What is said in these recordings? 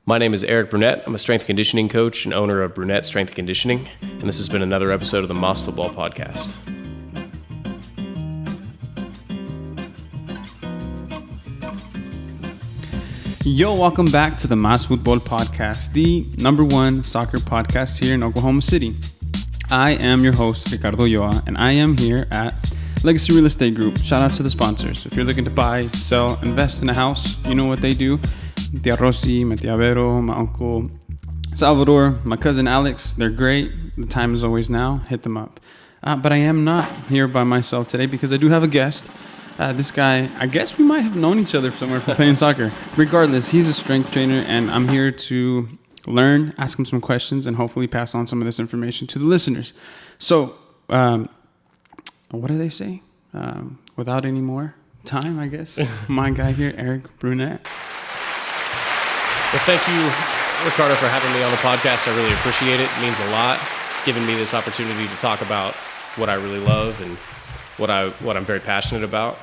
My name is Eric Burnette. I'm a strength and conditioning coach and owner of Burnette Strength and Conditioning, and this has been another episode of the Moss Futbol Podcast. Yo, welcome back to the Moss Futbol Podcast, the number one soccer podcast here in Oklahoma City. I am your host, Ricardo Ulloa, and I am here at Legacy Real Estate Group. Shout out to the sponsors. If you're looking to buy, sell, invest in a house, you know what they do. Tia Rossi, my Tia Vero, my uncle Salvador, my cousin Alex, they're great. The time is always now. Hit them up. But I am not here by myself today because I do have a guest. This guy, I guess we might have known each other somewhere from playing soccer. Regardless, he's a strength trainer, and I'm here to learn, ask him some questions, and hopefully pass on some of this information to the listeners. So, what do they say? Without any more time, I guess. My guy here, Eric Burnette. Well, thank you, Ricardo, for having me on the podcast. I really appreciate it. It means a lot, giving me this opportunity to talk about what I really love and what I'm very passionate about.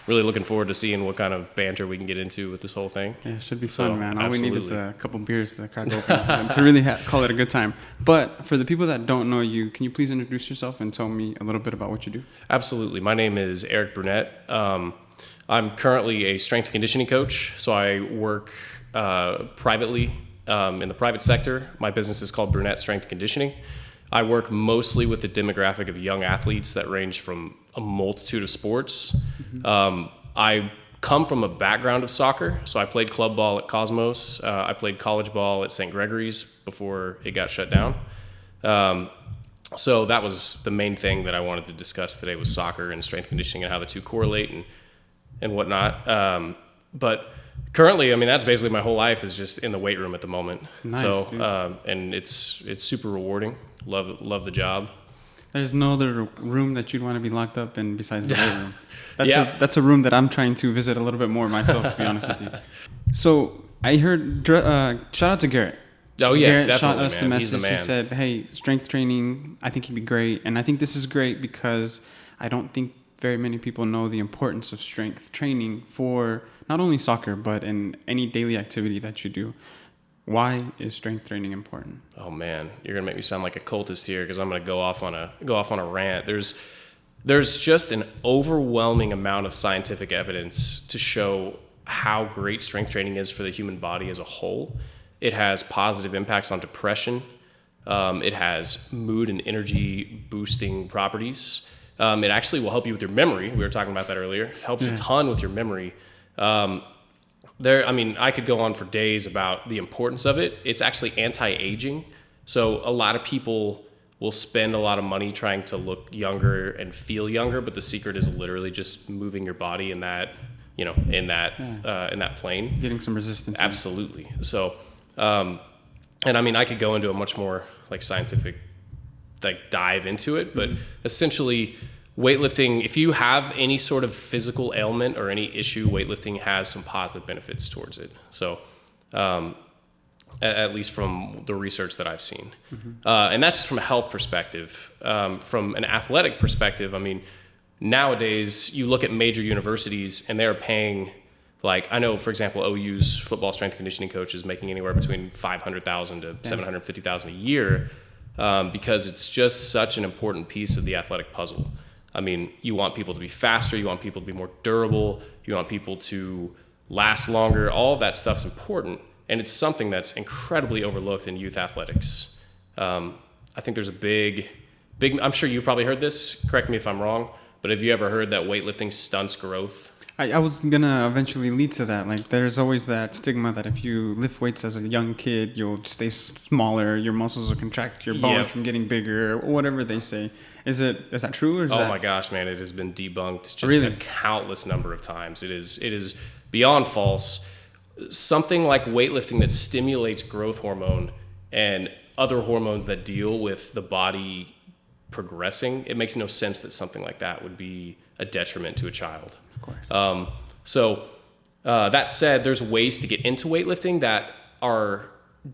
Really looking forward to seeing what kind of banter we can get into with this whole thing. Yeah, it should be fun, man. All absolutely. We need is a couple beers to crack open to really call it a good time. But for the people that don't know you, can you please introduce yourself and tell me a little bit about what you do? Absolutely. My name is Eric Burnette. I'm currently a strength and conditioning coach, so I work privately in the private sector. My business is called Burnette Strength and Conditioning. I work mostly with the demographic of young athletes that range from a multitude of sports. Mm-hmm. I come from a background of soccer, so I played club ball at Cosmos. I played college ball at St. Gregory's before it got shut down. So that was the main thing that I wanted to discuss today, was soccer and strength conditioning and how the two correlate and whatnot. But currently, I mean, that's basically my whole life is just in the weight room at the moment. Nice, so, and it's super rewarding. Love the job. There's no other room that you'd want to be locked up in besides the weight room. That's a room that I'm trying to visit a little bit more myself, to be honest with you. So I heard, shout out to Garrett. Oh, yes, Garrett definitely, shot us man. the message. He's the man. He said, hey, strength training, I think he'd be great. And I think this is great because I don't think very many people know the importance of strength training for not only soccer, but in any daily activity that you do. Why is strength training important? Oh man, you're gonna make me sound like a cultist here because I'm gonna go off on a rant. There's just an overwhelming amount of scientific evidence to show how great strength training is for the human body as a whole. It has positive impacts on depression. It has mood and energy boosting properties. It actually will help you with your memory. We were talking about that earlier. It helps a ton with your memory. I could go on for days about the importance of it. It's actually anti-aging. So a lot of people will spend a lot of money trying to look younger and feel younger, but the secret is literally just moving your body in that plane. Getting some resistance. Absolutely. So, I could go into a much more scientific dive into it, but essentially weightlifting, if you have any sort of physical ailment or any issue, weightlifting has some positive benefits towards it. So, at least from the research that I've seen. Mm-hmm. And that's just from a health perspective. From an athletic perspective, I mean, nowadays you look at major universities and they're paying, I know, for example, OU's football strength and conditioning coach is making anywhere between $500,000 to $750,000 a year because it's just such an important piece of the athletic puzzle. I mean, you want people to be faster, you want people to be more durable, you want people to last longer. All of that stuff's important, and it's something that's incredibly overlooked in youth athletics. I think there's a big, I'm sure you've probably heard this, correct me if I'm wrong, but have you ever heard that weightlifting stunts growth? I was going to eventually lead to that. There's always that stigma that if you lift weights as a young kid, you'll stay smaller, your muscles will contract, your bones from getting bigger, or whatever they say. Is that true? Or my gosh, man, it has been debunked just a countless number of times. It is beyond false. Something like weightlifting that stimulates growth hormone and other hormones that deal with the body progressing, it makes no sense that something like that would be a detriment to a child. Of course. That said, there's ways to get into weightlifting that are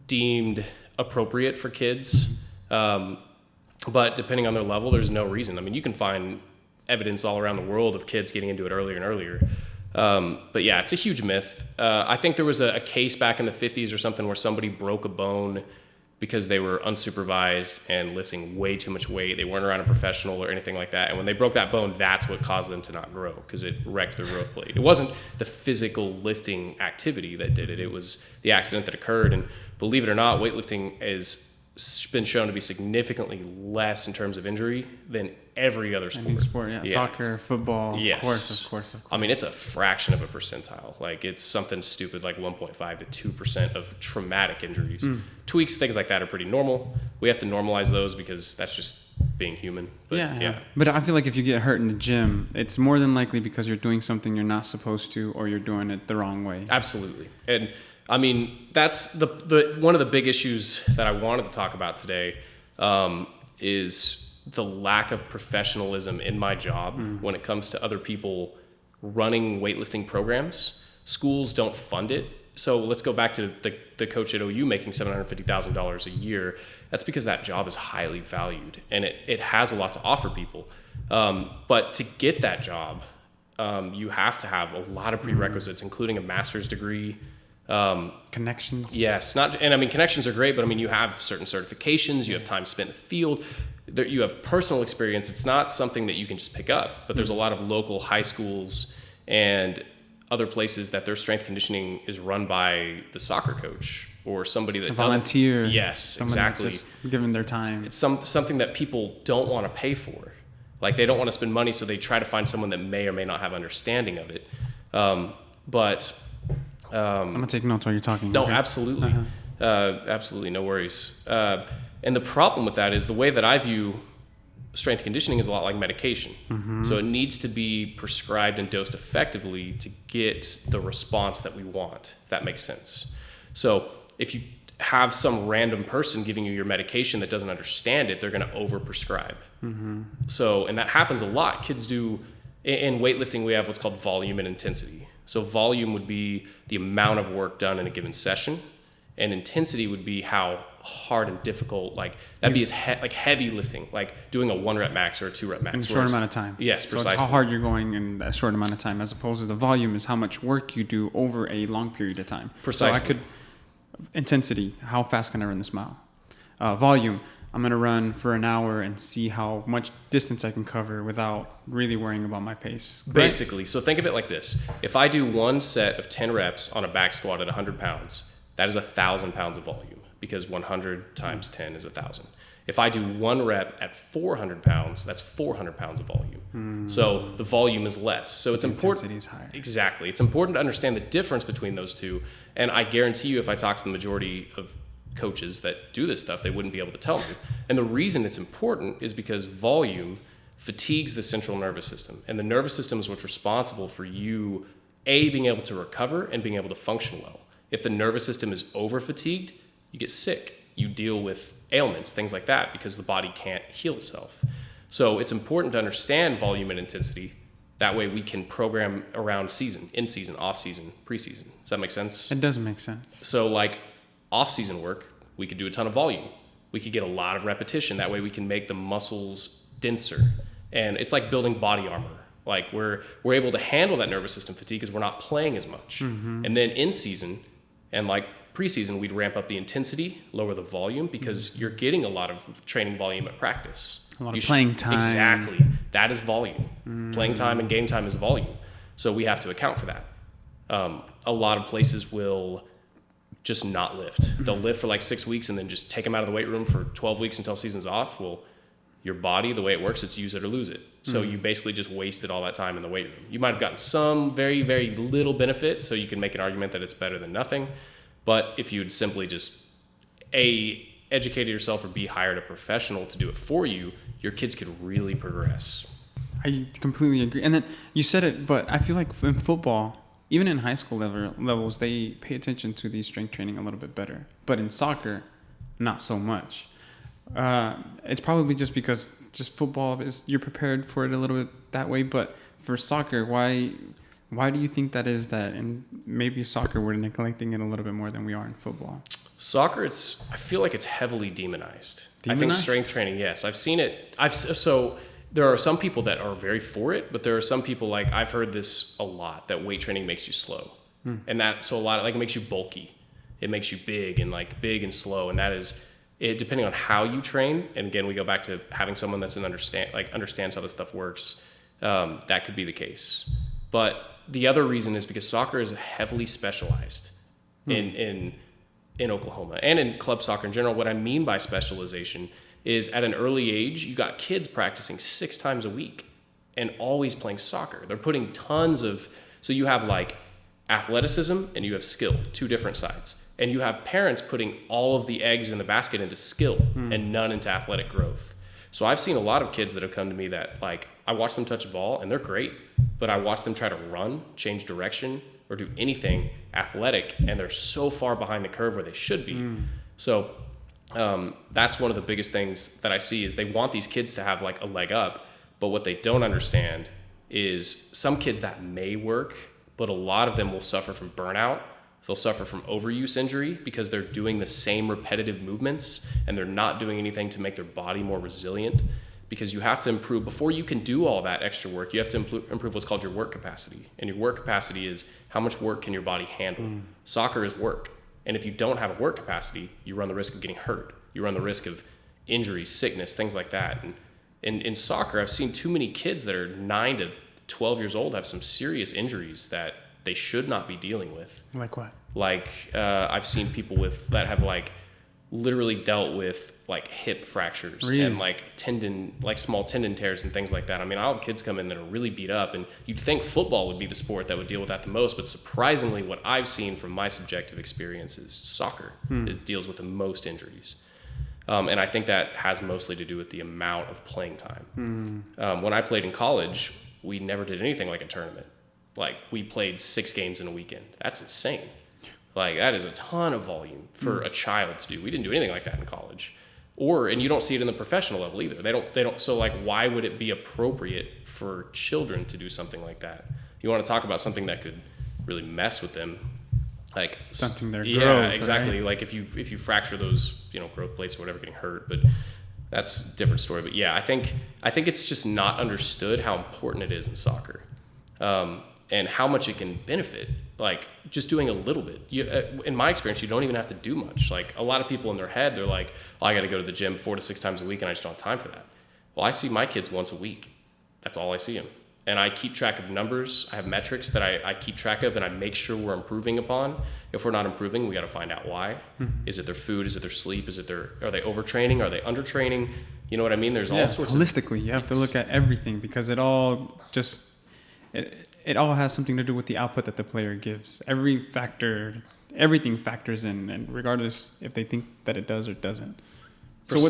deemed appropriate for kids. But depending on their level, there's no reason. I mean, you can find evidence all around the world of kids getting into it earlier and earlier. But yeah, it's a huge myth. I think there was a case back in the 50s or something where somebody broke a bone because they were unsupervised and lifting way too much weight. They weren't around a professional or anything like that. And when they broke that bone, that's what caused them to not grow, because it wrecked their growth plate. It wasn't the physical lifting activity that did it. It was the accident that occurred. And believe it or not, weightlifting has been shown to be significantly less in terms of injury than every other sport. Any sport, yeah. Soccer, football, yes. Of course. I mean, it's a fraction of a percentile. Like, it's something stupid like 1.5 to 2% of traumatic injuries. Tweaks, things like that are pretty normal. We have to normalize those because that's just being human. But, yeah. But I feel like if you get hurt in the gym, it's more than likely because you're doing something you're not supposed to, or you're doing it the wrong way. Absolutely. And I mean, that's the one of the big issues that I wanted to talk about today, is the lack of professionalism in my job when it comes to other people running weightlifting programs. Schools don't fund it. So let's go back to the coach at OU making $750,000 a year. That's because that job is highly valued and it has a lot to offer people. But to get that job, you have to have a lot of prerequisites, including a master's degree. Connections. Yes. And I mean, connections are great, but I mean, you have certain certifications, you have time spent in the field, you have personal experience. It's not something that you can just pick up, but there's a lot of local high schools and other places that their strength conditioning is run by the soccer coach or somebody that volunteer. Yes, exactly. Just giving their time. It's something that people don't want to pay for. Like, they don't want to spend money, so they try to find someone that may or may not have understanding of it. But I'm gonna take notes while you're talking. No, okay? absolutely. Absolutely, no worries. And the problem with that is the way that I view strength conditioning is a lot like medication. So it needs to be prescribed and dosed effectively to get the response that we want, if that makes sense. So if you have some random person giving you your medication that doesn't understand it, they're going to overprescribe. So, and that happens a lot. Kids do, in weightlifting, we have what's called volume and intensity. So volume would be the amount of work done in a given session, and intensity would be how hard and difficult, like that'd be as like heavy lifting, like doing a 1 rep max or a 2 rep max. In a short amount of time. Yes, precisely. So it's how hard you're going in that short amount of time, as opposed to the volume is how much work you do over a long period of time. Precisely. So intensity, how fast can I run this mile? Volume, I'm going to run for an hour and see how much distance I can cover without really worrying about my pace. Basically. Right? So think of it like this. If I do one set of 10 reps on a back squat at 100 pounds, that is 1,000 pounds of volume, because 100 times 10 is 1,000. If I do one rep at 400 pounds, that's 400 pounds of volume. So the volume is less. So it's important. Intensity is higher. Exactly. It's important to understand the difference between those two. And I guarantee you, if I talk to the majority of coaches that do this stuff, they wouldn't be able to tell me. And the reason it's important is because volume fatigues the central nervous system. And the nervous system is what's responsible for you, being able to recover and being able to function well. If the nervous system is over fatigued, you get sick. You deal with ailments, things like that, because the body can't heal itself. So it's important to understand volume and intensity. That way we can program around season, in season, off season, preseason. Does that make sense? It does make sense. So like off season work, we could do a ton of volume. We could get a lot of repetition. That way we can make the muscles denser. And it's like building body armor. Like we're able to handle that nervous system fatigue because we're not playing as much. And then in season and like preseason, we'd ramp up the intensity, lower the volume, because you're getting a lot of training volume at practice. A lot of playing time. Exactly. That is volume. Playing time and game time is volume. So we have to account for that. A lot of places will just not lift. They'll lift for like 6 weeks and then just take them out of the weight room for 12 weeks until season's off. Well, your body, the way it works, it's use it or lose it. So you basically just wasted all that time in the weight room. You might have gotten some very, very little benefit, so you can make an argument that it's better than nothing. But if you would simply just educate yourself or hired a professional to do it for you, your kids could really progress. I completely agree. And then you said it, but I feel like in football, even in high school levels, they pay attention to the strength training a little bit better. But in soccer, not so much. It's probably just because just football is, you're prepared for it a little bit that way. But for soccer, why do you think that is that? And maybe soccer, we're neglecting it a little bit more than we are in football. Soccer, I feel like it's heavily demonized. I think strength training, yes. I've seen it. So there are some people that are very for it, but there are some people, like I've heard this a lot, that weight training makes you slow. And that, so a lot of, like, it makes you bulky. It makes you big and slow. And that is it, depending on how you train. And again, we go back to having someone that's understands how this stuff works. That could be the case. But the other reason is because soccer is heavily specialized in Oklahoma and in club soccer in general. What I mean by specialization is at an early age, you got kids practicing 6 times a week and always playing soccer. They're putting tons of, so you have like athleticism and you have skill, 2 different sides. And you have parents putting all of the eggs in the basket into skill and none into athletic growth. So I've seen a lot of kids that have come to me that, like, I watch them touch a ball and they're great, but I watch them try to run, change direction, or do anything athletic, and they're so far behind the curve where they should be. So that's one of the biggest things that I see is they want these kids to have like a leg up, but what they don't understand is some kids that may work, but a lot of them will suffer from burnout. They'll suffer from overuse injury because they're doing the same repetitive movements and they're not doing anything to make their body more resilient, because you have to improve. Before you can do all that extra work, you have to improve what's called your work capacity. And your work capacity is how much work can your body handle. Soccer is work. And if you don't have a work capacity, you run the risk of getting hurt. You run the risk of injury, sickness, things like that. And in soccer, I've seen too many kids that are 9 to 12 years old have some serious injuries that they should not be dealing with. Like what? Like I've seen people that have like literally dealt with like hip fractures and like small tendon tears and things like that. I mean, I'll have kids come in that are really beat up, and you'd think football would be the sport that would deal with that the most, but surprisingly, what I've seen from my subjective experience is soccer deals with the most injuries. And I think that has mostly to do with the amount of playing time. When I played in college, we never did anything like a tournament. Like, we played 6 games in a weekend. That's insane. Like, that is a ton of volume for a child to do. We didn't do anything like that in college. And you don't see it in the professional level either. They don't. So like, why would it be appropriate for children to do something like that? You want to talk about something that could really mess with them, like stunting their growth. Yeah, exactly. Right? Like if you fracture those, growth plates or whatever, getting hurt, but that's a different story. But yeah, I think it's just not understood how important it is in soccer. And how much it can benefit, like just doing a little bit. In my experience, you don't even have to do much. Like, a lot of people in their head, they're like, oh, I got to go to the gym 4 to 6 times a week and I just don't have time for that. Well, I see my kids once a week. That's all I see them. And I keep track of numbers. I have metrics that I keep track of and I make sure we're improving upon. If we're not improving, we got to find out why. Is it their food? Is it their sleep? Are they overtraining? Are they undertraining? You know what I mean? There's all sorts holistically, you have to look at everything, because it all just... It all has something to do with the output that the player gives. Everything factors in, and regardless if they think that it does or doesn't. So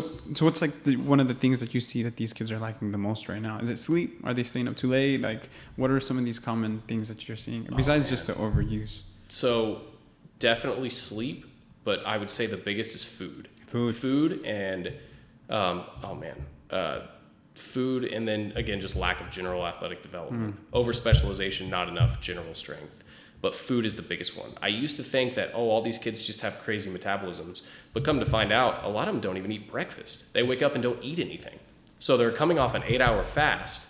what's like one of the things that you see that these kids are lacking the most right now? Is it sleep? Are they staying up too late? Like, what are some of these common things that you're seeing besides just the overuse? So definitely sleep, but I would say the biggest is food. Food and food, and then again, just lack of general athletic development. Over specialization, not enough general strength. But food is the biggest one. I used to think that, all these kids just have crazy metabolisms, but come to find out, a lot of them don't even eat breakfast. They wake up and don't eat anything. So they're coming off an 8-hour fast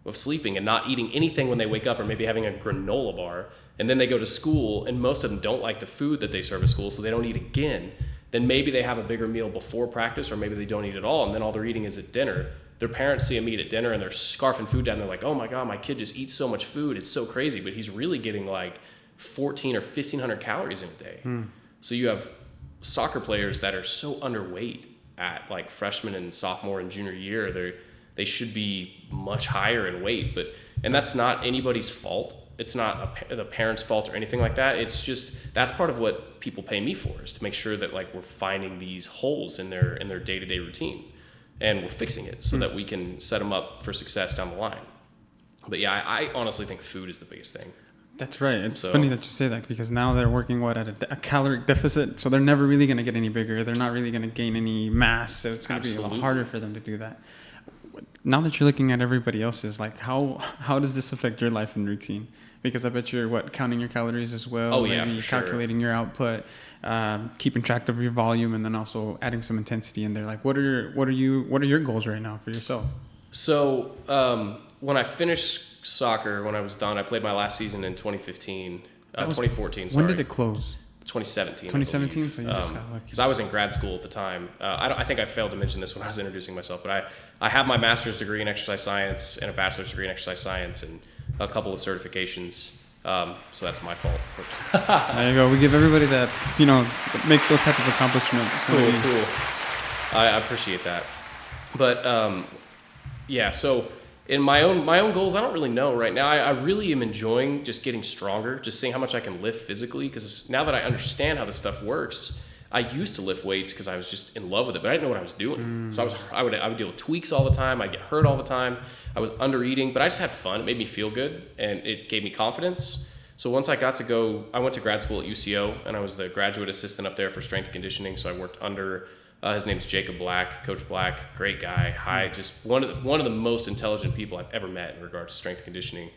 of sleeping and not eating anything when they wake up, or maybe having a granola bar, and then they go to school, and most of them don't like the food that they serve at school, so they don't eat again. Then maybe they have a bigger meal before practice, or maybe they don't eat at all, and then all they're eating is at dinner. Their parents see them eat at dinner and they're scarfing food down. They're like, oh my God, my kid just eats so much food. It's so crazy. But he's really getting like 1,400 or 1,500 calories in a day. So you have soccer players that are so underweight at like freshman and sophomore and junior year. They should be much higher in weight. And that's not anybody's fault. It's not the parents' fault or anything like that. It's just, that's part of what people pay me for, is to make sure that like we're finding these holes in their day-to-day routine. And we're fixing it so that we can set them up for success down the line. But yeah, I honestly think food is the biggest thing. That's right. It's funny that you say that, because now they're working at a caloric deficit, so they're never really going to get any bigger. They're not really going to gain any mass, so it's going to be a lot harder for them to do that. Now that you're looking at everybody else's, like how does this affect your life and routine? Because I bet you're counting your calories as well. Oh yeah, maybe for sure. Calculating your output, keeping track of your volume, and then also adding some intensity in there. Like, what are your goals right now for yourself? So when I finished soccer, when I was done, I played my last season in 2015, 2014. Sorry. When did it close? 2017. 2017. So you just got lucky. Because I was in grad school at the time. I think I failed to mention this when I was introducing myself, but I have my master's degree in exercise science and a bachelor's degree in exercise science and a couple of certifications. So that's my fault. There you go. We give everybody that makes those type of accomplishments. Cool. I appreciate that. But yeah, so in my own goals, I don't really know right now. I really am enjoying just getting stronger, just seeing how much I can lift physically. Because now that I understand how this stuff works, I used to lift weights because I was just in love with it, but I didn't know what I was doing. So I would deal with tweaks all the time. I'd get hurt all the time. I was under eating, but I just had fun. It made me feel good, and it gave me confidence. So once I got to go, I went to grad school at UCO, and I was the graduate assistant up there for strength and conditioning. So I worked under his name's Jacob Black, Coach Black, great guy, just one of the most intelligent people I've ever met in regards to strength and conditioning.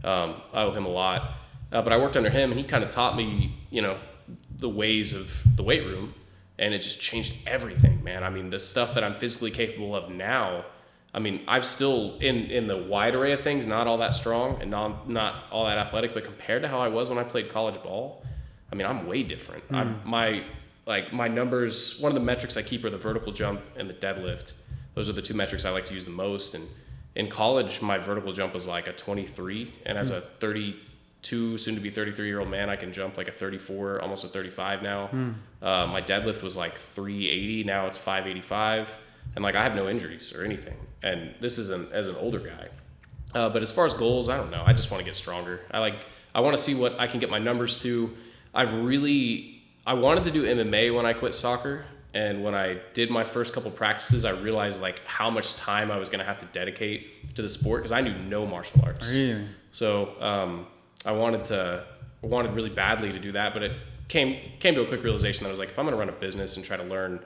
I owe him a lot, but I worked under him, and he kind of taught me, the ways of the weight room, and it just changed everything, man. I mean, the stuff that I'm physically capable of now, I mean, I'm still in the wide array of things, not all that strong and not all that athletic, but compared to how I was when I played college ball, I mean, I'm way different. My numbers, one of the metrics I keep are the vertical jump and the deadlift. Those are the two metrics I like to use the most. And in college, my vertical jump was like a 23, and as a 32, soon to be 33-year-old man, I can jump like a 34, almost a 35 now. My deadlift was like 380, now it's 585, and like I have no injuries or anything. And this is as an older guy. But as far as goals, I don't know. I just want to get stronger. I want to see what I can get my numbers to. I wanted to do MMA when I quit soccer, and when I did my first couple practices, I realized like how much time I was going to have to dedicate to the sport because I knew no martial arts. Really? So I wanted really badly to do that, but it came to a quick realization that I was like, if I'm going to run a business and try to learn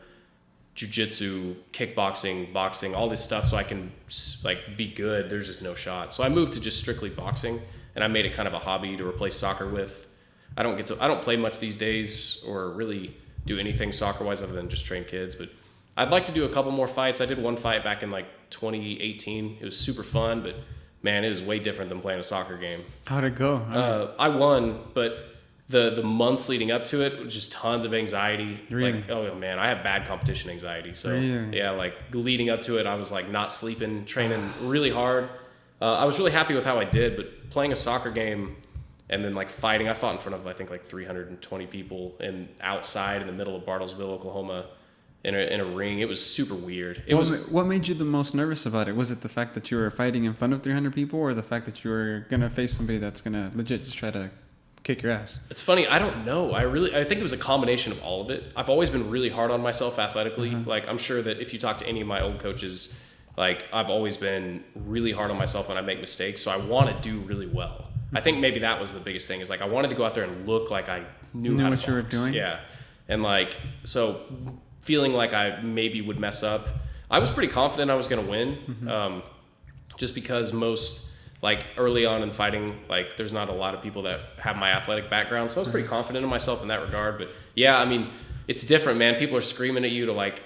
jiu-jitsu, kickboxing, boxing, all this stuff so I can like be good, there's just no shot. So I moved to just strictly boxing, and I made it kind of a hobby to replace soccer with. I don't play much these days or really do anything soccer-wise other than just train kids, but I'd like to do a couple more fights. I did one fight back in like 2018. It was super fun, but man, it was way different than playing a soccer game. How'd it go? I won, but the months leading up to it was just tons of anxiety. Really? Like, oh man, I have bad competition anxiety. So really? Yeah, like leading up to it, I was like not sleeping, training really hard. I was really happy with how I did, but playing a soccer game and then like fighting, I fought in front of I think like 320 people and outside in the middle of Bartlesville, Oklahoma, in a ring. It was super weird. What made you the most nervous about it? Was it the fact that you were fighting in front of 300 people, or the fact that you were gonna face somebody that's gonna legit just try to kick your ass? It's funny. I don't know. I think it was a combination of all of it. I've always been really hard on myself athletically. Like I'm sure that if you talk to any of my old coaches, like I've always been really hard on myself when I make mistakes. So I want to do really well. I think maybe that was the biggest thing is like I wanted to go out there and look like I knew how to box. You were doing. Yeah. And like, so feeling like I maybe would mess up, I was pretty confident I was going to win. Just because most like early on in fighting, like there's not a lot of people that have my athletic background. So I was pretty confident in myself in that regard, but yeah, I mean, it's different, man. People are screaming at you to like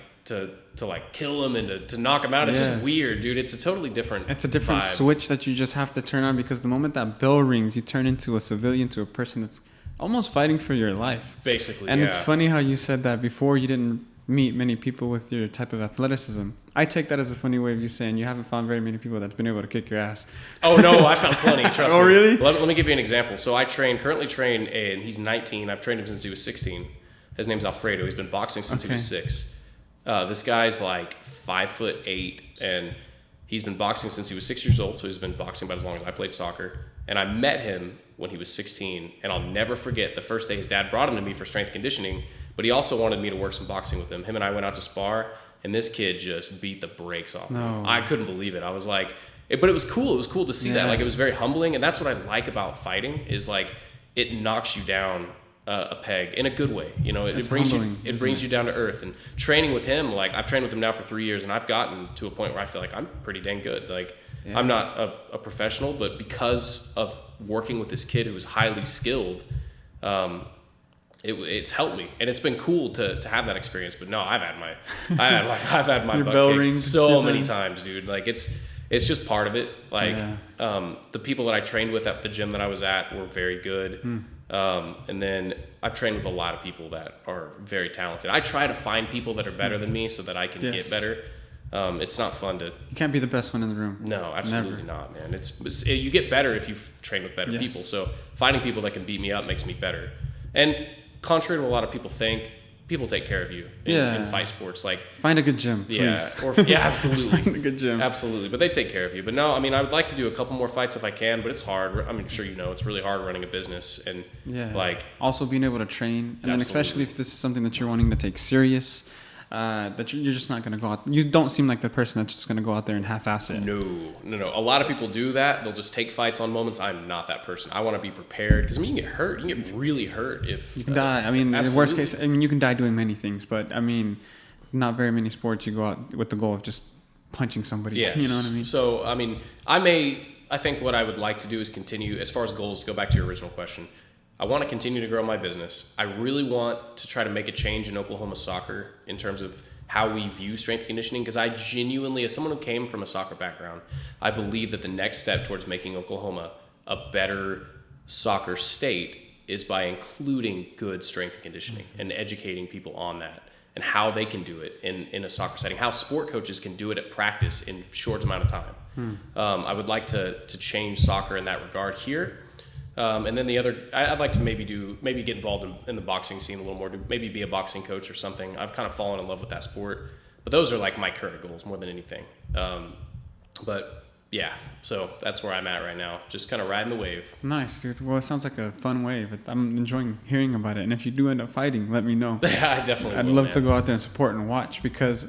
kill them and to knock them out. It's just weird, dude. It's a totally different It's a different vibe. switch that you just have to turn on, because the moment that bell rings, you turn into a civilian, to a person that's almost fighting for your life. Basically, and it's funny how you said that before you didn't meet many people with your type of athleticism. I take that as a funny way of you saying you haven't found very many people that's been able to kick your ass. Oh, no, I found plenty, trust me. Oh, really? Let me give you an example. So I currently train, and he's 19. I've trained him since he was 16. His name's Alfredo. He's been boxing since he was 6. This guy's like 5'8", and he's been boxing since he was 6 years old, so he's been boxing about as long as I played soccer. And I met him when he was 16, and I'll never forget the first day his dad brought him to me for strength conditioning, but he also wanted me to work some boxing with him. Him and I went out to spar, and this kid just beat the brakes off me. I couldn't believe it. I was like, but it was cool. It was cool to see that. Like, it was very humbling, and that's what I like about fighting is like it knocks you down a peg in a good way. You know, it brings you down to earth. And training with him, like I've trained with him now for 3 years, and I've gotten to a point where I feel like I'm pretty dang good. Like I'm not a professional, but because of working with this kid who is highly skilled, it's helped me, and it's been cool to have that experience. But no, I've had my butt kicked so many times, dude. Like it's just part of it. Like the people that I trained with at the gym that I was at were very good. And then I've trained with a lot of people that are very talented. I try to find people that are better than me so that I can get better. It's not fun to... You can't be the best one in the room. No, absolutely not, man. You get better if you train with better people. So finding people that can beat me up makes me better. And contrary to what a lot of people think, people take care of you in fight sports. Like, find a good gym, please. Absolutely. Find a good gym. Absolutely. But they take care of you. But no, I mean, I would like to do a couple more fights if I can, but it's hard. I mean, sure, it's really hard running a business and like also being able to train, and then especially if this is something that you're wanting to take serious. That you're just not going to go out. You don't seem like the person that's just going to go out there and half-ass it. No. A lot of people do that. They'll just take fights on moments. I'm not that person. I want to be prepared because, I mean, you can get hurt. You can get really hurt if... You can die. I mean, in the worst case, I mean, you can die doing many things, but, I mean, not very many sports you go out with the goal of just punching somebody. Yes. You know what I mean? So, I mean, I think what I would like to do is continue, as far as goals, to go back to your original question, I want to continue to grow my business. I really want to try to make a change in Oklahoma soccer in terms of how we view strength and conditioning, because I genuinely, as someone who came from a soccer background, I believe that the next step towards making Oklahoma a better soccer state is by including good strength and conditioning and educating people on that and how they can do it in a soccer setting, how sport coaches can do it at practice in a short amount of time. I would like to change soccer in that regard here. And then I'd like to maybe get involved in the boxing scene a little more, to maybe be a boxing coach or something. I've kind of fallen in love with that sport, but those are like my current goals more than anything. But yeah, so that's where I'm at right now. Just kind of riding the wave. Nice, dude. Well, it sounds like a fun wave. I'm enjoying hearing about it. And if you do end up fighting, let me know. Yeah, I definitely I'd love to go out there and support and watch, because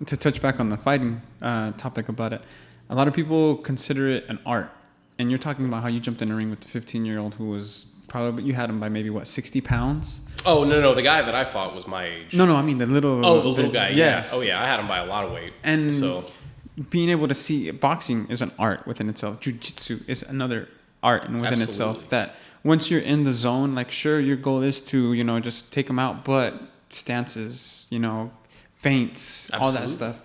to touch back on the fighting topic about it, a lot of people consider it an art. And you're talking about how you jumped in a ring with the 15-year-old who was probably, you had him by maybe, 60 pounds? Oh, no. The guy that I fought was my age. No, I mean the little... Oh, the little guy, yes. Yeah. Oh, yeah, I had him by a lot of weight. And so being able to see, boxing is an art within itself. Jiu-jitsu is another art within itself. That once you're in the zone, like, sure, your goal is to, just take them out, but stances, feints, all that stuff.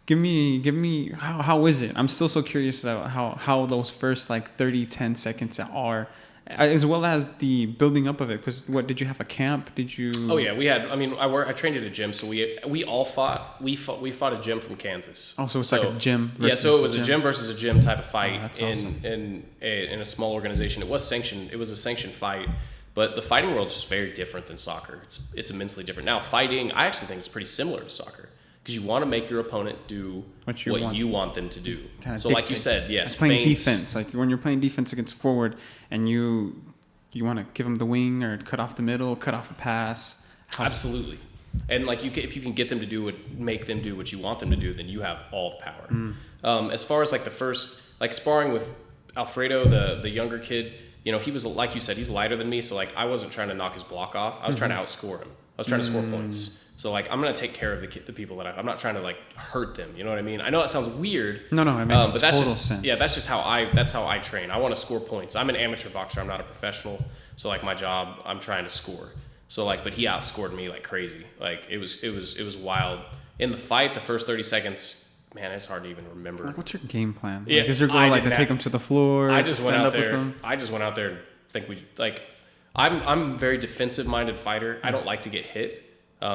Give me how is it? I'm still so curious about how those first 10 seconds are, as well as the building up of it. Because what, did you have a camp? Did you? Oh yeah, we had. I mean, I trained at a gym, so we all fought. We fought a gym from Kansas. Oh, so it's like a gym. So it was a gym versus a gym type of fight awesome. in a small organization. It was sanctioned. It was a sanctioned fight. But the fighting world is just very different than soccer. It's immensely different. Now, fighting, I actually think it's pretty similar to soccer. Because you want to make your opponent do what you want them to do. So like you said, yes, it's playing feints. Defense. Like when you're playing defense against forward and you want to give them the wing or cut off the middle, cut off a pass. Absolutely. And if you can get them to make them do what you want them to do, then you have all the power. As far as the first, sparring with Alfredo, the younger kid, he was, like you said, he's lighter than me. So I wasn't trying to knock his block off. I was trying to outscore him. I was trying to score points. So I'm gonna take care of the people that I'm not trying to hurt them. You know what I mean? I know that sounds weird. No, it makes but that's total just sense. that's just how I train. I want to score points. I'm an amateur boxer. I'm not a professional. So my job, I'm trying to score. So but he outscored me like crazy. It was wild. In the fight, the first 30 seconds, man, it's hard to even remember. What's your game plan? Yeah, is your goal to take him to the floor? I just went out there. With him? I just went out there and think I'm a very defensive-minded fighter. I don't like to get hit.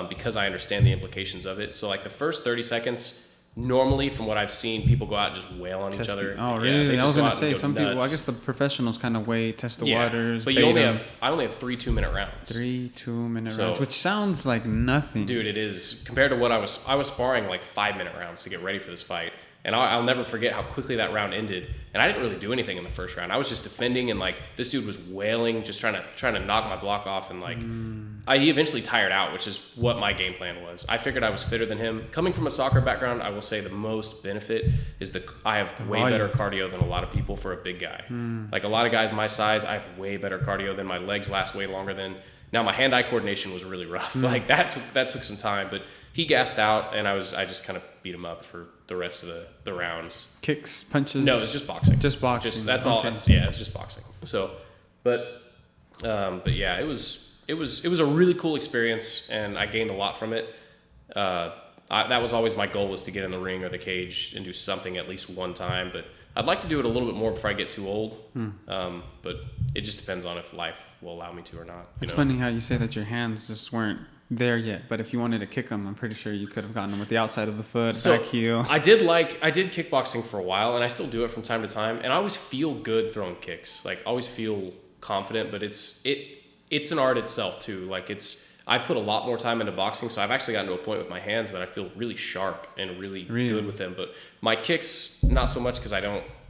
Because I understand the implications of it. So the first 30 seconds, normally from what I've seen, people go out and just wail on each other. Oh, really? Yeah, I was going to say, some people, I guess the professionals kind of test the waters. But I only have 3 2-minute rounds. 3 2-minute rounds, which sounds like nothing. Dude, it is. Compared to what I was sparring 5-minute rounds to get ready for this fight. And I'll never forget how quickly that round ended. And I didn't really do anything in the first round. I was just defending, and this dude was wailing, just trying to knock my block off. And he eventually tired out, which is what my game plan was. I figured I was fitter than him. Coming from a soccer background, I will say the most benefit is I have way better cardio than a lot of people for a big guy. A lot of guys my size, I have way better cardio than my legs last way longer than. Now my hand-eye coordination was really rough. That took some time, but he gassed out, and I just kind of beat him up for the rest of the rounds. Kicks, punches? No, it's just boxing. Just boxing. That's all. It's just boxing. So, but yeah, it was a really cool experience, and I gained a lot from it. that was always my goal, was to get in the ring or the cage and do something at least one time. But I'd like to do it a little bit more before I get too old. But it just depends on if life will allow me to or not. It's funny how you say that your hands just weren't there yet, but if you wanted to kick them, I'm pretty sure you could have gotten them with the outside of the foot, back heel. I did kickboxing for a while, and I still do it from time to time, and I always feel good throwing kicks. Like, always feel confident, but it's an art itself too. Like, I've put a lot more time into boxing, so I've actually gotten to a point with my hands that I feel really sharp and really good with them. But my kicks, not so much, because I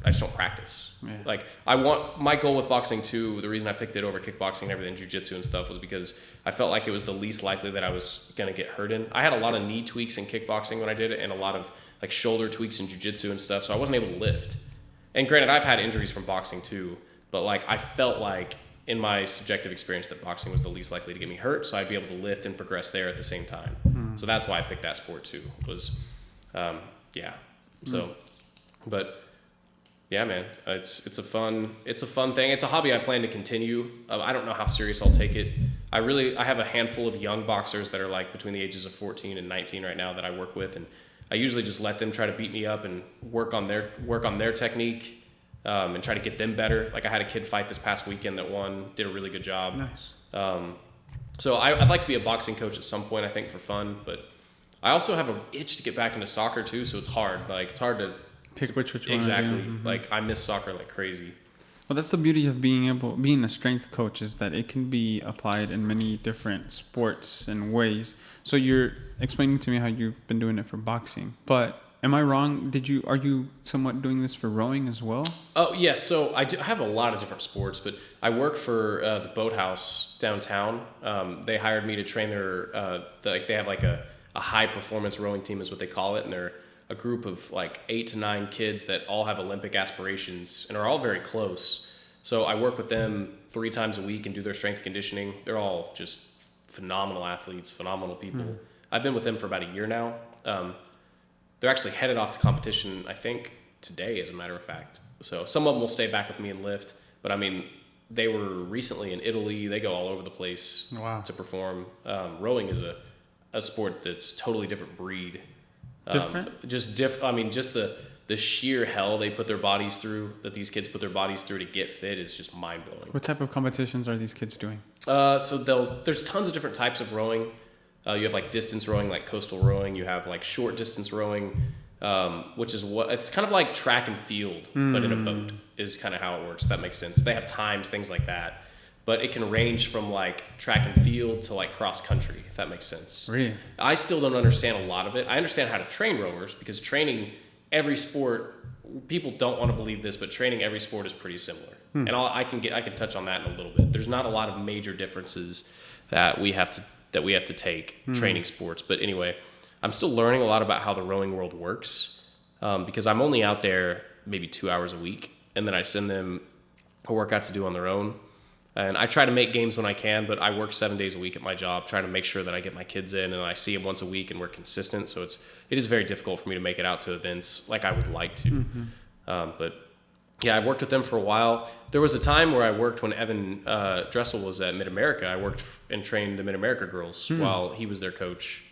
just don't practice. Yeah. Like, my goal with boxing too, the reason I picked it over kickboxing and everything, jiu-jitsu and stuff, was because I felt like it was the least likely that I was going to get hurt in. I had a lot of knee tweaks in kickboxing when I did it, and a lot of like shoulder tweaks in jiu-jitsu and stuff, so I wasn't able to lift. And granted, I've had injuries from boxing too, but like, I felt like in my subjective experience that boxing was the least likely to get me hurt, so I'd be able to lift and progress there at the same time. So that's why I picked that sport too, but yeah, man, it's a fun thing. It's a hobby I plan to continue. I don't know how serious I'll take it. I have a handful of young boxers that are like between the ages of 14 and 19 right now that I work with, and I usually just let them try to beat me up and work on their technique. And try to get them better. Like, I had a kid fight this past weekend that won, did a really good job. Nice. So I'd like to be a boxing coach at some point, I think, for fun. But I also have an itch to get back into soccer too, so it's hard. Like, it's hard to pick which one. Exactly. Mm-hmm. Like, I miss soccer like crazy. Well, that's the beauty of being a strength coach, is that it can be applied in many different sports and ways. So you're explaining to me how you've been doing it for boxing, but am I wrong? Are you somewhat doing this for rowing as well? Oh, yes. So I have a lot of different sports, but I work for the boathouse downtown. They hired me to train they have like a high performance rowing team is what they call it. And they're a group of like 8 to 9 kids that all have Olympic aspirations and are all very close. So I work with them 3 times a week and do their strength and conditioning. They're all just phenomenal athletes, phenomenal people. I've been with them for about a year now. They're actually headed off to competition, I think, today, as a matter of fact. So some of them will stay back with me and lift. But, I mean, they were recently in Italy. They go all over the place to perform. Rowing is a sport that's totally different breed. Different? I mean, just the sheer hell they put their bodies through, that these kids put their bodies through to get fit, is just mind-blowing. What type of competitions are these kids doing? There's tons of different types of rowing. You have like distance rowing, like coastal rowing. You have like short distance rowing, which is it's kind of like track and field, but in a boat is kind of how it works. That makes sense. They have times, things like that, but it can range from like track and field to like cross country, if that makes sense. Really? I still don't understand a lot of it. I understand how to train rowers, because training every sport, people don't want to believe this, but training every sport is pretty similar. And I can touch on that in a little bit. There's not a lot of major differences that we have to take training sports. But anyway, I'm still learning a lot about how the rowing world works, because I'm only out there maybe 2 hours a week, and then I send them a workout to do on their own. And I try to make games when I can, but I work 7 days a week at my job, trying to make sure that I get my kids in, and I see them once a week, and we're consistent. So it is very difficult for me to make it out to events like I would like to. But yeah, I've worked with them for a while. There was a time where I worked when Evan Dressel was at Mid-America. I worked and trained the Mid-America girls while he was their coach.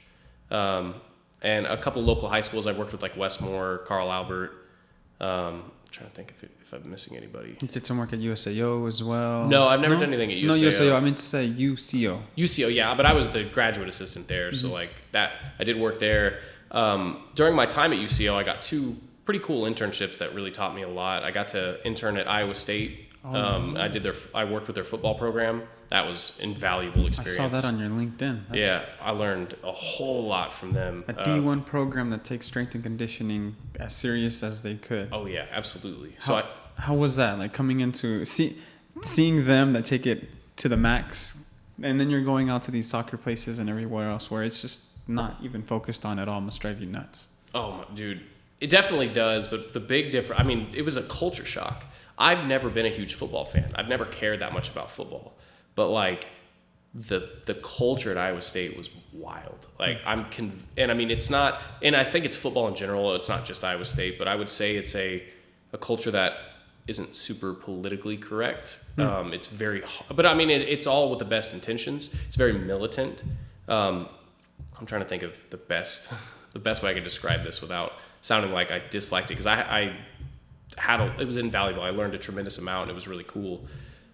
And a couple local high schools I worked with, like Westmore, Carl Albert. I'm trying to think if I'm missing anybody. You did some work at USAO as well? No, I've never done anything at USAO. No, USAO. I meant to say UCO. UCO, yeah, but I was the graduate assistant there, so like that, I did work there. During my time at UCO, I got 2 pretty cool internships that really taught me a lot. I got to intern at Iowa State. I worked with their football program. That was invaluable experience. I saw that on your LinkedIn. Yeah, I learned a whole lot from them. A D1 program that takes strength and conditioning as serious as they could. Oh yeah, absolutely. How was that? Like coming into seeing them that take it to the max, and then you're going out to these soccer places and everywhere else where it's just not even focused on at all. Must drive you nuts. Oh, dude. It definitely does, but the big difference, I mean, it was a culture shock. I've never been a huge football fan. I've never cared that much about football. But, like, the culture at Iowa State was wild. Like, and I mean, it's not, and I think it's football in general. It's not just Iowa State, but I would say it's a culture that isn't super politically correct. It's very, but I mean, it's all with the best intentions. It's very militant. I'm trying to think of the the best way I could describe this without sounding like I disliked it, because it was invaluable. I learned a tremendous amount, and it was really cool.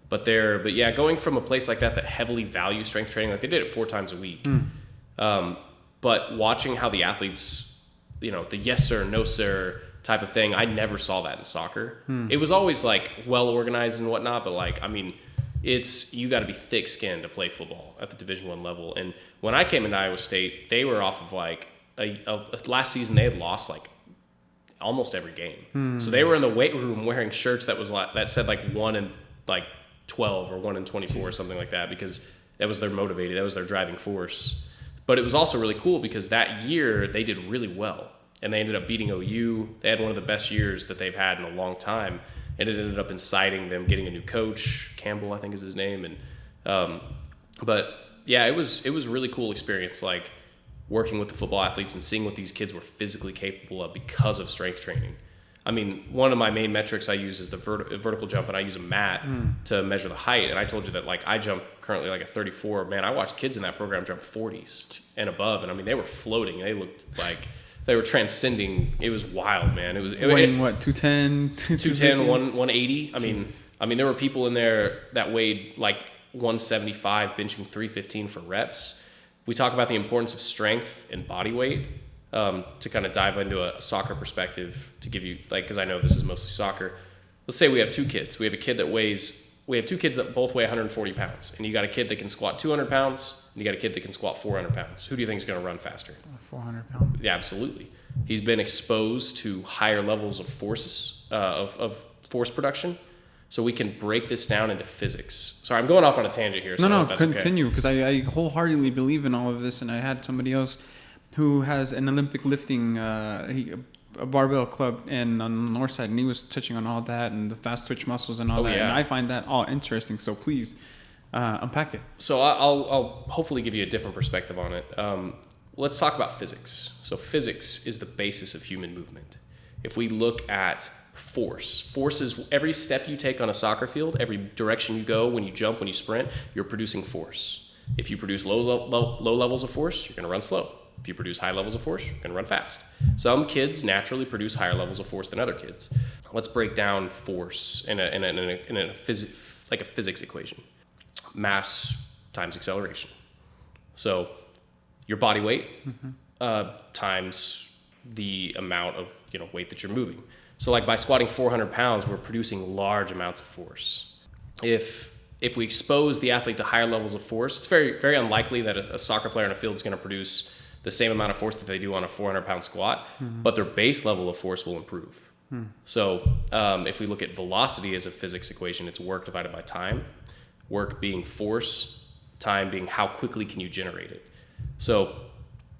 But yeah, going from a place like that heavily values strength training, like they did it 4 times a week. But watching how the athletes, the yes sir, no sir type of thing, I never saw that in soccer. It was always like well organized and whatnot, but like, I mean, you got to be thick skinned to play football at the Division I level. And when I came into Iowa State, they were off of like last season they had lost like almost every game. So they were in the weight room wearing shirts that said like 1 and like 12 or 1 and 24 or something like that, because that was their driving force. But it was also really cool because that year they did really well, and they ended up beating OU. They had one of the best years that they've had in a long time, and it ended up inciting them getting a new coach. Campbell, I think is his name. And but yeah, it was a really cool experience, like working with the football athletes and seeing what these kids were physically capable of because of strength training. I mean, one of my main metrics I use is the vertical jump, and I use a mat to measure the height. And I told you that, like, I jump currently like a 34. Man, I watched kids in that program jump 40s and above, and I mean, they were floating. They looked like they were transcending. It was wild, man. Weighing what, 210, 210, 180. I mean, there were people in there that weighed like 175, benching 315 for reps. We talk about the importance of strength and body weight. To kind of dive into a soccer perspective, to give you, like, because I know this is mostly soccer. Let's say we have 2 kids. We have 2 kids that both weigh 140 pounds, and you got a kid that can squat 200 pounds, and you got a kid that can squat 400 pounds. Who do you think is going to run faster? 400 pounds. Yeah, absolutely. He's been exposed to higher levels of forces, of force production. So we can break this down into physics. Sorry, I'm going off on a tangent here. So No, continue, because I wholeheartedly believe in all of this, and I had somebody else who has an Olympic lifting, a barbell club on the north side, and he was touching on all that and the fast twitch muscles and all that. Yeah. And I find that all interesting. So please unpack it. So I'll hopefully give you a different perspective on it. Let's talk about physics. So physics is the basis of human movement. If we look at force is every step you take on a soccer field, every direction you go, when you jump, when you sprint, you're producing force. If you produce low levels of force, you're going to run slow. If you produce high levels of force, you're going to run fast. Some kids naturally produce higher levels of force than other kids. Let's break down force in a physics equation. Mass times acceleration. So your body weight times the amount of weight that you're moving. So like by squatting 400 pounds, we're producing large amounts of force. If we expose the athlete to higher levels of force, it's very, very unlikely that a soccer player in a field is going to produce the same amount of force that they do on a 400-pound squat, but their base level of force will improve. So if we look at velocity as a physics equation, it's work divided by time. Work being force, time being how quickly can you generate it. So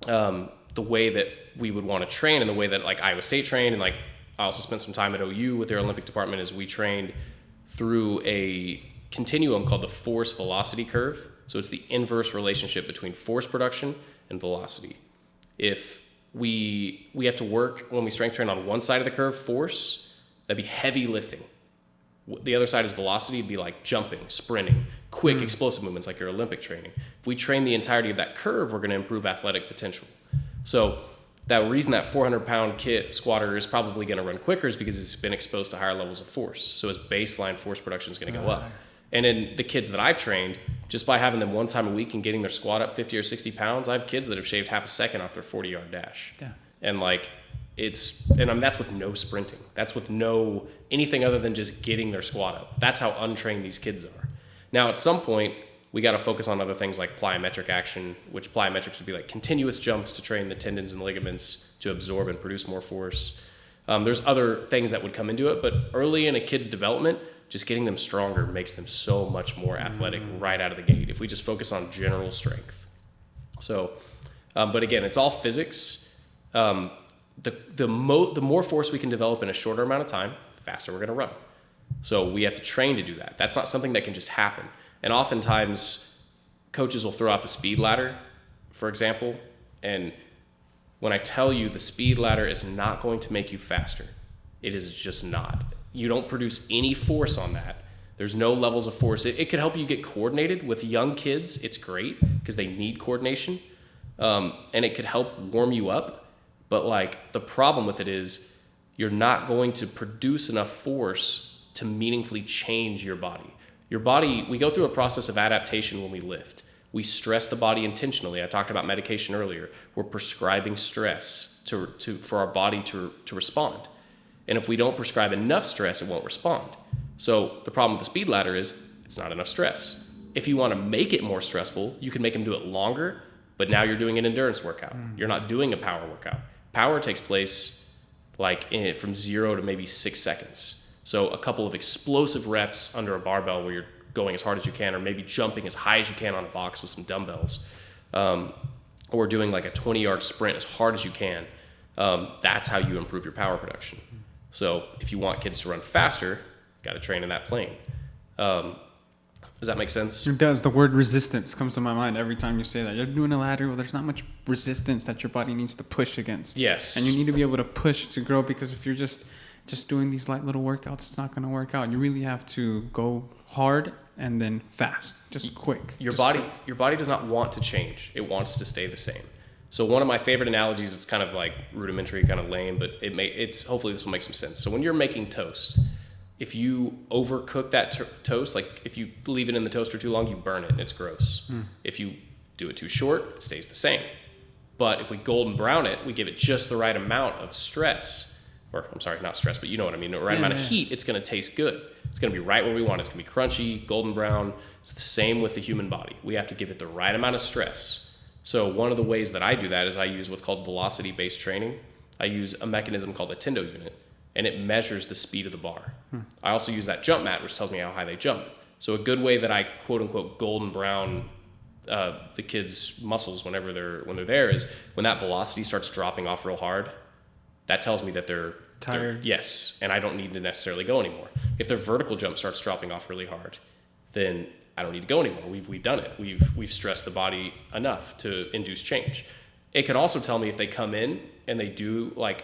the way that we would want to train, and the way that like Iowa State trained, and like I also spent some time at OU with their Olympic department, is we trained through a continuum called the force velocity curve. So it's the inverse relationship between force production and velocity. If we have to work, when we strength train on one side of the curve, force, that'd be heavy lifting. The other side is velocity, it'd be like jumping, sprinting, quick explosive movements like your Olympic training. If we train the entirety of that curve, we're going to improve athletic potential. So that reason that 400-pound squatter is probably going to run quicker is because it's been exposed to higher levels of force. So his baseline force production is going to go up. And in the kids that I've trained, just by having them one time a week and getting their squat up 50 or 60 pounds, I have kids that have shaved half a second off their 40-yard dash. Yeah. And like that's with no sprinting. That's with no anything other than just getting their squat up. That's how untrained these kids are. Now, at some point, we got to focus on other things like plyometric action, which plyometrics would be like continuous jumps to train the tendons and ligaments to absorb and produce more force. There's other things that would come into it, but early in a kid's development, just getting them stronger makes them so much more athletic right out of the gate if we just focus on general strength. So, but again, it's all physics. The more force we can develop in a shorter amount of time, the faster we're going to run. So we have to train to do that. That's not something that can just happen. And oftentimes, coaches will throw out the speed ladder, for example. And when I tell you the speed ladder is not going to make you faster, it is just not. You don't produce any force on that. There's no levels of force. It could help you get coordinated with young kids. It's great because they need coordination. And it could help warm you up. But like the problem with it is you're not going to produce enough force to meaningfully change your body. Your body, we go through a process of adaptation when we lift. We stress the body intentionally. I talked about medication earlier. We're prescribing stress for our body to respond. And if we don't prescribe enough stress, it won't respond. So the problem with the speed ladder is it's not enough stress. If you want to make it more stressful, you can make them do it longer, but now you're doing an endurance workout. You're not doing a power workout. Power takes place like from 0 to maybe 6 seconds. So a couple of explosive reps under a barbell where you're going as hard as you can, or maybe jumping as high as you can on a box with some dumbbells, or doing like a 20-yard sprint as hard as you can. That's how you improve your power production. So if you want kids to run faster, you got to train in that plane. Does that make sense? It does. The word resistance comes to my mind every time you say that. You're doing a ladder where there's not much resistance that your body needs to push against. Yes. And you need to be able to push to grow, because if you're just doing these light little workouts, it's not going to work out. You really have to go hard and then fast, just quick. Your body does not want to change. It wants to stay the same. So one of my favorite analogies, it's kind of like rudimentary, kind of lame, but it's hopefully this will make some sense. So when you're making toast, if you overcook that toast, like if you leave it in the toaster too long, you burn it and it's gross. If you do it too short, it stays the same. But if we golden brown it, we give it just the right amount of stress, or I'm sorry, not stress, but you know what I mean, the right amount of heat, it's going to taste good. It's going to be right where we want it. It's going to be crunchy, golden brown. It's the same with the human body. We have to give it the right amount of stress. So one of the ways that I do that is I use what's called velocity-based training. I use a mechanism called a Tendo unit, and it measures the speed of the bar. I also use that jump mat, which tells me how high they jump. So a good way that I quote unquote golden brown the kids' muscles when they're there is when that velocity starts dropping off real hard. That tells me that they're tired. Yes, and I don't need to necessarily go anymore. If their vertical jump starts dropping off really hard, then I don't need to go anymore. We've done it. We've stressed the body enough to induce change. It can also tell me if they come in and they do like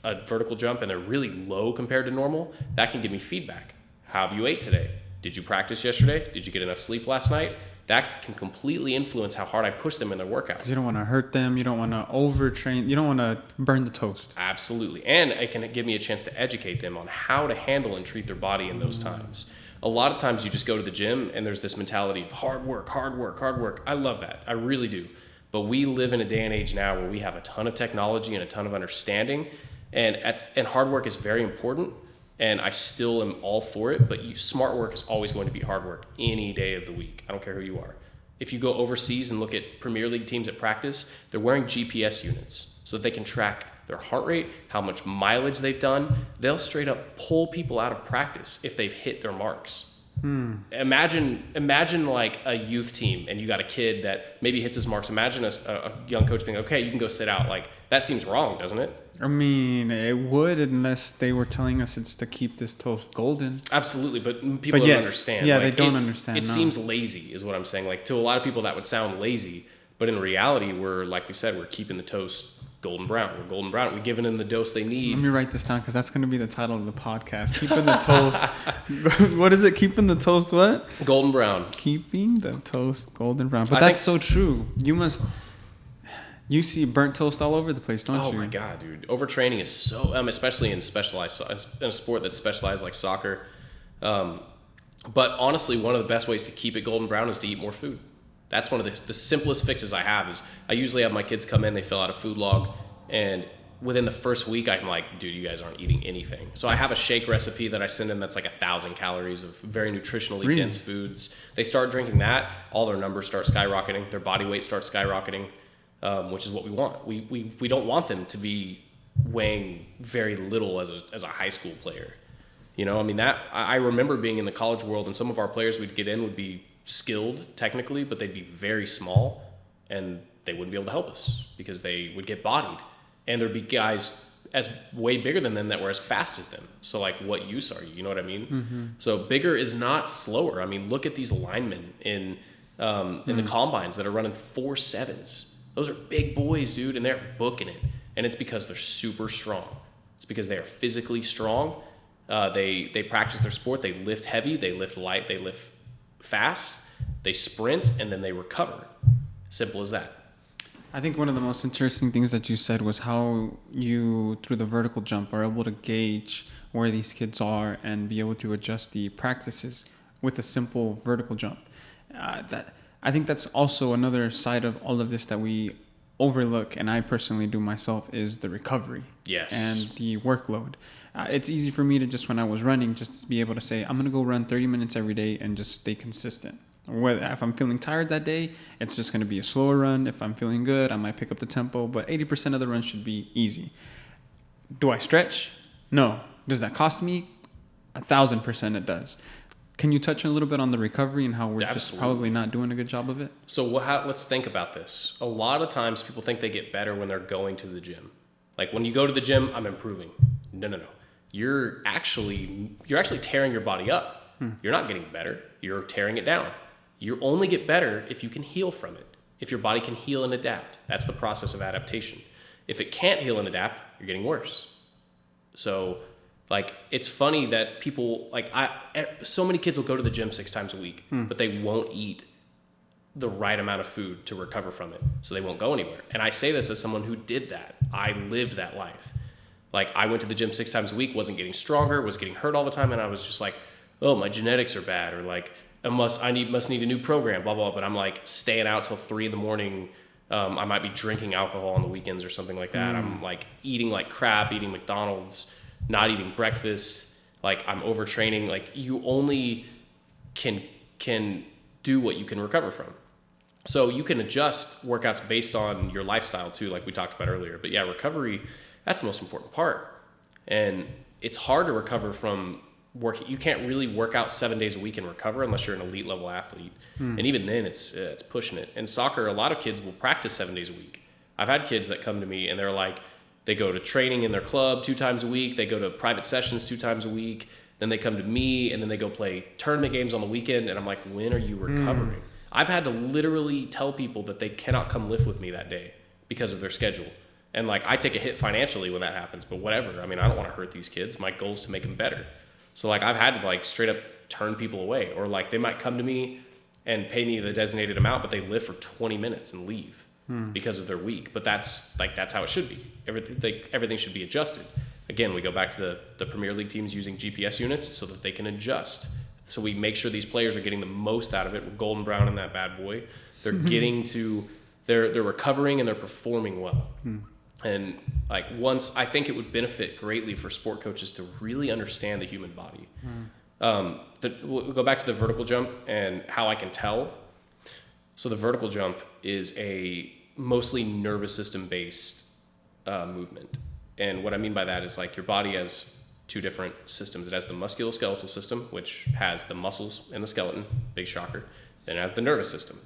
a vertical jump and they're really low compared to normal, that can give me feedback. How have you ate today? Did you practice yesterday? Did you get enough sleep last night? That can completely influence how hard I push them in their workout. You don't want to hurt them. You don't want to overtrain. You don't want to burn the toast. Absolutely. And it can give me a chance to educate them on how to handle and treat their body in those times. A lot of times you just go to the gym and there's this mentality of hard work, hard work, hard work. I love that. I really do. But we live in a day and age now where we have a ton of technology and a ton of understanding. And hard work is very important. And I still am all for it, but smart work is always going to be hard work any day of the week. I don't care who you are. If you go overseas and look at Premier League teams at practice, they're wearing GPS units so that they can track their heart rate, how much mileage they've done. They'll straight up pull people out of practice if they've hit their marks. Imagine like a youth team and you got a kid that maybe hits his marks. Imagine a young coach being, okay, you can go sit out. Like, that seems wrong, doesn't it? I mean, it would, unless they were telling us it's to keep this toast golden. Absolutely, but people don't understand. Yeah, like, they don't understand. It seems lazy, is what I'm saying. Like, to a lot of people, that would sound lazy, but in reality, like we said, we're keeping the toast golden brown. We're golden brown. We're giving them the dose they need. Let me write this down because that's going to be the title of the podcast. Keeping the toast. What is it? Keeping the toast what? Golden brown. Keeping the toast golden brown. But that's so true. You see burnt toast all over the place, don't you? Oh my God, dude. Overtraining is so, especially in a sport that's specialized like soccer. But honestly, one of the best ways to keep it golden brown is to eat more food. That's one of the simplest fixes I have is I usually have my kids come in, they fill out a food log, and within the first week, I'm like, dude, you guys aren't eating anything. So I have a shake recipe that I send in that's like 1,000 calories of very nutritionally dense foods. They start drinking that, all their numbers start skyrocketing, their body weight starts skyrocketing. Which is what we want. We don't want them to be weighing very little as a high school player. You know, I mean, I remember being in the college world and some of our players we'd get in would be skilled technically, but they'd be very small and they wouldn't be able to help us because they would get bodied. And there'd be guys as way bigger than them that were as fast as them. So like, what use are you? You know what I mean? Mm-hmm. So bigger is not slower. I mean, look at these linemen in the combines that are running 4.7s. Those are big boys, dude, and they're booking it. And it's because they're super strong. It's because they are physically strong. They practice their sport. They lift heavy. They lift light. They lift fast. They sprint, and then they recover. Simple as that. I think one of the most interesting things that you said was how you, through the vertical jump, are able to gauge where these kids are and be able to adjust the practices with a simple vertical jump. I think that's also another side of all of this that we overlook, and I personally do myself, is the recovery. Yes. And the workload. It's easy for me to just, when I was running, just to be able to say, I'm going to go run 30 minutes every day and just stay consistent. Whether if I'm feeling tired that day, it's just going to be a slower run. If I'm feeling good, I might pick up the tempo, but 80% of the run should be easy. Do I stretch? No. Does that cost me? 1,000% it does. Can you touch a little bit on the recovery and how we're just probably not doing a good job of it? So let's think about this. A lot of times people think they get better when they're going to the gym. Like when you go to the gym, I'm improving. No. You're actually tearing your body up. You're not getting better. You're tearing it down. You only get better if you can heal from it. If your body can heal and adapt. That's the process of adaptation. If it can't heal and adapt, you're getting worse. So like, it's funny that people, like, so many kids will go to the gym 6 times a week, but they won't eat the right amount of food to recover from it. So they won't go anywhere. And I say this as someone who did that. I lived that life. Like, I went to the gym 6 times a week, wasn't getting stronger, was getting hurt all the time. And I was just like, oh, my genetics are bad. Or like, I must need a new program, blah, blah, blah. But I'm like staying out till 3 a.m. I might be drinking alcohol on the weekends or something like that. I'm like eating like crap, eating McDonald's, not eating breakfast. Like, I'm overtraining. Like, you only can do what you can recover from. So you can adjust workouts based on your lifestyle too, like we talked about earlier. But yeah, recovery, that's the most important part. And it's hard to recover from work. You can't really work out 7 days a week and recover unless you're an elite level athlete. And even then it's pushing it. In soccer, a lot of kids will practice 7 days a week. I've had kids that come to me and they're like, they go to training in their club 2 times a week. They go to private sessions 2 times a week. Then they come to me and then they go play tournament games on the weekend. And I'm like, when are you recovering? I've had to literally tell people that they cannot come lift with me that day because of their schedule. And like, I take a hit financially when that happens, but whatever. I mean, I don't want to hurt these kids. My goal is to make them better. So like, I've had to like straight up turn people away, or like they might come to me and pay me the designated amount, but they lift for 20 minutes and leave because of their week. But that's how it should be. Everything should be adjusted. Again, we go back to the Premier League teams using GPS units so that they can adjust. So we make sure these players are getting the most out of it. We're golden brown in that bad boy. They're getting to, they're recovering and they're performing well. And like, once, I think it would benefit greatly for sport coaches to really understand the human body. We'll go back to the vertical jump and how I can tell. So the vertical jump is a mostly nervous system based movement. And what I mean by that is like, your body has 2 different systems. It has the musculoskeletal system, which has the muscles and the skeleton, big shocker. Then it has the nervous system.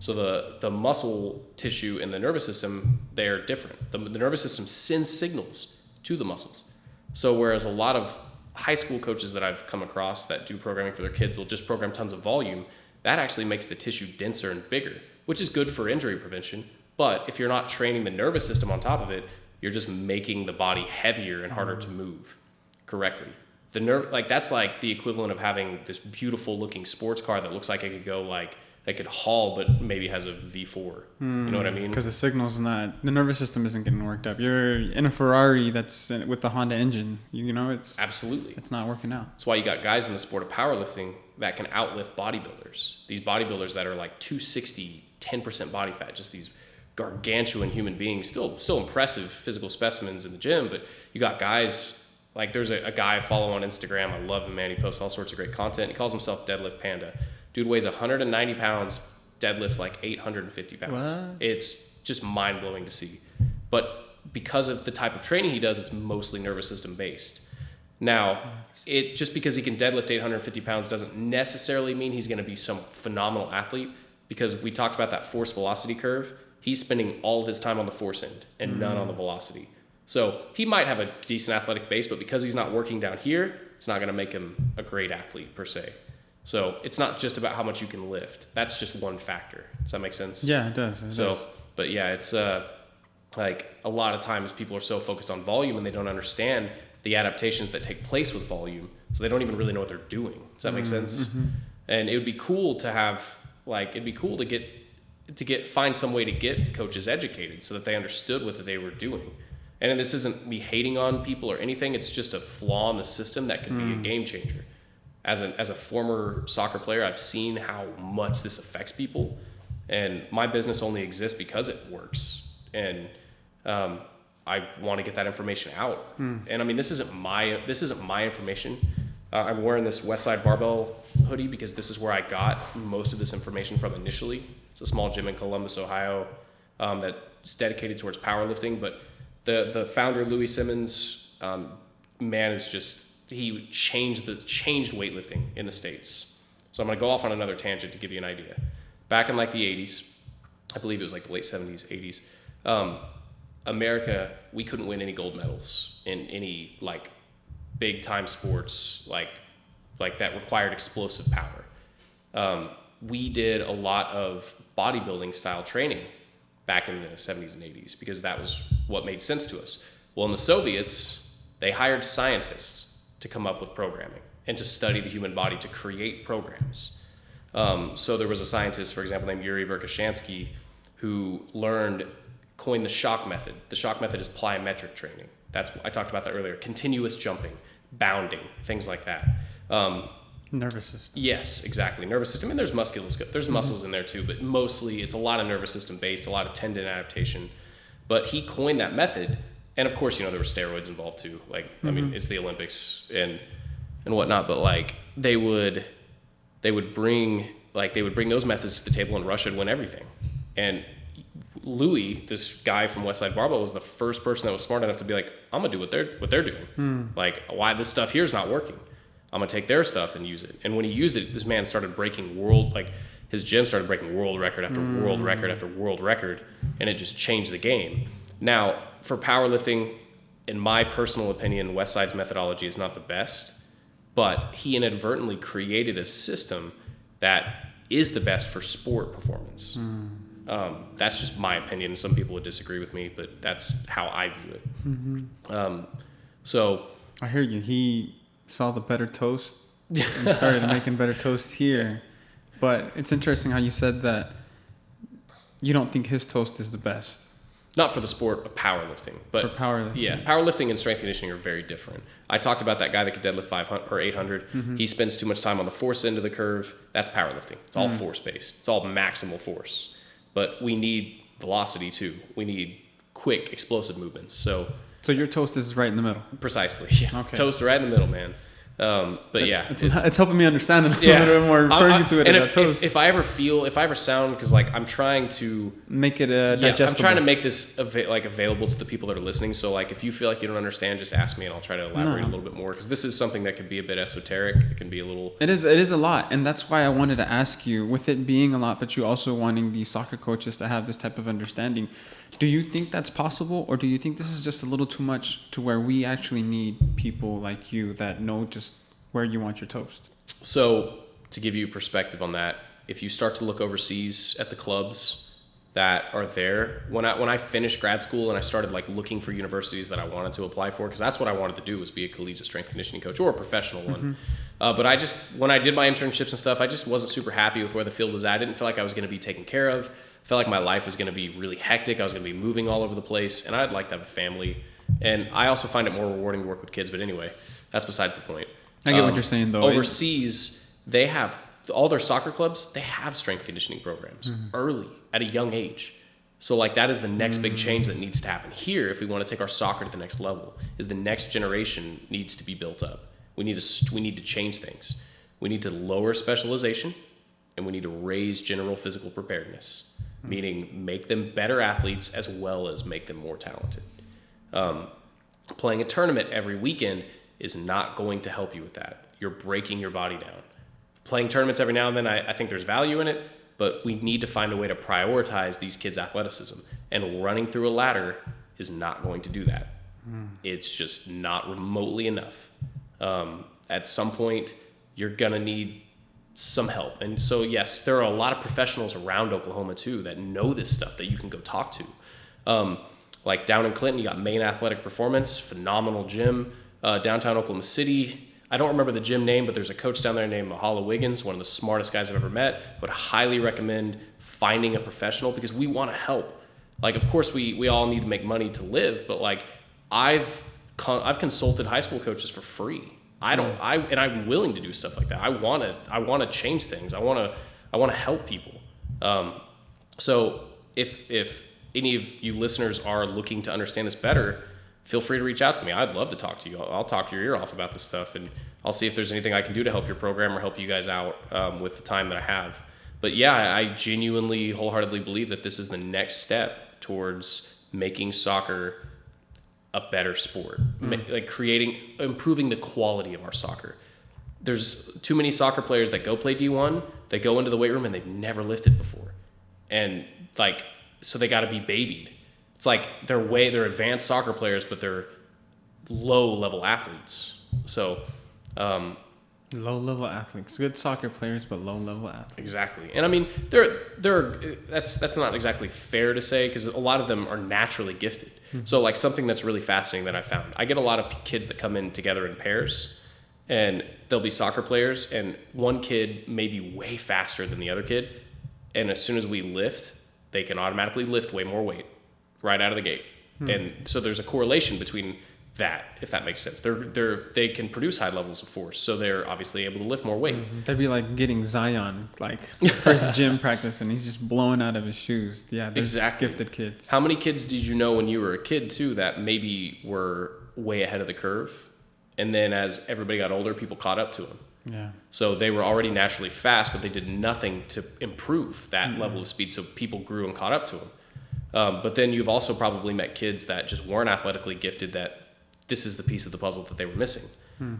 So the muscle tissue and the nervous system, they're different. The nervous system sends signals to the muscles. So whereas a lot of high school coaches that I've come across that do programming for their kids will just program tons of volume, that actually makes the tissue denser and bigger, which is good for injury prevention. But if you're not training the nervous system on top of it, you're just making the body heavier and harder to move correctly. The nerve, like, that's like the equivalent of having this beautiful looking sports car that looks like it could go like, that could haul, but maybe has a V4. You know what I mean? Because the signal's not, the nervous system isn't getting worked up. You're in a Ferrari that's with the Honda engine. You know, it's absolutely, it's not working out. That's why you got guys in the sport of powerlifting that can outlift bodybuilders. These bodybuilders that are like 260, 10% body fat, just these gargantuan human beings, still impressive physical specimens in the gym. But you got guys like, there's a guy I follow on Instagram. I love him, man. He posts all sorts of great content. He calls himself Deadlift Panda. Dude weighs 190 pounds, deadlifts like 850 pounds. What? It's just mind-blowing to see. But because of the type of training he does, it's mostly nervous system based. Now, just because he can deadlift 850 pounds doesn't necessarily mean he's going to be some phenomenal athlete, because we talked about that force velocity curve. He's spending all of his time on the force end and none on the velocity. So he might have a decent athletic base, but because he's not working down here, it's not going to make him a great athlete per se. So it's not just about how much you can lift. That's just one factor. Does that make sense? Yeah, it does. But yeah, it's like, a lot of times people are so focused on volume and they don't understand the adaptations that take place with volume. So they don't even really know what they're doing. Does that make sense? And it would be cool to have, like, it'd be cool to get find some way to get coaches educated so that they understood what they were doing. And this isn't me hating on people or anything. It's just a flaw in the system that could be a game changer. As a former soccer player, I've seen how much this affects people, and my business only exists because it works. And I want to get that information out. And I mean, this isn't my information. I'm wearing this Westside Barbell hoodie because this is where I got most of this information from initially. It's a small gym in Columbus, Ohio, that's dedicated towards powerlifting. But the founder, Louis Simmons, man, is just, he changed weightlifting in the States. So I'm going to go off on another tangent to give you an idea. Back in like the 80s, I believe it was like the late 70s, 80s, America, we couldn't win any gold medals in any like big time sports like that required explosive power. We did a lot of bodybuilding style training back in the 70s and 80s because that was what made sense to us. Well, in the Soviets, they hired scientists to come up with programming and to study the human body to create programs. So there was a scientist, for example, named Yuri Verkhoshansky, who coined the shock method. The shock method is plyometric training. I talked about that earlier. Continuous jumping, bounding, things like that. Nervous system. Yes, exactly. Nervous system. And there's muscles in there too, but mostly it's a lot of nervous system based, a lot of tendon adaptation. But he coined that method. And of course, there were steroids involved too. I mean, it's the Olympics and whatnot, but like they would bring those methods to the table, and Russia would win everything. And Louis, this guy from Westside Barbell, was the first person that was smart enough to be like, I'm gonna do what they're doing. Like, why this stuff here is not working? I'm gonna take their stuff and use it. And when he used it, this man started breaking his gym started breaking world record after world record after world record, and it just changed the game. Now, for powerlifting, in my personal opinion, Westside's methodology is not the best, but he inadvertently created a system that is the best for sport performance. That's just my opinion. Some people would disagree with me, but that's how I view it. So I hear you. He saw the better toast and started making better toast here. But it's interesting how you said that you don't think his toast is the best. Not for the sport of powerlifting, but for powerlifting. Yeah, powerlifting and strength conditioning are very different. I talked about that guy that could deadlift 500 or 800. He spends too much time on the force end of the curve. That's powerlifting. It's all force based. It's all maximal force. But we need velocity too. We need quick, explosive movements. So your toast is right in the middle. Precisely. Yeah. Okay. Toast right in the middle, man. But yeah, it's helping me understand it a little bit more, referring to it as a toast. If I ever sound, because like I'm trying to make it digestible. I'm trying to make this available to the people that are listening. So like, if you feel like you don't understand, just ask me and I'll try to elaborate a little bit more. Because this is something that could be a bit esoteric. It can be a little. It is a lot, and that's why I wanted to ask you. With it being a lot, but you also wanting the soccer coaches to have this type of understanding. Do you think that's possible, or do you think this is just a little too much to where we actually need people like you that know just where you want your toast? So to give you perspective on that, if you start to look overseas at the clubs that are there, when I finished grad school and I started like looking for universities that I wanted to apply for, because that's what I wanted to do, was be a collegiate strength conditioning coach or a professional one. But when I did my internships and stuff, I just wasn't super happy with where the field was at. I didn't feel like I was going to be taken care of. I felt like my life was going to be really hectic. I was going to be moving all over the place, and I'd like to have a family. And I also find it more rewarding to work with kids. But anyway, that's besides the point. I get what you're saying, though. Overseas, they have all their soccer clubs. They have strength conditioning programs early at a young age. So like that is the next big change that needs to happen here. If we want to take our soccer to the next level, is the next generation needs to be built up. We need to change things. We need to lower specialization, and we need to raise general physical preparedness. Meaning make them better athletes as well as make them more talented. Playing a tournament every weekend is not going to help you with that. You're breaking your body down. Playing tournaments every now and then, I think there's value in it, but we need to find a way to prioritize these kids' athleticism. And running through a ladder is not going to do that. It's just not remotely enough. At some point, you're going to need some help. And so, yes, there are a lot of professionals around Oklahoma, too, that know this stuff that you can go talk to. Like down in Clinton, you got Maine Athletic Performance, phenomenal gym. Downtown Oklahoma City, I don't remember the gym name, but there's a coach down there named Mahala Wiggins, one of the smartest guys I've ever met. Would highly recommend finding a professional because we want to help. Like, of course, we all need to make money to live, but like I've consulted high school coaches for free. And I'm willing to do stuff like that. I want to change things. I want to help people. So if any of you listeners are looking to understand this better, feel free to reach out to me. I'd love to talk to you. I'll talk your ear off about this stuff, and I'll see if there's anything I can do to help your program or help you guys out with the time that I have. But yeah, I genuinely, wholeheartedly believe that this is the next step towards making soccer a better sport, like improving the quality of our soccer. There's too many soccer players that go play D1, they go into the weight room and they've never lifted before. And like, so they got to be babied. It's like they're advanced soccer players, but they're low level athletes. So, low level athletes, good soccer players, but low level athletes. Exactly. And I mean, that's not exactly fair to say because a lot of them are naturally gifted. So like something that's really fascinating that I found, I get a lot of kids that come in together in pairs and they'll be soccer players and one kid may be way faster than the other kid. And as soon as we lift, they can automatically lift way more weight right out of the gate. And so there's a correlation between that, if that makes sense. They can produce high levels of force, so they're obviously able to lift more weight. That'd be like getting Zion, like first gym practice, and he's just blowing out of his shoes. Yeah, exactly. Gifted kids. How many kids did you know when you were a kid too that maybe were way ahead of the curve, and then as everybody got older, people caught up to them? Yeah. So they were already naturally fast, but they did nothing to improve that level of speed. So people grew and caught up to them. But then you've also probably met kids that just weren't athletically gifted that this is the piece of the puzzle that they were missing.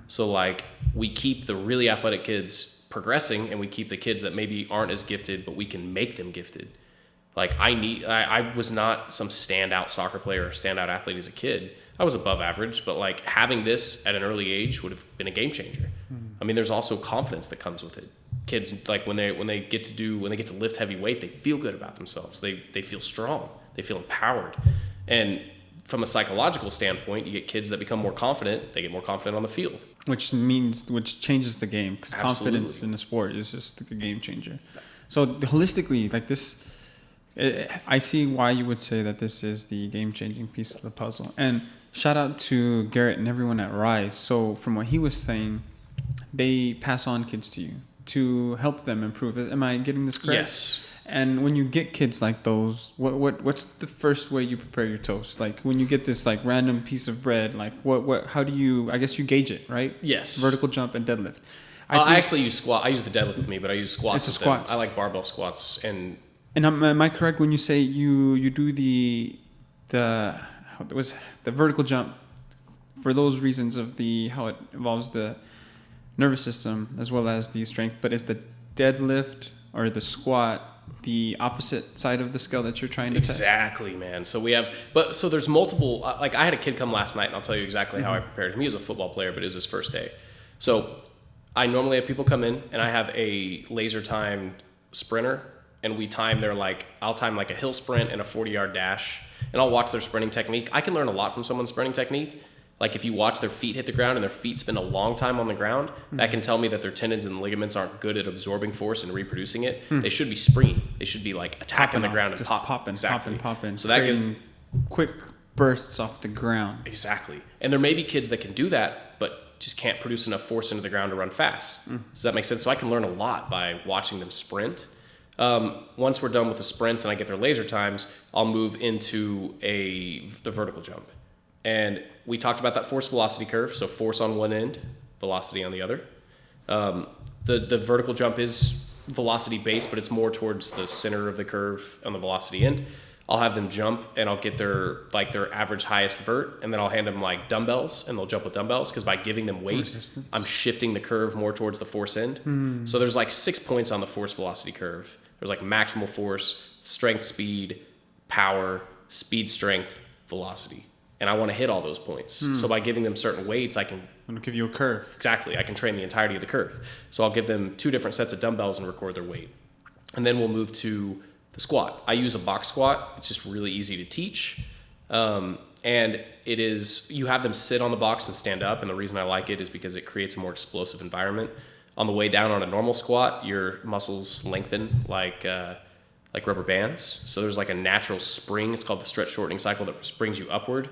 So like we keep the really athletic kids progressing and we keep the kids that maybe aren't as gifted, but we can make them gifted. Like I was not some standout soccer player or standout athlete as a kid. I was above average, but like having this at an early age would have been a game changer. I mean, there's also confidence that comes with it. Kids, like when they get to lift heavy weight, they feel good about themselves. They feel strong. They feel empowered. And from a psychological standpoint, you get kids that become more confident. They get more confident on the field. Which changes the game. Because confidence in the sport is just a game changer. So holistically, like this, I see why you would say that this is the game-changing piece of the puzzle. And shout out to Garrett and everyone at Rise. So from what he was saying, they pass on kids to you to help them improve. Am I getting this correct? Yes. And when you get kids like those, what's the first way you prepare your toast? Like when you get this like random piece of bread, like how do you? I guess you gauge it, right? Yes. Vertical jump and deadlift. I actually use squat. I use the deadlift with me, but I use squats. It's squats. I like barbell squats and. And am I correct when you say you do the vertical jump for those reasons of how it involves the nervous system as well as the strength, but is the deadlift or the squat the opposite side of the scale that you're trying to test? Exactly, man. So so there's multiple, like I had a kid come last night and I'll tell you exactly how I prepared him. He was a football player, but it was his first day. So I normally have people come in and I have a laser timed sprinter and I'll time like a hill sprint and a 40-yard dash and I'll watch their sprinting technique. I can learn a lot from someone's sprinting technique. Like if you watch their feet hit the ground and their feet spend a long time on the ground, that can tell me that their tendons and ligaments aren't good at absorbing force and reproducing it. They should be sprinting. They should be like attacking the ground and just popping. Exactly. Popping. So that gives quick bursts off the ground. Exactly. And there may be kids that can do that, but just can't produce enough force into the ground to run fast. Does that make sense? So I can learn a lot by watching them sprint. Once we're done with the sprints and I get their laser times, I'll move into the vertical jump. And we talked about that force velocity curve. So force on one end, velocity on the other. The vertical jump is velocity based, but it's more towards the center of the curve on the velocity end. I'll have them jump and I'll get their average highest vert, and then I'll hand them like dumbbells and they'll jump with dumbbells because by giving them weight, I'm shifting the curve more towards the force end. So there's like 6 points on the force velocity curve. There's like maximal force, strength, speed, power, speed, strength, velocity. And I want to hit all those points. So by giving them certain weights, I'm going to give you a curve. Exactly. I can train the entirety of the curve. So I'll give them 2 different sets of dumbbells and record their weight. And then we'll move to the squat. I use a box squat. It's just really easy to teach. And it is, you have them sit on the box and stand up. And the reason I like it is because it creates a more explosive environment. On the way down on a normal squat, your muscles lengthen like rubber bands. So there's like a natural spring. It's called the stretch shortening cycle that springs you upward.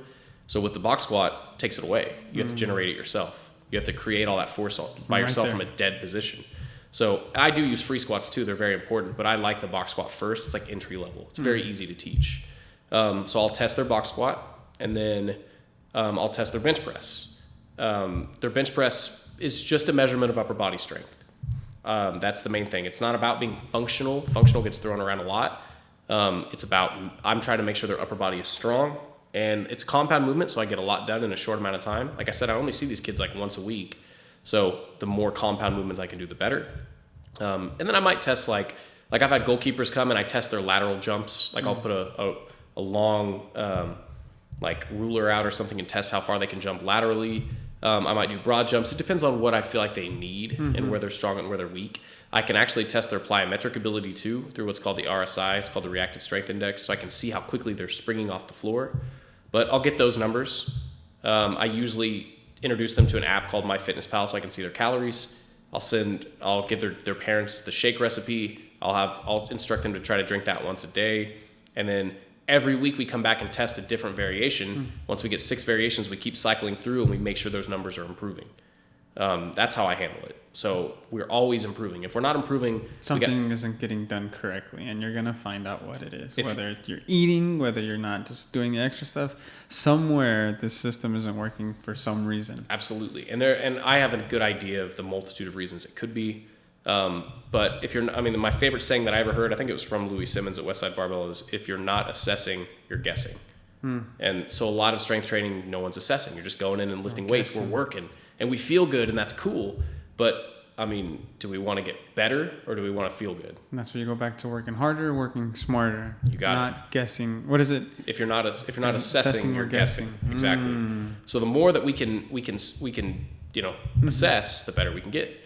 So with the box squat, it takes it away. You have to generate it yourself. You have to create all that force by yourself from a dead position. So I do use free squats too. They're very important, but I like the box squat first. It's like entry level. It's very easy to teach. So I'll test their box squat, and then I'll test their bench press. Their bench press is just a measurement of upper body strength. That's the main thing. It's not about being functional. Functional gets thrown around a lot. It's about, I'm trying to make sure their upper body is strong, and it's compound movement, so I get a lot done in a short amount of time. Like I said, I only see these kids like once a week. So the more compound movements I can do, the better. And then I might test like I've had goalkeepers come and I test their lateral jumps. Like I'll put a long like ruler out or something and test how far they can jump laterally. I might do broad jumps. It depends on what I feel like they need and where they're strong and where they're weak. I can actually test their plyometric ability too through what's called the RSI. It's called the Reactive Strength Index. So I can see how quickly they're springing off the floor. But I'll get those numbers. I usually introduce them to an app called MyFitnessPal so I can see their calories. I'll give their parents the shake recipe. I'll instruct them to try to drink that once a day. And then every week we come back and test a different variation. Once we get 6 variations, we keep cycling through and we make sure those numbers are improving. That's how I handle it. So we're always improving. If we're not improving, something isn't getting done correctly, and you're going to find out what it is. Whether you're eating, whether you're not just doing the extra stuff, somewhere the system isn't working for some reason. Absolutely. And I have a good idea of the multitude of reasons it could be. But my favorite saying that I ever heard, I think it was from Louis Simmons at Westside Barbell, is if you're not assessing, you're guessing. And so a lot of strength training, no one's assessing. You're just going in and lifting weights. We're working. And we feel good, and that's cool. But, do we want to get better, or do we want to feel good? And that's where you go back to working harder, working smarter. You got not guessing. What is it? If you're not assessing, you're guessing. Exactly. So the more that we can assess, the better we can get.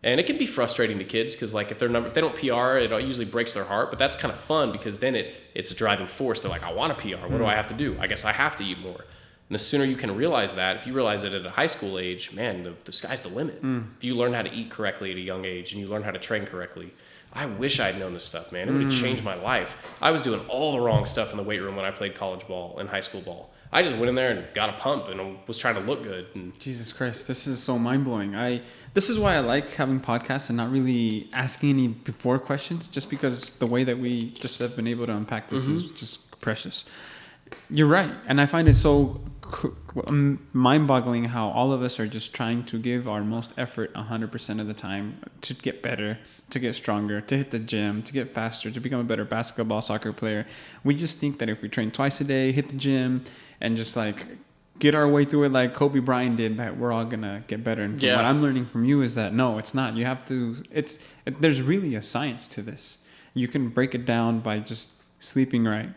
And it can be frustrating to kids because, like, if they don't PR, it usually breaks their heart. But that's kind of fun because then it's a driving force. They're like, I want to PR. What do I have to do? I guess I have to eat more. And the sooner you can realize that, if you realize it at a high school age, man, the sky's the limit. If you learn how to eat correctly at a young age and you learn how to train correctly, I wish I'd known this stuff, man. It would have changed my life. I was doing all the wrong stuff in the weight room when I played college ball and high school ball. I just went in there and got a pump and was trying to look good. And Jesus Christ, this is so mind-blowing. This is why I like having podcasts and not really asking any before questions, just because the way that we just have been able to unpack this is just precious. You're right. And I find it so mind-boggling how all of us are just trying to give our most effort 100% of the time to get better, to get stronger, to hit the gym, to get faster, to become a better basketball, soccer player. We just think that if we train twice a day, hit the gym, and just like get our way through it like Kobe Bryant did, that we're all going to get better. And what I'm learning from you is that no, it's not. You have to, there's really a science to this. You can break it down by just sleeping right,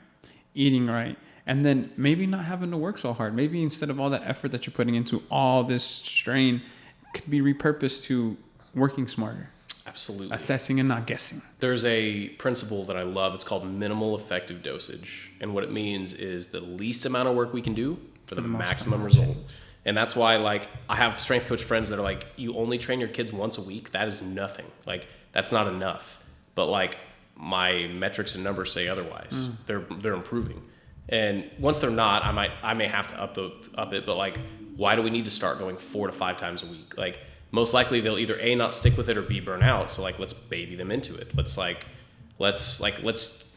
eating right, and then maybe not having to work so hard. Maybe instead of all that effort that you're putting into all this strain, could be repurposed to working smarter. Absolutely. Assessing and not guessing. There's a principle that I love. It's called minimal effective dosage. And what it means is the least amount of work we can do for the maximum result. And that's why, like, I have strength coach friends that are like, you only train your kids once a week? That is nothing. Like, that's not enough. But, like, my metrics and numbers say otherwise. They're improving. And once they're not, I may have to up it, but like, why do we need to start going 4 to 5 times a week? Like, most likely they'll either A, not stick with it, or B, burn out. So like, let's baby them into it. Let's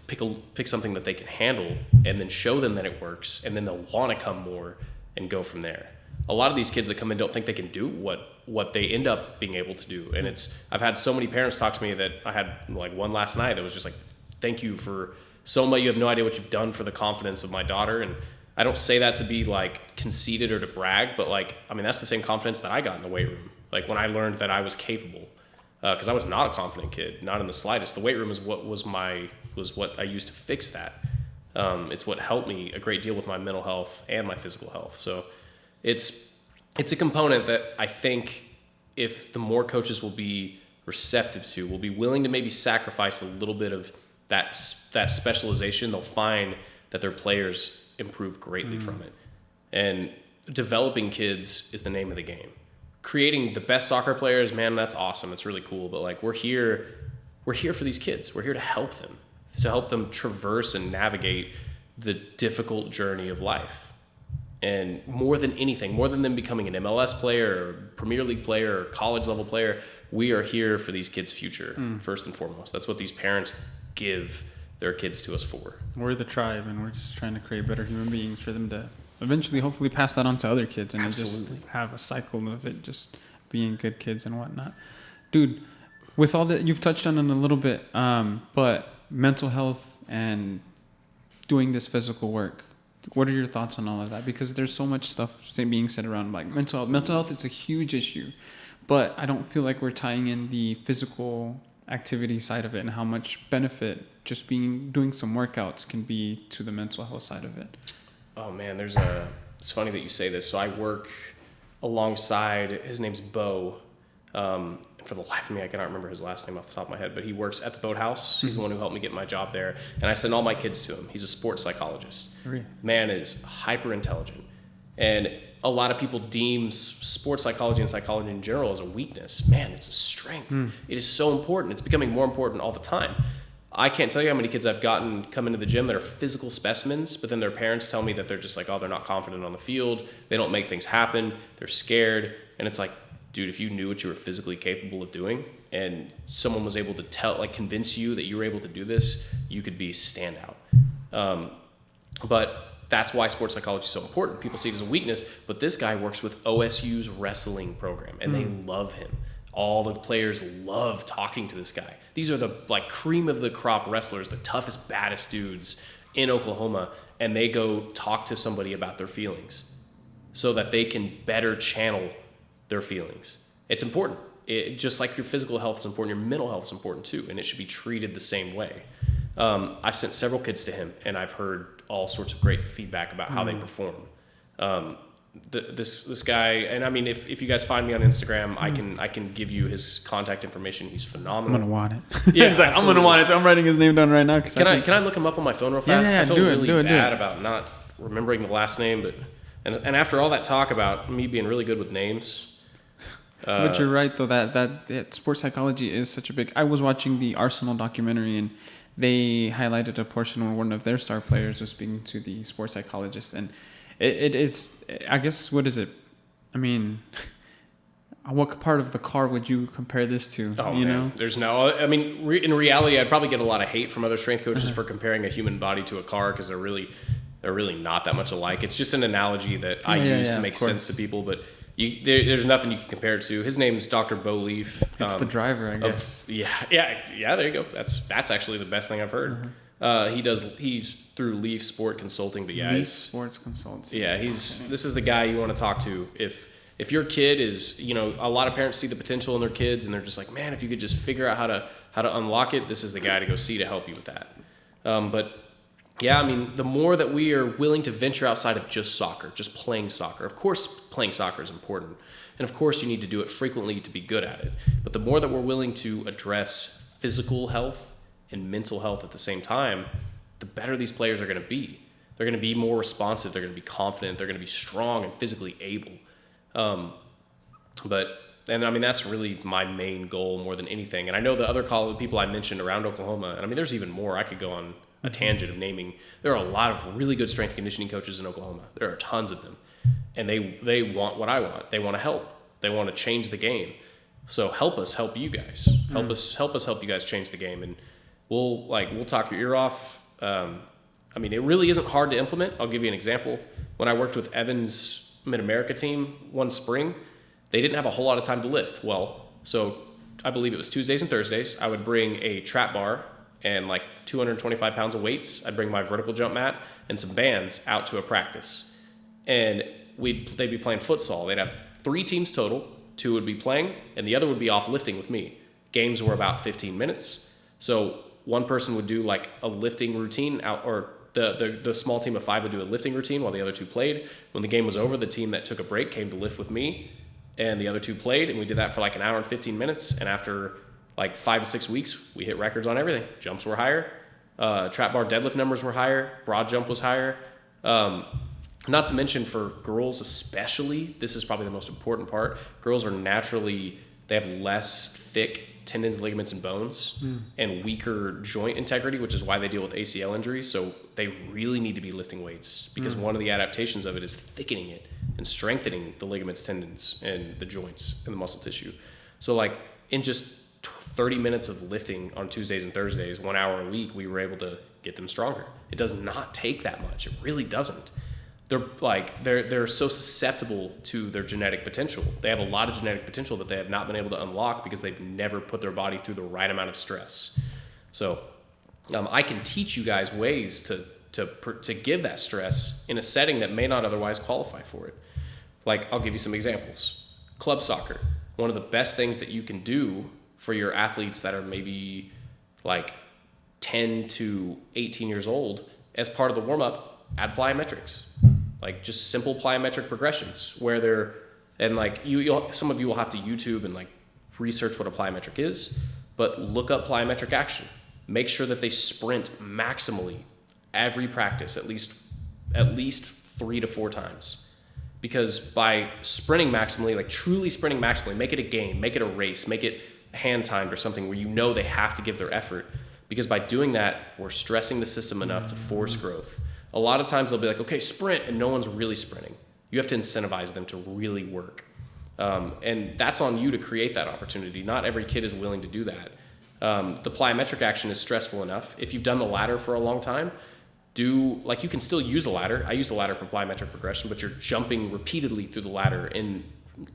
pick something that they can handle and then show them that it works, and then they'll want to come more and go from there. A lot of these kids that come in don't think they can do what they end up being able to do. And I've had so many parents talk to me that I had like one last night that was just like, thank you for so much. You have no idea what you've done for the confidence of my daughter. And I don't say that to be like conceited or to brag, but like, I mean, that's the same confidence that I got in the weight room. Like when I learned that I was capable, because I was not a confident kid, not in the slightest. The weight room is what I used to fix that. It's what helped me a great deal with my mental health and my physical health. So it's a component that I think if the more coaches will be receptive to, will be willing to maybe sacrifice a little bit of that specialization, they'll find that their players improve greatly from it. And developing kids is the name of the game. Creating the best soccer players, man, that's awesome. It's really cool. But like, we're here for these kids. We're here to help them traverse and navigate the difficult journey of life. And more than anything, more than them becoming an MLS player or Premier League player or college level player, we are here for these kids' future, first and foremost. That's what these parents give their kids to us for. We're the tribe, and we're just trying to create better human beings for them to eventually, hopefully, pass that on to other kids, and just have a cycle of it just being good kids and whatnot. Dude, with all that, you've touched on it a little bit, but mental health and doing this physical work, what are your thoughts on all of that? Because there's so much stuff being said around like mental health. Mental health is a huge issue, but I don't feel like we're tying in the physical activity side of it and how much benefit just doing some workouts can be to the mental health side of it. Oh man, it's funny that you say this. So I work alongside, his name's Bo. And for the life of me, I cannot remember his last name off the top of my head, but he works at the Boathouse. He's the one who helped me get my job there. And I send all my kids to him. He's a sports psychologist. Really? Man is hyper intelligent. And a lot of people deem sports psychology and psychology in general as a weakness. Man, it's a strength. It is so important. It's becoming more important all the time. I can't tell you how many kids I've gotten come into the gym that are physical specimens, but then their parents tell me that they're just like, oh, they're not confident on the field. They don't make things happen. They're scared. And it's like, dude, if you knew what you were physically capable of doing and someone was able to convince you that you were able to do this, you could be standout. But that's why sports psychology is so important. People see it as a weakness, but this guy works with OSU's wrestling program, and they love him. All the players love talking to this guy. These are the cream of the crop wrestlers, the toughest, baddest dudes in Oklahoma, and they go talk to somebody about their feelings so that they can better channel their feelings. It's important. Just like your physical health is important, your mental health is important too, and it should be treated the same way. I've sent several kids to him, and I've heard all sorts of great feedback about how they perform. This guy, and I mean, if you guys find me on Instagram, I can give you his contact information. He's phenomenal. I'm gonna want it. Yeah, it's like, I'm gonna want it. I'm writing his name down right now. Can I look him up on my phone real fast? Yeah, I feel really bad about not remembering the last name, but and after all that talk about me being really good with names. But you're right though, that sports psychology is such a big. I was watching the Arsenal documentary, and they highlighted a portion where one of their star players was speaking to the sports psychologist, and it is, I guess, what is it? I mean, what part of the car would you compare this to? Oh, you man. know? There's no, I mean, in reality, I'd probably get a lot of hate from other strength coaches for comparing a human body to a car, because they're really not that much alike. It's just an analogy that I use to make sense to people, but there's nothing you can compare it to. His name's Dr. Bo Leaf. It's the driver, I guess. Yeah. There you go. That's actually the best thing I've heard. He's through Leaf Sport Consulting, but Leaf Sports Consulting. Yeah, this is the guy you want to talk to if your kid is, a lot of parents see the potential in their kids and they're just like, man, if you could just figure out how to unlock it, this is the guy to go see to help you with that. But yeah, I mean, the more that we are willing to venture outside of just soccer, just playing soccer. Of course, playing soccer is important. And of course, you need to do it frequently to be good at it. But the more that we're willing to address physical health and mental health at the same time, the better these players are going to be. They're going to be more responsive. They're going to be confident. They're going to be strong and physically able. And I mean, that's really my main goal more than anything. And I know the other people I mentioned around Oklahoma, and I mean, there's even more. I could go on a tangent of naming. There are a lot of really good strength and conditioning coaches in Oklahoma. There are tons of them. And they want what I want. They want to help. They want to change the game. So help us help you guys. Help us help you guys change the game. And we'll talk your ear off. I mean, it really isn't hard to implement. I'll give you an example. When I worked with Evan's Mid-America team one spring, they didn't have a whole lot of time to lift. Well, so I believe it was Tuesdays and Thursdays. I would bring a trap bar and 225 pounds of weights. I'd bring my vertical jump mat and some bands out to a practice. And they'd be playing futsal. They'd have 3 teams total. 2 would be playing, and the other would be off lifting with me. Games were about 15 minutes. So one person would do a lifting routine or the small team of 5 would do a lifting routine while the other 2 played. When the game was over, the team that took a break came to lift with me, and the other 2 played, and we did that for an hour and 15 minutes. And after 5 to 6 weeks, we hit records on everything. Jumps were higher, trap bar deadlift numbers were higher, broad jump was higher, Not to mention for girls especially, this is probably the most important part. Girls are naturally, they have less thick tendons, ligaments, and bones and weaker joint integrity, which is why they deal with ACL injuries. So they really need to be lifting weights because one of the adaptations of it is thickening it and strengthening the ligaments, tendons, and the joints and the muscle tissue. So like in just 30 minutes of lifting on Tuesdays and Thursdays, 1 hour a week, we were able to get them stronger. It does not take that much. It really doesn't. They're so susceptible to their genetic potential. They have a lot of genetic potential that they have not been able to unlock because they've never put their body through the right amount of stress. So I can teach you guys ways to give that stress in a setting that may not otherwise qualify for it. Like, I'll give you some examples. Club soccer. One of the best things that you can do for your athletes that are maybe like 10 to 18 years old, as part of the warm-up, add plyometrics. Like just simple plyometric progressions where they're, and like some of you will have to YouTube and like research what a plyometric is, but look up plyometric action. Make sure that they sprint maximally every practice, at least 3 to 4 times. Because by sprinting maximally, like truly sprinting maximally, make it a game, make it a race, make it hand timed or something where you know they have to give their effort. Because by doing that, we're stressing the system enough to force growth. A lot of times they'll be like, okay, sprint, and no one's really sprinting. You have to incentivize them to really work. And that's on you to create that opportunity. Not every kid is willing to do that. The plyometric action is stressful enough. If you've done the ladder for a long time, you can still use a ladder. I use a ladder for plyometric progression, but you're jumping repeatedly through the ladder in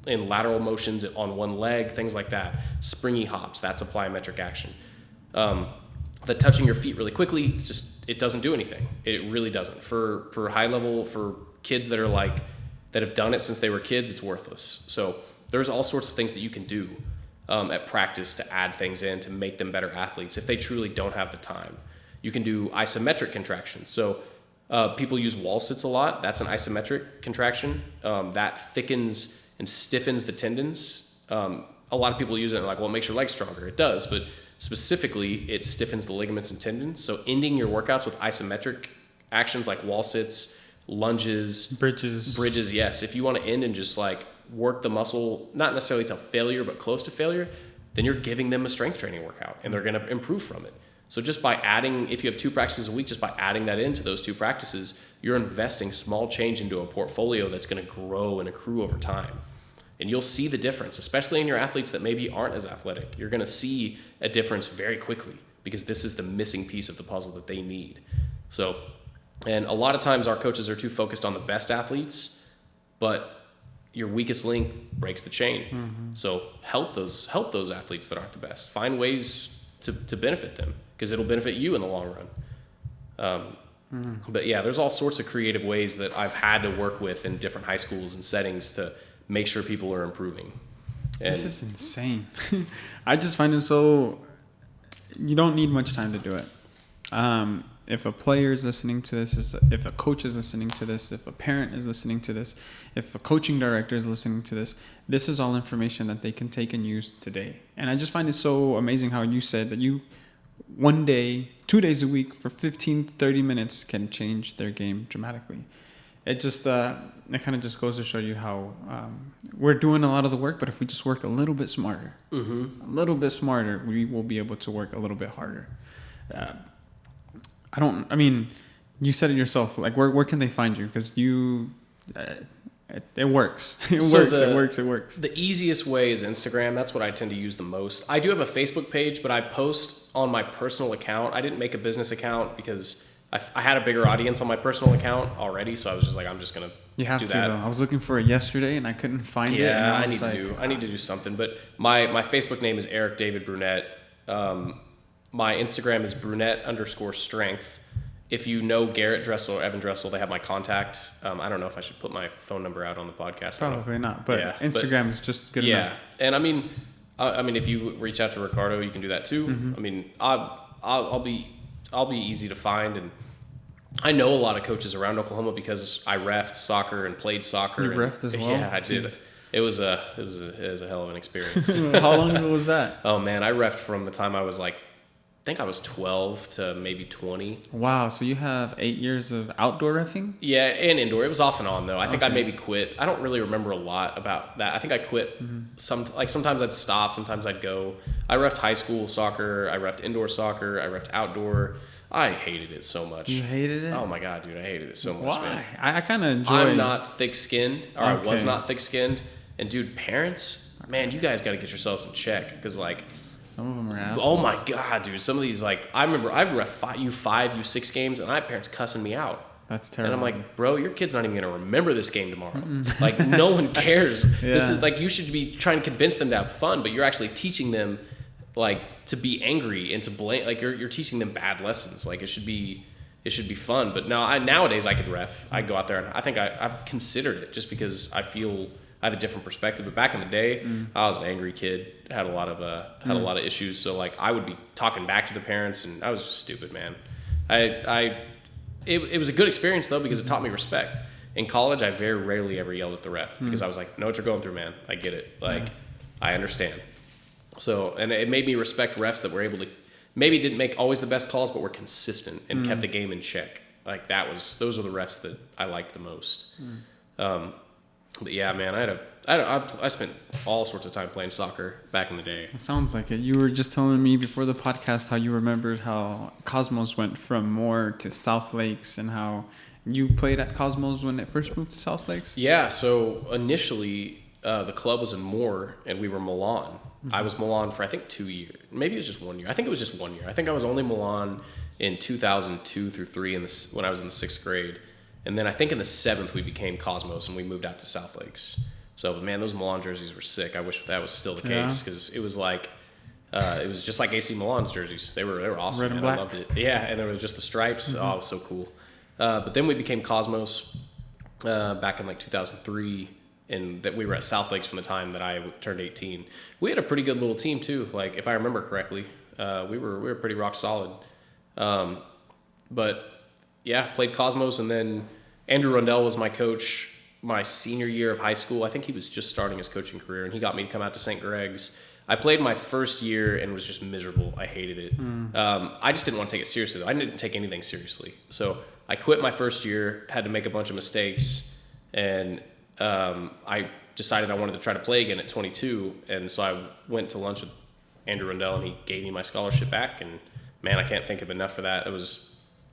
lateral motions on one leg, things like that. Springy hops, that's a plyometric action. The touching your feet really quickly, it doesn't do anything. It really doesn't. For high level, for kids that have done it since they were kids, it's worthless. So there's all sorts of things that you can do at practice to add things in to make them better athletes if they truly don't have the time. You can do isometric contractions. So people use wall sits a lot. That's an isometric contraction. That thickens and stiffens the tendons. A lot of people use it and like, well, it makes your legs stronger. It does, but specifically, it stiffens the ligaments and tendons. So ending your workouts with isometric actions like wall sits, lunges, bridges, yes. If you want to end and just like work the muscle, not necessarily to failure, but close to failure, then you're giving them a strength training workout and they're going to improve from it. So just by adding, if you have 2 practices a week, just by adding that into those 2 practices, you're investing small change into a portfolio that's going to grow and accrue over time. And you'll see the difference, especially in your athletes that maybe aren't as athletic. You're going to see a difference very quickly because this is the missing piece of the puzzle that they need. So, and a lot of times our coaches are too focused on the best athletes, but your weakest link breaks the chain. Mm-hmm. So help those athletes that aren't the best. Find ways to benefit them because it'll benefit you in the long run. But yeah, there's all sorts of creative ways that I've had to work with in different high schools and settings to make sure people are improving. And this is insane. I just find it so, you don't need much time to do it. If a player is listening to this, if a coach is listening to this, if a parent is listening to this, if a coaching director is listening to this, this is all information that they can take and use today. And I just find it so amazing how you said that you, 1 day, 2 days a week for 15, 30 minutes can change their game dramatically. It just, it kind of just goes to show you how we're doing a lot of the work, but if we just work a little bit smarter, we will be able to work a little bit harder. You said it yourself, like where can they find you? Because it works. It works. The easiest way is Instagram. That's what I tend to use the most. I do have a Facebook page, but I post on my personal account. I didn't make a business account because I had a bigger audience on my personal account already, so I was just like, I'm just gonna do that. Though. I was looking for it yesterday and I couldn't find it. Yeah, I need to do something. But my Facebook name is Eric David Burnette. My Instagram is Brunette_strength. If you know Garrett Dressel or Evan Dressel, they have my contact. I don't know if I should put my phone number out on the podcast. Probably not, but yeah, Instagram is just good enough. Yeah, and I mean, if you reach out to Ricardo, you can do that too. Mm-hmm. I mean, I'll be easy to find, and I know a lot of coaches around Oklahoma because I reffed soccer and played soccer. You reffed as well? Yeah, I did. It was a hell of an experience. How long ago was that? Oh man, I reffed from the time I was like think I was 12 to maybe 20. Wow, so you have 8 years of outdoor reffing? Yeah, and indoor. It was off and on though. I think I maybe quit. I don't really remember a lot about that. I think I quit. Sometimes I'd stop, sometimes I'd go. I reffed high school soccer. I reffed indoor soccer. I reffed outdoor. I hated it so much. You hated it? Oh my god, dude, I hated it so much, man. Why? I kind of enjoy. I'm not thick-skinned, or I was not thick-skinned. And dude, parents, man, you guys got to get yourselves in check because like. Some of them are assholes. Oh my god, dude! Some of these, like, I remember I ref U5, U6 games, and I had parents cussing me out. That's terrible. And I'm like, bro, your kid's not even gonna remember this game tomorrow. Like, no one cares. Yeah. This is like, you should be trying to convince them to have fun, but you're actually teaching them, like, to be angry and to blame. Like, you're teaching them bad lessons. Like, it should be fun. But no, nowadays I could ref. I go out there and I think I've considered it just because I feel I have a different perspective. But back in the day, I was an angry kid, had a lot of issues. So like I would be talking back to the parents, and I was just stupid, man. It was a good experience though because it taught me respect. In college, I very rarely ever yelled at the ref because I was like, I know what you're going through, man. I get it. Like I understand. So, and it made me respect refs that were able to maybe didn't make always the best calls, but were consistent and kept the game in check. Like those were the refs that I liked the most. But yeah, man, I spent all sorts of time playing soccer back in the day. It sounds like it. You were just telling me before the podcast how you remembered how Cosmos went from Moore to South Lakes and how you played at Cosmos when it first moved to South Lakes. Yeah, so initially the club was in Moore and we were Milan. I was Milan for I think 2 years. Maybe it was just 1 year. I think it was just 1 year. I think I was only Milan in 2002 through 3 when I was in the 6th grade. And then I think in the 7th we became Cosmos and we moved out to South Lakes. So, man, those Milan jerseys were sick. I wish that was still the case because it was like, it was just like AC Milan's jerseys. They were awesome. Red and man. black. I loved it. Yeah, and there was just the stripes. Oh, it was so cool. But then we became Cosmos back in like 2003, and that we were at South Lakes from the time that I turned 18. We had a pretty good little team too. Like if I remember correctly, we were pretty rock solid. But yeah, played Cosmos, and then Andrew Rundell was my coach my senior year of high school. I think he was just starting his coaching career, and he got me to come out to St. Greg's. I played my first year and was just miserable. I hated it. I just didn't want to take it seriously, though. I didn't take anything seriously. So I quit my first year, had to make a bunch of mistakes, and I decided I wanted to try to play again at 22. And so I went to lunch with Andrew Rundell, and he gave me my scholarship back. And, man, I can't thank him enough for that.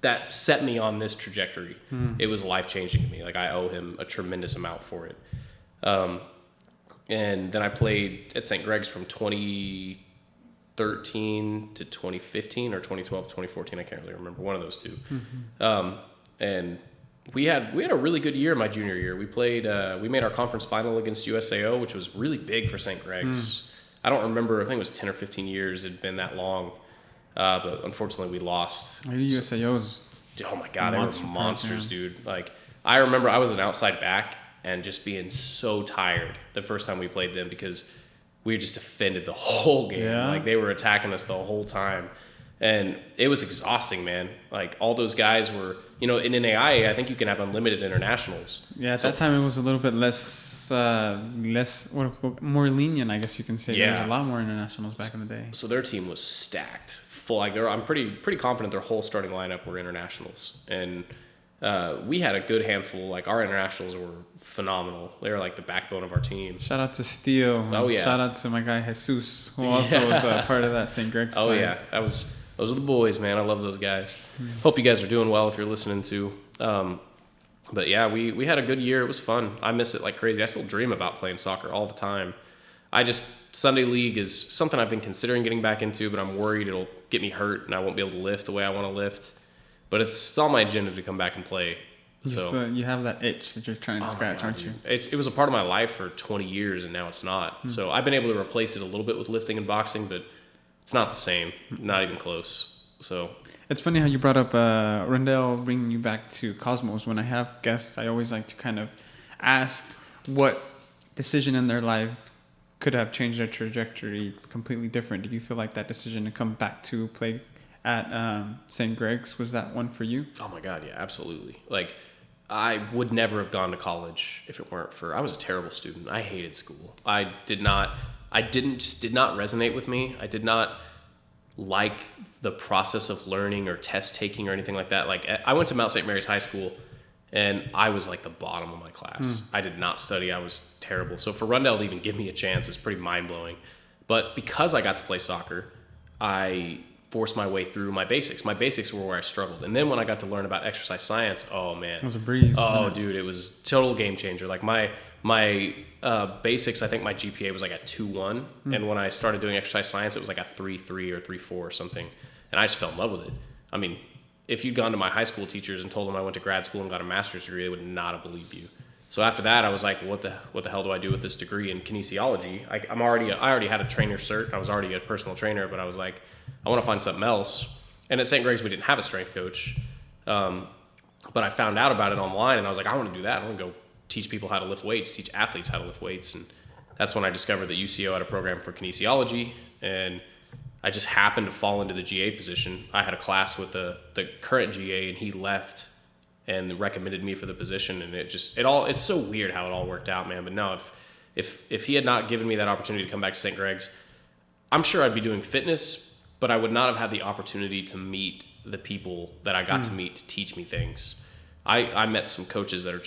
That set me on this trajectory. It was life-changing to me. Like, I owe him a tremendous amount for it. And then I played at St. Greg's from 2013 to 2015 or 2012 to 2014. I can't really remember. One of those two. And we had a really good year my junior year. We played. We made our conference final against USAO, which was really big for St. Greg's. I don't remember. I think it was 10 or 15 years. It'd been that long. But unfortunately, we lost. USAO's oh my god, they were monsters, dude. Like I remember, I was an outside back and just being so tired the first time we played them because we just defended the whole game. Yeah. Like they were attacking us the whole time, and it was exhausting, man. Like all those guys were, in NAIA, I think you can have unlimited internationals. Yeah, at that time it was a little bit less more lenient, I guess you can say. Yeah. There was a lot more internationals back in the day. So their team was stacked full. Like I'm pretty confident their whole starting lineup were internationals, and we had a good handful. Like our internationals were phenomenal. They were like the backbone of our team. Shout out to Steele. Oh yeah. Shout out to my guy Jesus, who also was part of that St. Greg's. Oh yeah, those are the boys, man. I love those guys. Hope you guys are doing well if you're listening to. But yeah, we had a good year. It was fun. I miss it like crazy. I still dream about playing soccer all the time. Sunday league is something I've been considering getting back into, but I'm worried it'll get me hurt and I won't be able to lift the way I want to lift. But it's on my agenda to come back and play. So you have that itch that you're trying to scratch, aren't you? It was a part of my life for 20 years, and now it's not. So I've been able to replace it a little bit with lifting and boxing, but it's not the same. Not even close. So it's funny how you brought up Rundell bringing you back to Cosmos. When I have guests, I always like to kind of ask what decision in their life could have changed their trajectory completely different. Did you feel like that decision to come back to play at St. Greg's, was that one for you? Oh my God, yeah, absolutely. Like, I would never have gone to college if it weren't for, I was a terrible student. I hated school. It did not resonate with me. like the process of learning or test taking or anything like that. Like I went to Mount St. Mary's High School and I was like the bottom of my class. I did not study. I was terrible. So for Rundell to even give me a chance is pretty mind blowing. But because I got to play soccer, I forced my way through my basics. My basics were where I struggled. And then when I got to learn about exercise science, oh man. It was a breeze. Oh dude, it was total game changer. Like my basics, I think my GPA was like a 2.1. And when I started doing exercise science, it was like a 3.3 or 3.4 or something. And I just fell in love with it. I mean, if you'd gone to my high school teachers and told them I went to grad school and got a master's degree, they would not have believed you. So after that, I was like, what the hell do I do with this degree in kinesiology? I already had a trainer cert. I was already a personal trainer, but I was like, I want to find something else. And at St. Greg's, we didn't have a strength coach. But I found out about it online, and I was like, I want to do that. I want to go teach people how to lift weights, teach athletes how to lift weights. And that's when I discovered that UCO had a program for kinesiology, and I just happened to fall into the GA position. I had a class with the current GA, and he left and recommended me for the position. And it's so weird how it all worked out, man. But no, if he had not given me that opportunity to come back to St. Greg's, I'm sure I'd be doing fitness, but I would not have had the opportunity to meet the people that I got to meet to teach me things. I met some coaches that are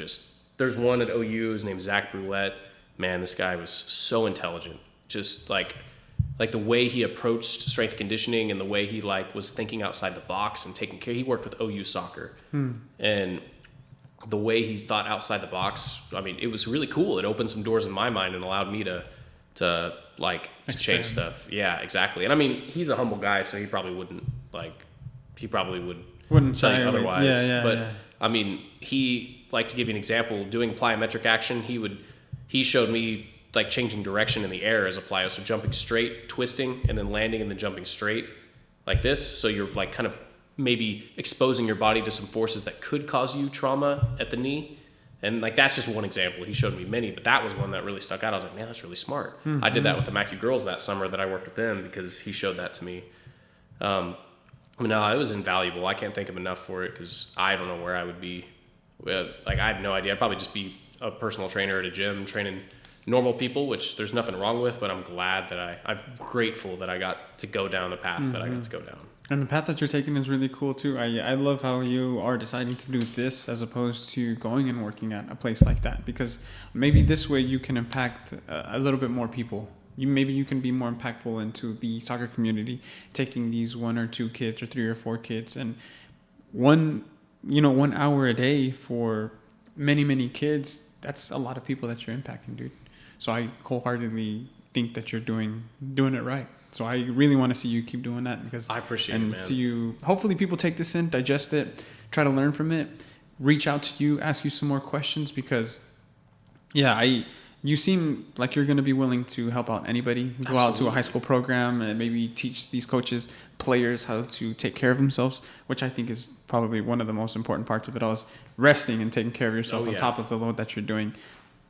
there's one at OU, his name's Zach Brulette. Man, this guy was so intelligent. Just like the way he approached strength conditioning and the way he was thinking outside the box and taking care. He worked with OU soccer. And the way he thought outside the box, I mean, it was really cool. It opened some doors in my mind and allowed me to change stuff. Yeah, exactly. And I mean, he's a humble guy, so he probably wouldn't tell you otherwise. Yeah. I mean, to give you an example, doing plyometric action, he showed me changing direction in the air as a plyo. So jumping straight, twisting, and then landing and then jumping straight like this. So you're kind of maybe exposing your body to some forces that could cause you trauma at the knee. And that's just one example. He showed me many, but that was one that really stuck out. I was like, man, that's really smart. I did that with the Mackey girls that summer that I worked with them because he showed that to me. No, it was invaluable. I can't think of enough for it because I don't know where I would be. I have no idea. I'd probably just be a personal trainer at a gym training normal people, which there's nothing wrong with, but I'm glad that I'm grateful that I got to go down the path that I got to go down. And the path that you're taking is really cool too. I love how you are deciding to do this as opposed to going and working at a place like that, because maybe this way you can impact a little bit more people. Maybe you can be more impactful into the soccer community, taking these 1 or 2 kids or 3 or 4 kids, and 1 hour a day for many kids. That's a lot of people that you're impacting, dude. So I wholeheartedly think that you're doing it right. So I really want to see you keep doing that, because I appreciate it, man. See you. Hopefully people take this in, digest it, try to learn from it, reach out to you, ask you some more questions, because you seem like you're going to be willing to help out anybody. Go out to a high school program and maybe teach these players how to take care of themselves, which I think is probably one of the most important parts of it all, is resting and taking care of yourself on top of the load that you're doing.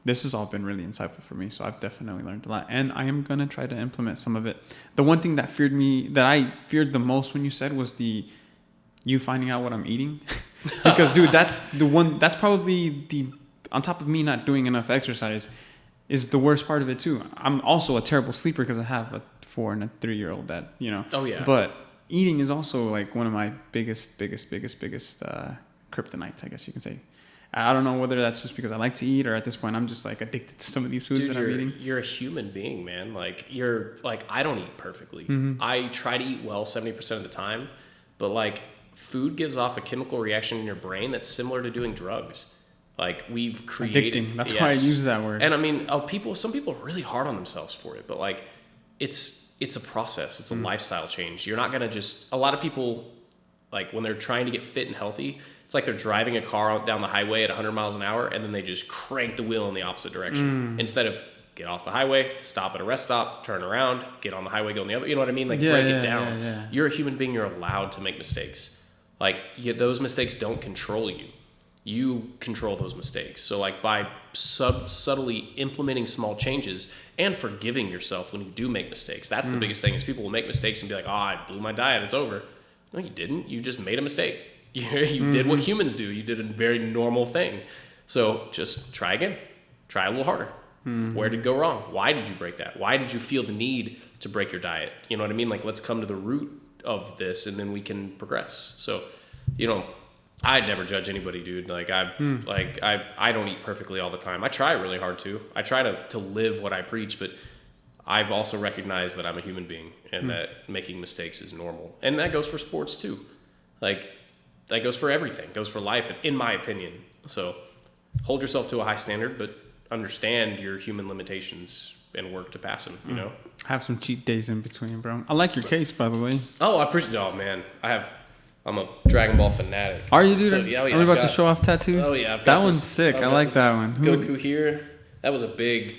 This has all been really insightful for me, so I've definitely learned a lot, and I am going to try to implement some of it. The one thing that I feared the most when you said was you finding out what I'm eating. Because, dude, that's probably on top of me not doing enough exercise, is the worst part of it too. I'm also a terrible sleeper because I have a 4 and a 3-year-old that, Oh, yeah. But eating is also one of my biggest kryptonites, I guess you can say. I don't know whether that's just because I like to eat, or at this point I'm just addicted to some of these foods that I'm eating. You're a human being, man. I don't eat perfectly. I try to eat well 70% of the time, but food gives off a chemical reaction in your brain that's similar to doing drugs. We've created... Addicting. That's why I use that word. And I mean, some people are really hard on themselves for it, but it's a process. It's a lifestyle change. You're not going to a lot of people, when they're trying to get fit and healthy, it's like they're driving a car down the highway at 100 miles an hour, and then they just crank the wheel in the opposite direction. Instead of get off the highway, stop at a rest stop, turn around, get on the highway, go on the other, you know what I mean? Break it down. Yeah. You're a human being. You're allowed to make mistakes. Those mistakes don't control you. You control those mistakes. So by subtly implementing small changes and forgiving yourself when you do make mistakes. That's the biggest thing, is people will make mistakes and be like, oh, I blew my diet, it's over. No, you didn't. You just made a mistake. You did what humans do. You did a very normal thing. So just try again. Try a little harder. Where did it go wrong? Why did you break that? Why did you feel the need to break your diet? You know what I mean? Let's come to the root of this, and then we can progress. So, I'd never judge anybody, dude. Like I don't eat perfectly all the time. I try really hard to. I try to live what I preach, but I've also recognized that I'm a human being and that making mistakes is normal. And that goes for sports too. Like that goes for everything. It goes for life, in my opinion. So hold yourself to a high standard, but understand your human limitations and work to pass them, Have some cheat days in between, bro. I like your case, by the way. Oh, I appreciate it. Oh, man. I'm a Dragon Ball fanatic. Are you, dude? So, yeah, Are we about to show off tattoos? Oh, yeah. That one's sick. I like that one. Goku here. That was a big...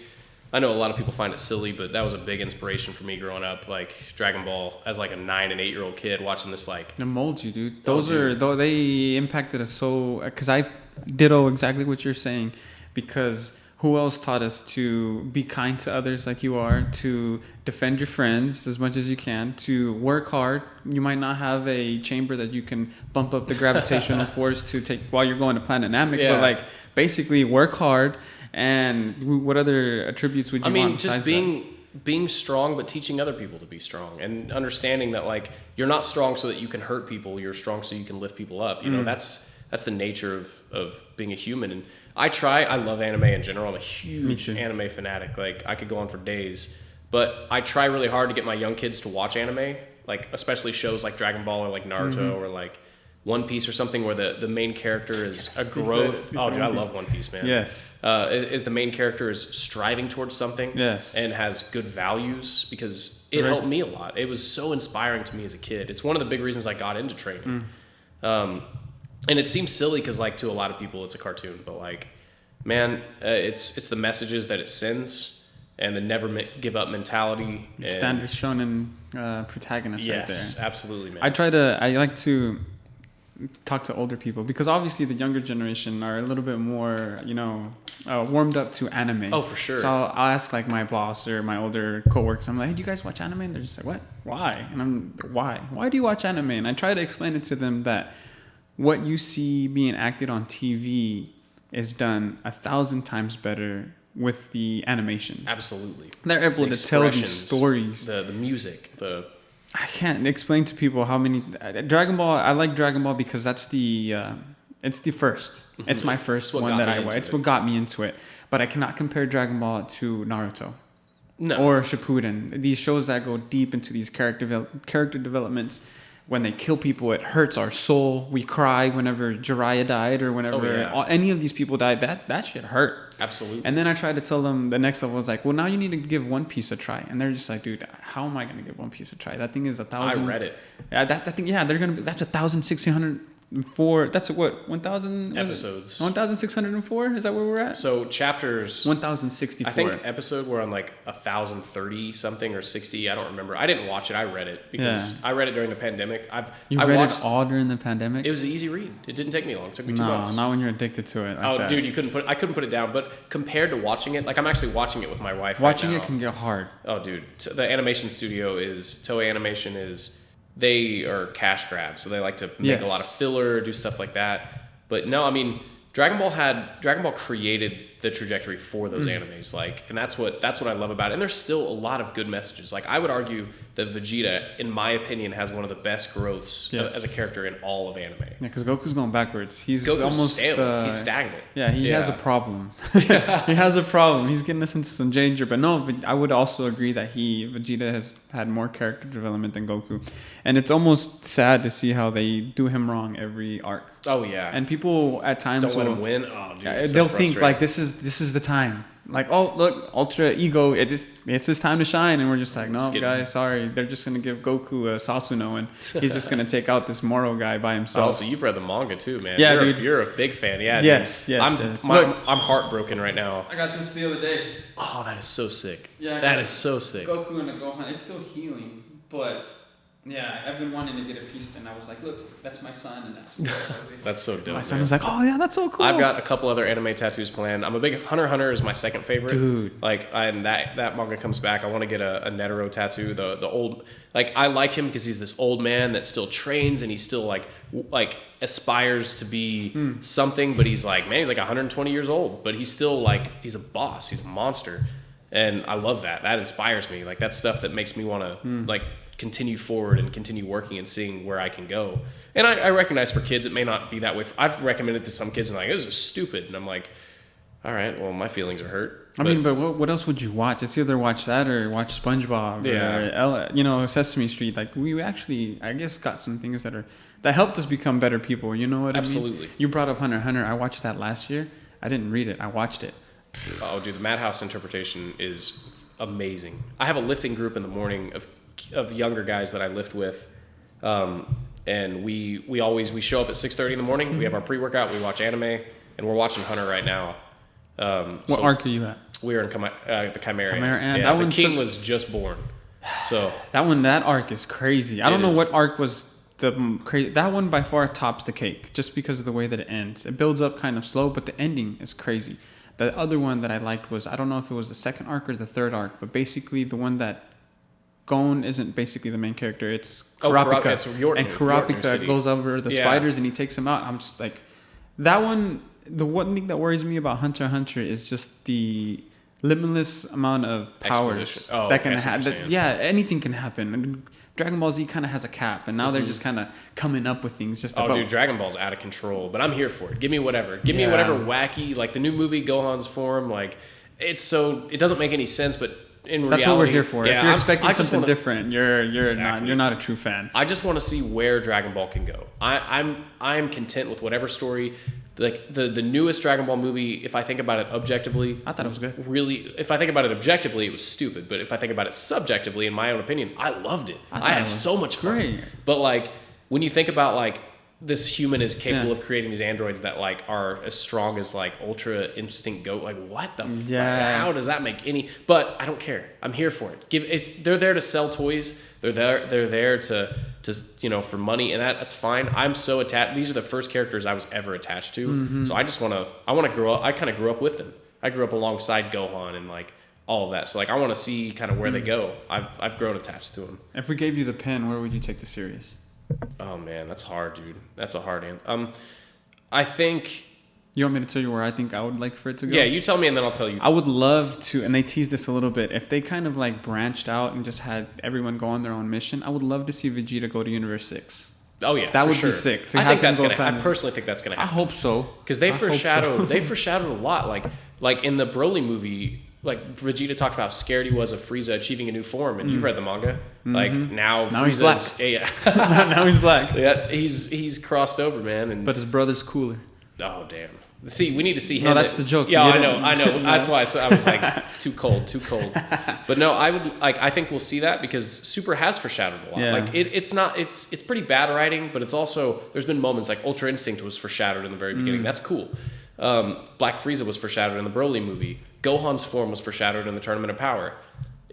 I know a lot of people find it silly, but that was a big inspiration for me growing up. Like Dragon Ball, as like a 9 and 8 year old kid watching this, like it molds you, dude. They impacted us so. Because I ditto exactly what you're saying. Because who else taught us to be kind to others like you are, to defend your friends as much as you can, to work hard. You might not have a chamber that you can bump up the gravitational force to take while you're going to Planet Namek, but like basically work hard. And what other attributes would you want besides just being strong, but teaching other people to be strong, and understanding that like you're not strong so that you can hurt people. You're strong so you can lift people up. That's the nature of being a human. And I love anime in general. I'm a huge anime fanatic. Like I could go on for days, but I try really hard to get my young kids to watch anime, like especially shows like Dragon Ball or like Naruto or like One Piece or something where the main character is a growth. Oh, dude, I love One Piece, man. Yes. Is the main character is striving towards something. Yes. And has good values, because it helped me a lot. It was so inspiring to me as a kid. It's one of the big reasons I got into training. And it seems silly because like to a lot of people it's a cartoon, but like, man, it's the messages that it sends and the never give up mentality. Standard shonen protagonist right there. Yes, absolutely, man. I like to talk to older people because obviously the younger generation are a little bit more, warmed up to anime. Oh, for sure. So I'll ask like my boss or my older coworkers, I'm like, hey, do you guys watch anime? And they're just like, what? Why? And I'm why? Why do you watch anime? And I try to explain it to them that what you see being acted on TV is done 1,000 times better with the animations. Absolutely. They're able to tell these stories. The music, I can't explain to people how many Dragon Ball. I like Dragon Ball because that's it's the first. Mm-hmm. It's my first one that I watch. It's what got me into it. But I cannot compare Dragon Ball to Naruto, or Shippuden. These shows that go deep into these character developments. When they kill people, it hurts our soul. We cry whenever Jiraiya died or whenever any of these people died. That shit hurt. Absolutely. And then I tried to tell them the next level was like, well, now you need to give One Piece a try. And they're just like, dude, how am I going to give One Piece a try? That thing is 1,000. I read it. That thing, that's 1,604. That's what, 1,000 episodes. 1,604? Is that where we're at? So chapters. 1,064. I think episode we're on like 1,030 something or 60. I don't remember. I didn't watch it. I read it because I read it during the pandemic. I read it all during the pandemic? It was an easy read. It didn't take me long. It took me 2 months. No, not when you're addicted to it. Like dude, I couldn't put it down. But compared to watching it, like I'm actually watching it with my wife. Watching right now. It can get hard. Oh, dude. The animation studio Toei Animation is. They are cash grabs, so they like to make a lot of filler, do stuff like that. But no, I mean, Dragon Ball created the trajectory for those animes, like, and that's what I love about it. And there's still a lot of good messages. Like, I would argue that Vegeta, in my opinion, has one of the best growths as a character in all of anime. Yeah, because Goku's going backwards. He's Goku's almost he's stagnant. Yeah, he has a problem. He has a problem. He's getting us into some danger. But no, I would also agree that Vegeta has had more character development than Goku, and it's almost sad to see how they do him wrong every arc. Oh yeah, and people at times don't let him win. Oh, dude, they'll think like this is the time. Like, oh look, Ultra Ego, it's his time to shine, and we're just like, no, guys, sorry, they're just gonna give Goku a Sasuno, and he's just gonna take out this Moro guy by himself. Oh, so you've read the manga too, man? Yeah, dude, you're a big fan. Yeah, yes. I'm heartbroken right now. I got this the other day. Oh, that is so sick. Yeah, that is so sick. Goku and the Gohan, it's still healing, but. Yeah, I've been wanting to get a piece, and I was like, look, that's my son, and that's that's so dope. My son was like, oh, yeah, that's so cool. I've got a couple other anime tattoos planned. I'm a big Hunter x Hunter is my second favorite. Dude. Like, and that manga comes back. I want to get a Netero tattoo, the old, like, I like him because he's this old man that still trains, and he still, like aspires to be something, but he's like 120 years old, but he's still, like, he's a boss. He's a monster. And I love that. That inspires me. Like, that's stuff that makes me want to, like, continue forward and continue working and seeing where I can go. And I recognize for kids, it may not be that way. I've recommended to some kids and like, this is stupid. And I'm like, all right, well, my feelings are hurt. But what else would you watch? It's either watch that or watch SpongeBob or Sesame Street. Like we actually, I guess, got some things that helped us become better people. You know what I mean? Absolutely. You brought up Hunter x Hunter. I watched that last year. I didn't read it. I watched it. Oh, dude, the Madhouse interpretation is amazing. I have a lifting group in the morning of younger guys that I lift with, and we show up at 6:30 in the morning. We have our pre-workout. We watch anime, and we're watching Hunter right now. What arc are you at? We're in the Chimera. And yeah, the king was just born. So that arc is crazy. I don't know what arc was the crazy. That one by far tops the cake, just because of the way that it ends. It builds up kind of slow, but the ending is crazy. The other one that I liked was, I don't know if it was the second arc or the third arc, but basically the one that Gon isn't basically the main character. It's Kurapika. And Kurapika goes over the spiders and he takes them out. I'm just like, that one, the one thing that worries me about Hunter x Hunter is just the limitless amount of powers that can happen. Yeah, anything can happen. And Dragon Ball Z kind of has a cap, and now they're just kind of coming up with things. Dude, Dragon Ball's out of control, but I'm here for it. Give me whatever. Give me whatever wacky, like the new movie Gohan's form. Like it doesn't make any sense, but in reality, that's what we're here for. Yeah, if you're expecting something different, you're not a true fan. I just want to see where Dragon Ball can go. I'm content with whatever story. Like the newest Dragon Ball movie, if I think about it objectively, I thought it was good. Really, if I think about it objectively, it was stupid. But if I think about it subjectively, in my own opinion, I loved it. I had so much fun. Great. But like when you think about like this human is capable of creating these androids that like are as strong as like Ultra Instinct Goat, like what the fuck? How does that make any? But I don't care. I'm here for it. They're there to sell toys. They're there to for money, and that's fine. I'm so attached. These are the first characters I was ever attached to. So I want to grow up. I kind of grew up with them. I grew up alongside Gohan and like all of that. So like I want to see kind of where they go. I've grown attached to them. If we gave you the pen, where would you take the series? Oh man, that's hard, dude. That's a hard answer. I think. You want me to tell you where I think I would like for it to go? Yeah, you tell me and then I'll tell you. I would love to, and they teased this a little bit, if they kind of like branched out and just had everyone go on their own mission, I would love to see Vegeta go to Universe 6. Oh yeah, that would be sick. I personally think that's gonna happen. I hope so. Because they foreshadowed a lot. Like in the Broly movie, like Vegeta talked about how scared he was of Frieza achieving a new form, and you've read the manga. Like now he's black. Now he's black. Yeah, he's crossed over, man. But his brother's cooler. Oh damn. See, we need to see him. No, that's the joke. Yeah, I know. That's why I was like, it's too cold. But no, I think we'll see that because Super has foreshadowed a lot. Yeah. Like it's pretty bad writing, but it's also, there's been moments like Ultra Instinct was foreshadowed in the very beginning. That's cool. Black Frieza was foreshadowed in the Broly movie. Gohan's form was foreshadowed in the Tournament of Power.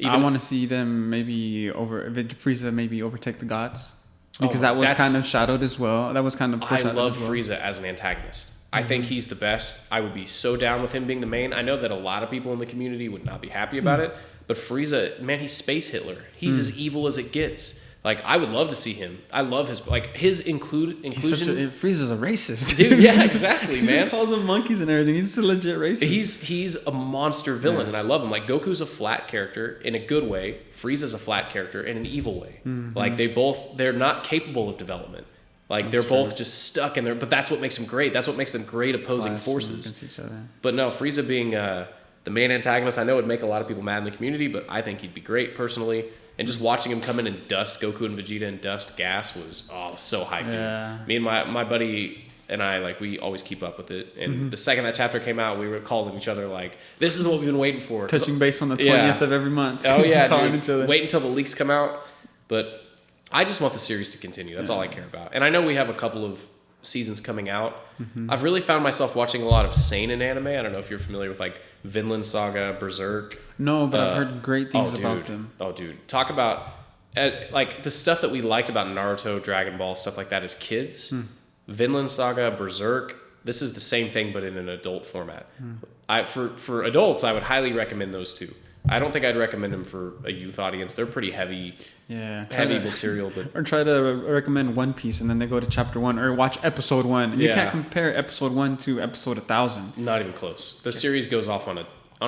I want to see them Frieza maybe overtake the gods. Because that was kind of shadowed as well. That was kind of foreshadowed. I love Frieza as an antagonist. I think he's the best. I would be so down with him being the main. I know that a lot of people in the community would not be happy about it, but Frieza, man, he's Space Hitler. He's as evil as it gets. Like, I would love to see him. I love his inclusion. Frieza's a racist. Dude, yeah, exactly, man. He just calls them monkeys and everything. He's a legit racist. He's a monster villain, and I love him. Like, Goku's a flat character in a good way. Frieza's a flat character in an evil way. Like, they're not capable of development. Like, they're both just stuck in there. But that's what makes them great. That's what makes them great opposing forces. Against each other. But no, Frieza being the main antagonist, I know it would make a lot of people mad in the community, but I think he'd be great personally. And just watching him come in and dust Goku and Vegeta and dust gas was so hyped. Yeah. Dude. Me and my buddy and I, like, we always keep up with it. And the second that chapter came out, we were calling each other like, this is what we've been waiting for. Touching base on the 20th of every month. Oh yeah, calling dude. Each other. Wait until the leaks come out. But I just want the series to continue. That's all I care about. And I know we have a couple of seasons coming out. I've really found myself watching a lot of seinen anime. I don't know if you're familiar with like Vinland Saga, Berserk. No, but I've heard great things about them. Oh, dude. Talk about like the stuff that we liked about Naruto, Dragon Ball, stuff like that as kids. Vinland Saga, Berserk. This is the same thing, but in an adult format. For adults, I would highly recommend those two. I don't think I'd recommend them for a youth audience. They're pretty heavy material. But or try to recommend One Piece and then they go to chapter 1 or watch episode 1. You can't compare episode 1 to episode 1000. Not even close. The series goes off on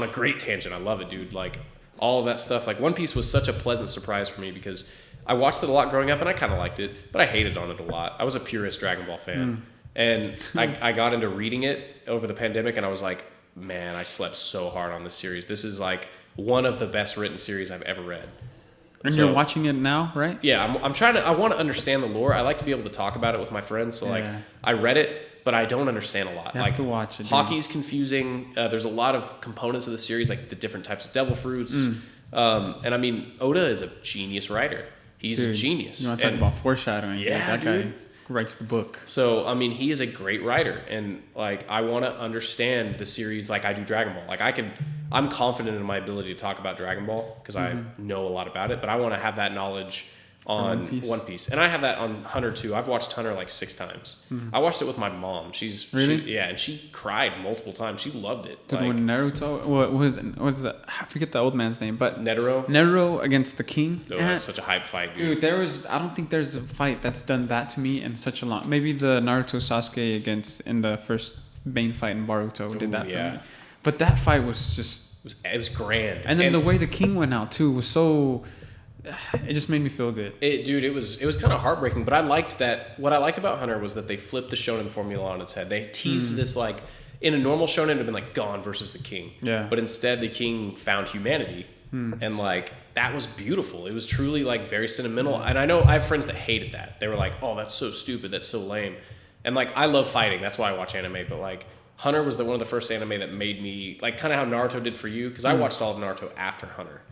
a great tangent. I love it, dude. Like all of that stuff. Like One Piece was such a pleasant surprise for me because I watched it a lot growing up, and I kind of liked it, but I hated on it a lot. I was a purist Dragon Ball fan, and I got into reading it over the pandemic, and I was like, man, I slept so hard on this series. This is like one of the best written series I've ever read. And you're watching it now, right? Yeah, I'm trying to. I want to understand the lore. I like to be able to talk about it with my friends. So like, I read it, but I don't understand a lot. You have to watch it. Hockey's confusing. There's a lot of components of the series, like the different types of devil fruits. And I mean, Oda is a genius writer. He's a genius. You want to talk about foreshadowing? Yeah, that guy writes the book. So I mean, he is a great writer, and like I want to understand the series like I do Dragon Ball. Like I'm confident in my ability to talk about Dragon Ball because I know a lot about it, but I want to have that knowledge on One Piece. And I have that on Hunter too. I've watched Hunter like 6 times. I watched it with my mom. And she cried multiple times. She loved it. Dude, when Naruto, what was that? I forget the old man's name, but Netero against the king. Oh, that's such a hype fight, dude. I don't think there's a fight that's done that to me in such a long. Maybe the Naruto Sasuke in the first main fight in Boruto did that for me. But that fight was just... It was grand. And then the way the king went out, too, was so... It just made me feel good. It was kind of heartbreaking, but I liked that... What I liked about Hunter was that they flipped the shonen formula on its head. They teased this, like... In a normal shonen, it would have been, like, Gon versus the king. Yeah. But instead, the king found humanity. And, like, that was beautiful. It was truly, like, very sentimental. And I know I have friends that hated that. They were like, oh, that's so stupid. That's so lame. And, like, I love fighting. That's why I watch anime. But, like... Hunter was one of the first anime that made me, like, kind of how Naruto did for you, because I watched all of Naruto after Hunter.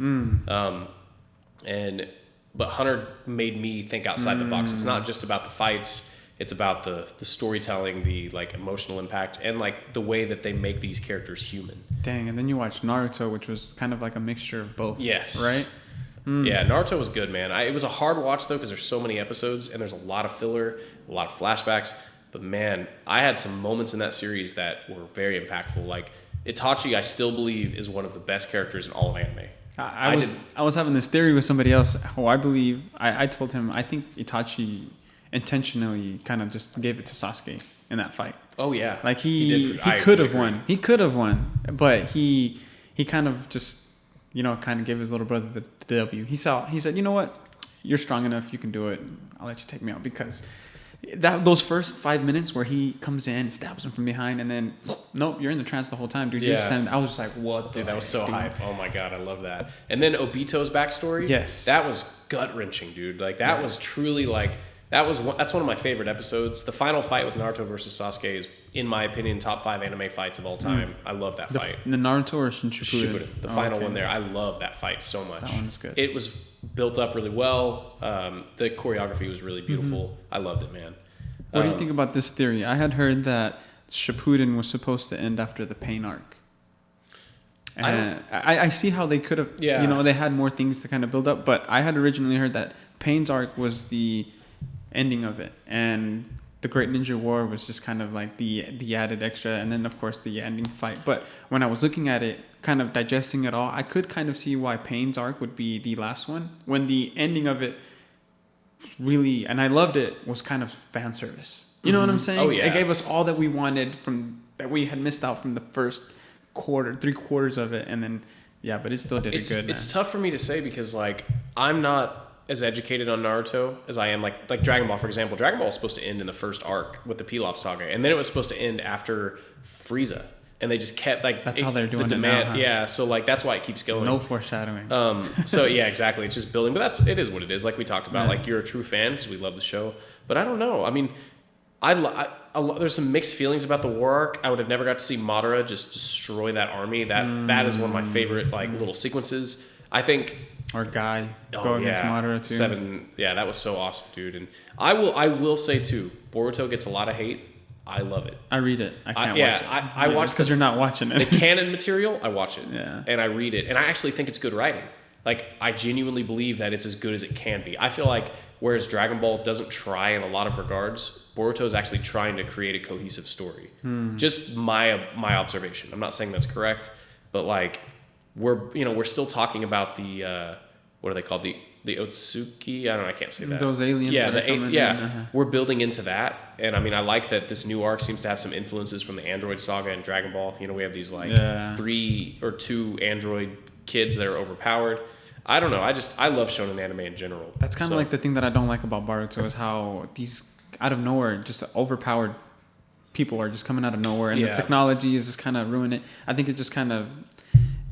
But Hunter made me think outside the box. It's not just about the fights. It's about the storytelling, the, like, emotional impact, and, like, the way that they make these characters human. Dang, and then you watched Naruto, which was kind of like a mixture of both. Yes. Right? Yeah, Naruto was good, man. It was a hard watch, though, because there's so many episodes, and there's a lot of filler, a lot of flashbacks. But man, I had some moments in that series that were very impactful. Like Itachi, I still believe is one of the best characters in all of anime. I was having this theory with somebody else who I believe I told him I think Itachi intentionally kind of just gave it to Sasuke in that fight. Oh yeah, like he could have won. He could have won, but he kind of just kind of gave his little brother the W. He said, you know what, you're strong enough, you can do it. I'll let you take me out because. Those first 5 minutes where he comes in, stabs him from behind, and then nope, you're in the trance the whole time, dude. You're just standing. I was just like, what? Dude, that was so hype. Oh my god, I love that. And then Obito's backstory. Yes, that was gut wrenching, dude. Like that was truly like that's one of my favorite episodes. The final fight with Naruto versus Sasuke is, in my opinion, top 5 anime fights of all time. I love that fight. The Naruto or Shippuden? The final one there. I love that fight so much. That one was good. It was built up really well. The choreography was really beautiful. I loved it, man. What do you think about this theory? I had heard that Shippuden was supposed to end after the Pain arc. And I see how they could have, they had more things to kind of build up, but I had originally heard that Pain's arc was the ending of it, and the Great Ninja War was just kind of like the added extra, and then of course the ending fight. But when I was looking at it, kind of digesting it all, I could kind of see why Pain's arc would be the last one, when the ending of it really, and I loved it, was kind of fan service. You know what I'm saying? Oh yeah. It gave us all that we wanted that we had missed out from the first 3/4 of it, and then but it still did it good. It's tough for me to say because like I'm not as educated on Naruto as I am like Dragon Ball, for example. Dragon Ball was supposed to end in the first arc with the Pilaf saga, and then it was supposed to end after Frieza, and they just kept like that's how they're doing the demand. It now, huh? Yeah, so like that's why it keeps going. No foreshadowing. So yeah, exactly. It's just building, but it is what it is. Like we talked about, like you're a true fan because we love the show. But I don't know. I mean, there's some mixed feelings about the war arc. I would have never got to see Madara just destroy that army. That is one of my favorite like little sequences. I think. Or Guy go against Madara too. 7. Yeah, that was so awesome, dude. And I will say too, Boruto gets a lot of hate. I love it. I read it. I can't watch it. I watch because you're not watching it. The canon material, I watch it. Yeah. And I read it. And I actually think it's good writing. Like, I genuinely believe that it's as good as it can be. I feel like, whereas Dragon Ball doesn't try in a lot of regards, Boruto is actually trying to create a cohesive story. Just my observation. I'm not saying that's correct, but like, we're still talking about the, what are they called? The Otsuki? I don't know. I can't say that. Those aliens. Yeah, that are coming in. We're building into that, and I mean, I like that this new arc seems to have some influences from the Android saga and Dragon Ball. We have these like 3 or 2 Android kids that are overpowered. I don't know. I love shonen anime in general. That's kind of like the thing that I don't like about Boruto is how these out of nowhere just overpowered people are just coming out of nowhere, and the technology is just kind of ruining it. I think it just kind of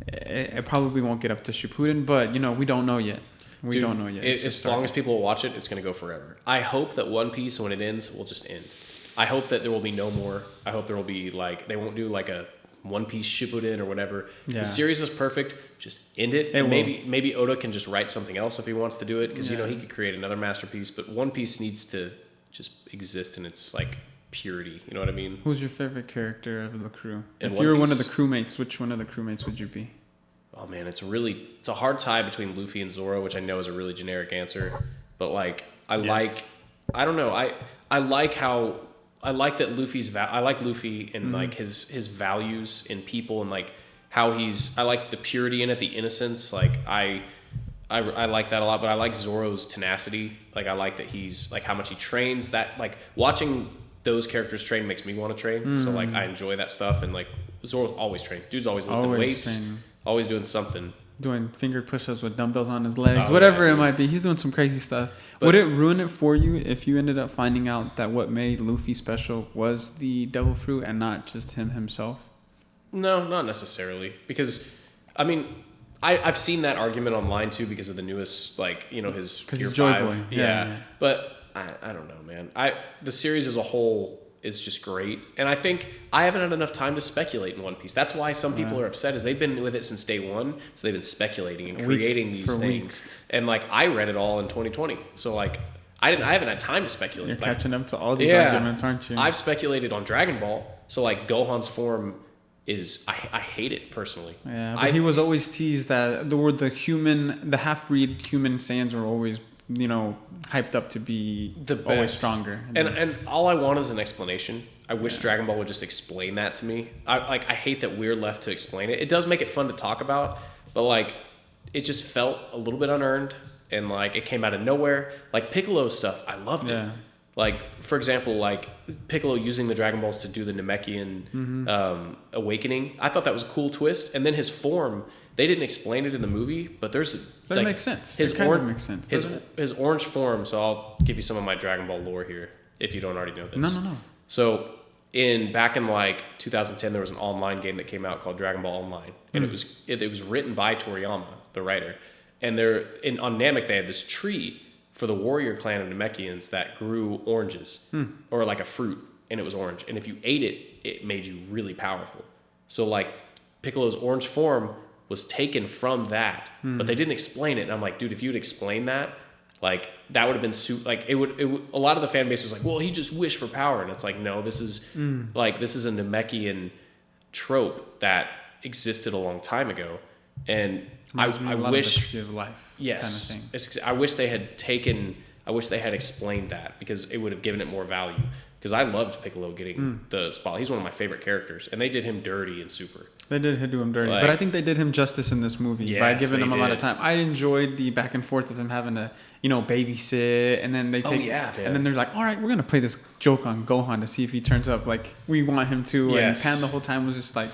it probably won't get up to Shippuden, but we don't know yet. We don't know yet. As long as people will watch it, it's going to go forever. I hope that One Piece, when it ends, will just end. I hope that there will be no more. I hope there will be they won't do like a One Piece Shippuden or whatever. Yeah. The series is perfect. Just end it. And maybe Oda can just write something else if he wants to do it, because he could create another masterpiece. But One Piece needs to just exist in its purity. You know what I mean? Who's your favorite character of the crew? If you were one of the crewmates, which one of the crewmates would you be? Oh man, it's a hard tie between Luffy and Zoro, which I know is a really generic answer, but I don't know. I like that I like Luffy and his values in people, and how I like the purity in it, the innocence. I like that a lot, but I like Zoro's tenacity. I like that he's how much he trains. That watching those characters train makes me want to train. So I enjoy that stuff, and Zoro's always trained. Dude's always lifting weights. Training. Always doing something. Doing finger push-ups with dumbbells on his legs. Whatever it might be. He's doing some crazy stuff. But would it ruin it for you if you ended up finding out that what made Luffy special was the devil fruit and not just him himself? No, not necessarily. Because, I mean, I've seen that argument online too because of the newest, his Because he's Joy Boy. Yeah. But I don't know, man. The series as a whole is just great, and I think I haven't had enough time to speculate in One Piece. That's why some people are upset, is they've been with it since day one, so they've been speculating and creating these things. Weeks. And I read it all in 2020, so I haven't had time to speculate. You're catching up to all these arguments, aren't you? I've speculated on Dragon Ball, so Gohan's form is I hate it personally. Yeah, but he was always teased that the half-breed human Saiyans were always hyped up to be the best. Always stronger. And all I want is an explanation. I wish Dragon Ball would just explain that to me. I hate that we're left to explain it. It does make it fun to talk about, but it just felt a little bit unearned, and it came out of nowhere. Piccolo stuff, I loved it. For example, Piccolo using the Dragon Balls to do the Namekian awakening. I thought that was a cool twist. And then his form, they didn't explain it in the movie, but that makes sense. It kind of makes sense. His orange form. So I'll give you some of my Dragon Ball lore here, if you don't already know this. No. So back in 2010, there was an online game that came out called Dragon Ball Online, and it was written by Toriyama, the writer. And on Namek, they had this tree for the warrior clan of Namekians that grew oranges, or a fruit, and it was orange. And if you ate it, it made you really powerful. So Piccolo's orange form was taken from that, but they didn't explain it. And I'm like, dude, if you would explain that, that would have been a lot of the fan base was well, he just wished for power. And it's no, this is this is a Namekian trope that existed a long time ago. And I wish of life, yes, kind of thing. I wish they had explained that, because it would have given it more value. Because I loved Piccolo getting the spot. He's one of my favorite characters, and they did him dirty in Super. They did do him dirty, but I think they did him justice in this movie by giving him a lot of time. I enjoyed the back and forth of him having to, babysit, and then they take, and then they're all right, we're gonna play this joke on Gohan to see if he turns up like we want him to. And Pan the whole time was just it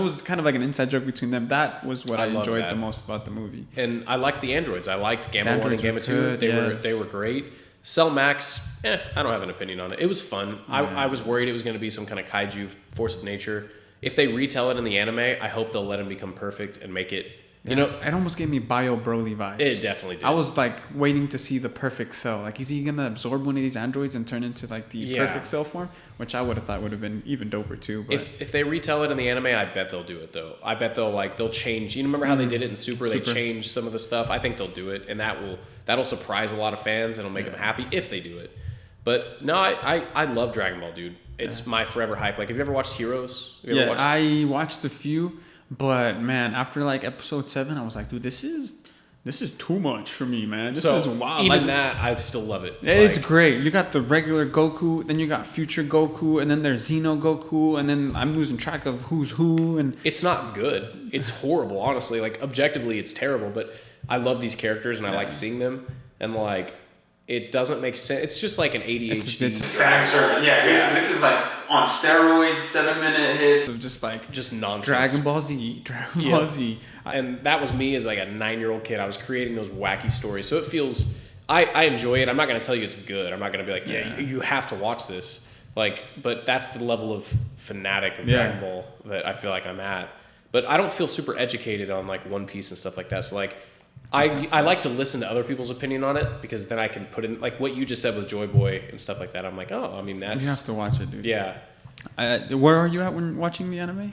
was kind of like an inside joke between them. That was what I enjoyed the most about the movie. And I liked the androids. I liked Gamma 1 and Gamma 2. They were great. Cell Max, I don't have an opinion on it. It was fun. I was worried it was going to be some kind of kaiju force of nature. If they retell it in the anime, I hope they'll let him become perfect and make it, it almost gave me Bio Broly vibes. It definitely did. I was waiting to see the perfect cell. Is he going to absorb one of these androids and turn into the perfect cell form? Which I would have thought would have been even doper too. But if they retell it in the anime, I bet they'll do it though. I bet they'll change. You remember how they did it in Super? They changed some of the stuff. I think they'll do it, and that'll surprise a lot of fans and it'll make them happy if they do it. But no, I love Dragon Ball, dude. It's my forever hype. Have you ever watched Heroes? I watched a few, but man, after episode 7, I was like, dude, this is too much for me, man. This is wild. Even that, I still love it. It's great. You got the regular Goku, then you got future Goku, and then there's Xeno Goku, and then I'm losing track of who's who. And it's not good. It's horrible, honestly. Objectively, it's terrible. But I love these characters, and I like seeing them. And it doesn't make sense. It's just like an ADHD. It's fan service. Yeah, basically this is like on steroids, 7-minute hits of just nonsense. Dragon Ball Z. And that was me as like a 9-year-old kid. I was creating those wacky stories. So it feels, I enjoy it. I'm not going to tell you it's good. I'm not going to be like, you have to watch this. But that's the level of fanatic of Dragon Ball that I feel like I'm at. But I don't feel super educated on like One Piece and stuff like that. So like, I like to listen to other people's opinion on it because then I can put in like what you just said with Joy Boy and stuff like that. I'm like, oh, I mean, that's... You have to watch it, dude. Yeah. Where are you at when watching the anime?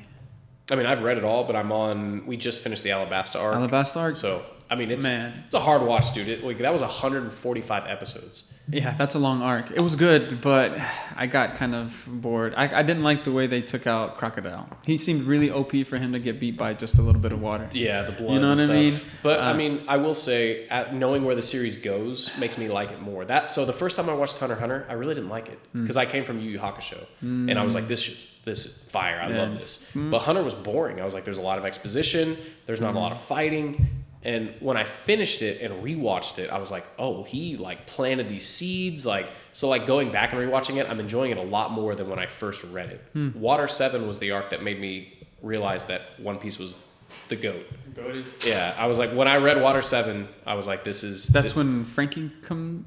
I mean, I've read it all, but we just finished the Alabasta arc. Alabasta arc? So, I mean, it's a hard watch, dude. That was 145 episodes. Yeah, that's a long arc. It was good, but I got kind of bored. I didn't like the way they took out Crocodile. He seemed really OP for him to get beat by just a little bit of water. Yeah, the blood. You know what I mean? But I mean, I will say, knowing where the series goes makes me like it more. So the first time I watched Hunter x Hunter, I really didn't like it because I came from Yu Yu Hakusho, and I was like, this is fire. I love this. But Hunter was boring. I was like, there's a lot of exposition. There's not a lot of fighting. And when I finished it and rewatched it, I was like, oh, he like planted these seeds. So going back and rewatching it, I'm enjoying it a lot more than when I first read it. Water 7 was the arc that made me realize that One Piece was the GOAT. Goated. Yeah, I was like, when I read Water 7, I was like, this is... That's when Frankie comes...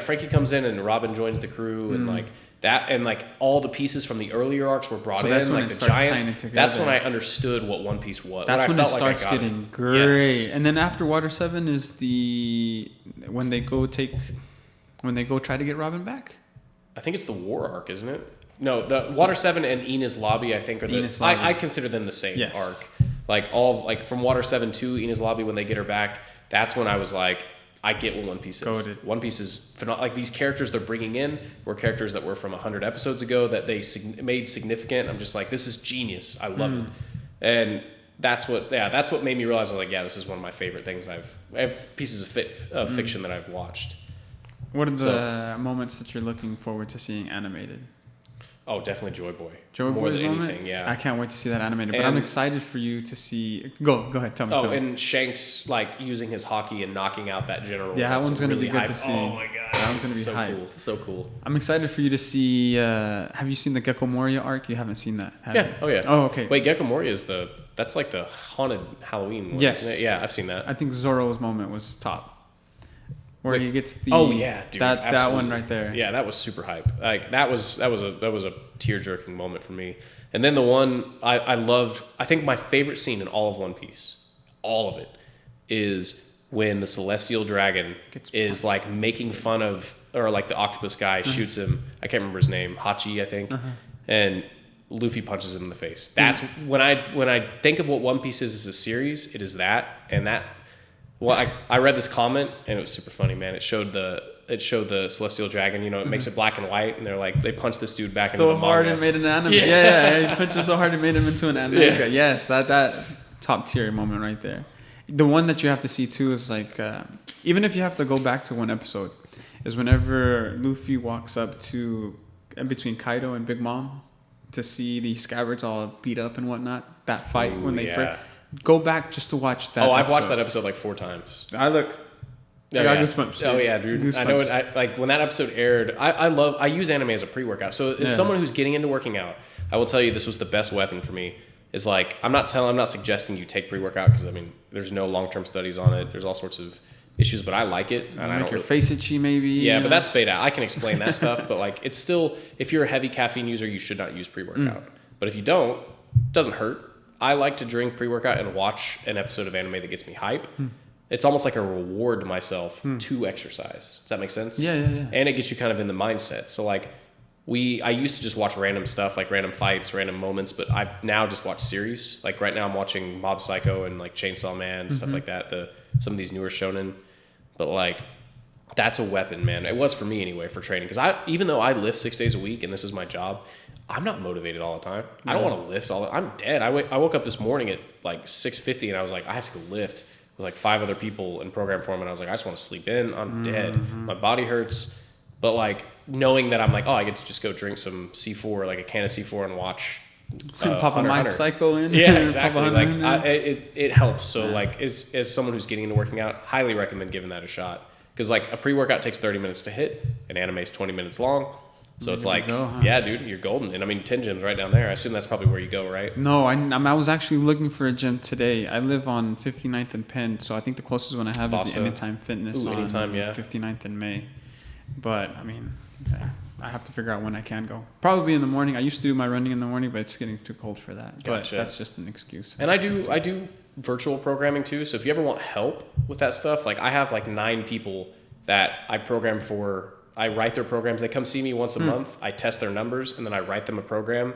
Frankie comes in and Robin joins the crew and like... That and like all the pieces from the earlier arcs were brought in, like the giants. That's when I understood what One Piece was. That's when it starts getting great. Yes. And then after Water 7 is when they go try to get Robin back. I think it's the War arc, isn't it? No, the Water 7 and Ina's Lobby, I think, are the. I consider them the same arc. Like from Water 7 to Ina's Lobby when they get her back. That's when I was like, I get what One Piece is. Goated. One Piece is like these characters they're bringing in were characters that were from 100 episodes ago that they made significant. I'm just like, this is genius. I love it, and that's what made me realize I was like, this is one of my favorite things. I have pieces of fiction that I've watched. What are the moments that you're looking forward to seeing animated? Oh, definitely Joy Boy. Joy more Boy's than moment? Anything, yeah. I can't wait to see that animated, but I'm excited for you to see... Go ahead, tell me. And Shanks, like, using his hockey and knocking out that general. Yeah, that one's going to be good hype. to see. Oh, my God. That one's going to be so hype. Cool. So cool. I'm excited for you to see... have you seen the Gecko Moria arc? You haven't seen that, have you? Oh, yeah. Oh, okay. Wait, Gecko Moria is that's like the haunted Halloween one, yes. isn't it? Yeah, I've seen that. I think Zoro's moment was top. Where he gets the... Oh, yeah, dude. That one right there. Yeah, that was super hype. Like, that was a tear-jerking moment for me. And then the one I loved, I think my favorite scene in all of One Piece, all of it, is when the Celestial Dragon is like making fun of, or like the octopus guy shoots him. I can't remember his name, Hachi, I think. And Luffy punches him in the face. That's when I think of what One Piece is as a series, it is that. And that, well, I read this comment and it was super funny, man. It showed the Celestial Dragon, it makes it black and white, and they're like, they punched this dude back into the manga. So hard and made an anime. Yeah, he punched so hard and made him into an anime. Yeah. Yes, that top tier moment right there. The one that you have to see too is like, even if you have to go back to one episode, is whenever Luffy walks up to between Kaido and Big Mom to see the scabbards all beat up and whatnot. That fight when they first go back just to watch that. I've watched that episode like 4 times. I got goosebumps. Oh yeah, dude. Goosebumps. I know it. Like when that episode aired, I use anime as a pre-workout. So as someone who's getting into working out, I will tell you this was the best weapon for me. Is like I'm not suggesting you take pre-workout because I mean there's no long-term studies on it. There's all sorts of issues, but I like it. And I make your face itchy maybe. Yeah, but that's beta. I can explain that stuff, but like it's still, if you're a heavy caffeine user, you should not use pre-workout. But if you don't, it doesn't hurt. I like to drink pre-workout and watch an episode of anime that gets me hype. It's almost like a reward to myself to exercise. Does that make sense? Yeah. And it gets you kind of in the mindset. So like I used to just watch random stuff, like random fights, random moments, but I now just watch series. Like right now I'm watching Mob Psycho and like Chainsaw Man, stuff like that. Some of these newer shonen. But like that's a weapon, man. It was for me anyway for training. Because even though I lift 6 days a week and this is my job, I'm not motivated all the time. I don't want to lift I'm dead. I woke up this morning at like 6:50 and I was like, I have to go lift with like 5 other people in program form. And I was like, I just want to sleep in. I'm dead. My body hurts. But like knowing that I'm like, I get to just go drink some C4, like a can of C4 and watch pop a Mob Psycho in. Yeah, exactly. Like it helps. So like as someone who's getting into working out, highly recommend giving that a shot. Because like a pre-workout takes 30 minutes to hit, and anime is 20 minutes long. So it's like, yeah, dude, you're golden. And I mean, 10 gyms right down there. I assume that's probably where you go, right? No, I was actually looking for a gym today. I live on 59th and Penn, so I think the closest one I have is the Anytime Fitness on 59th and May. But I mean, I have to figure out when I can go. Probably in the morning. I used to do my running in the morning, but it's getting too cold for that. Gotcha. But that's just an excuse. And I do virtual programming too. So if you ever want help with that stuff, like I have like 9 people that I program for. I write their programs. They come see me once a month. I test their numbers, and then I write them a program.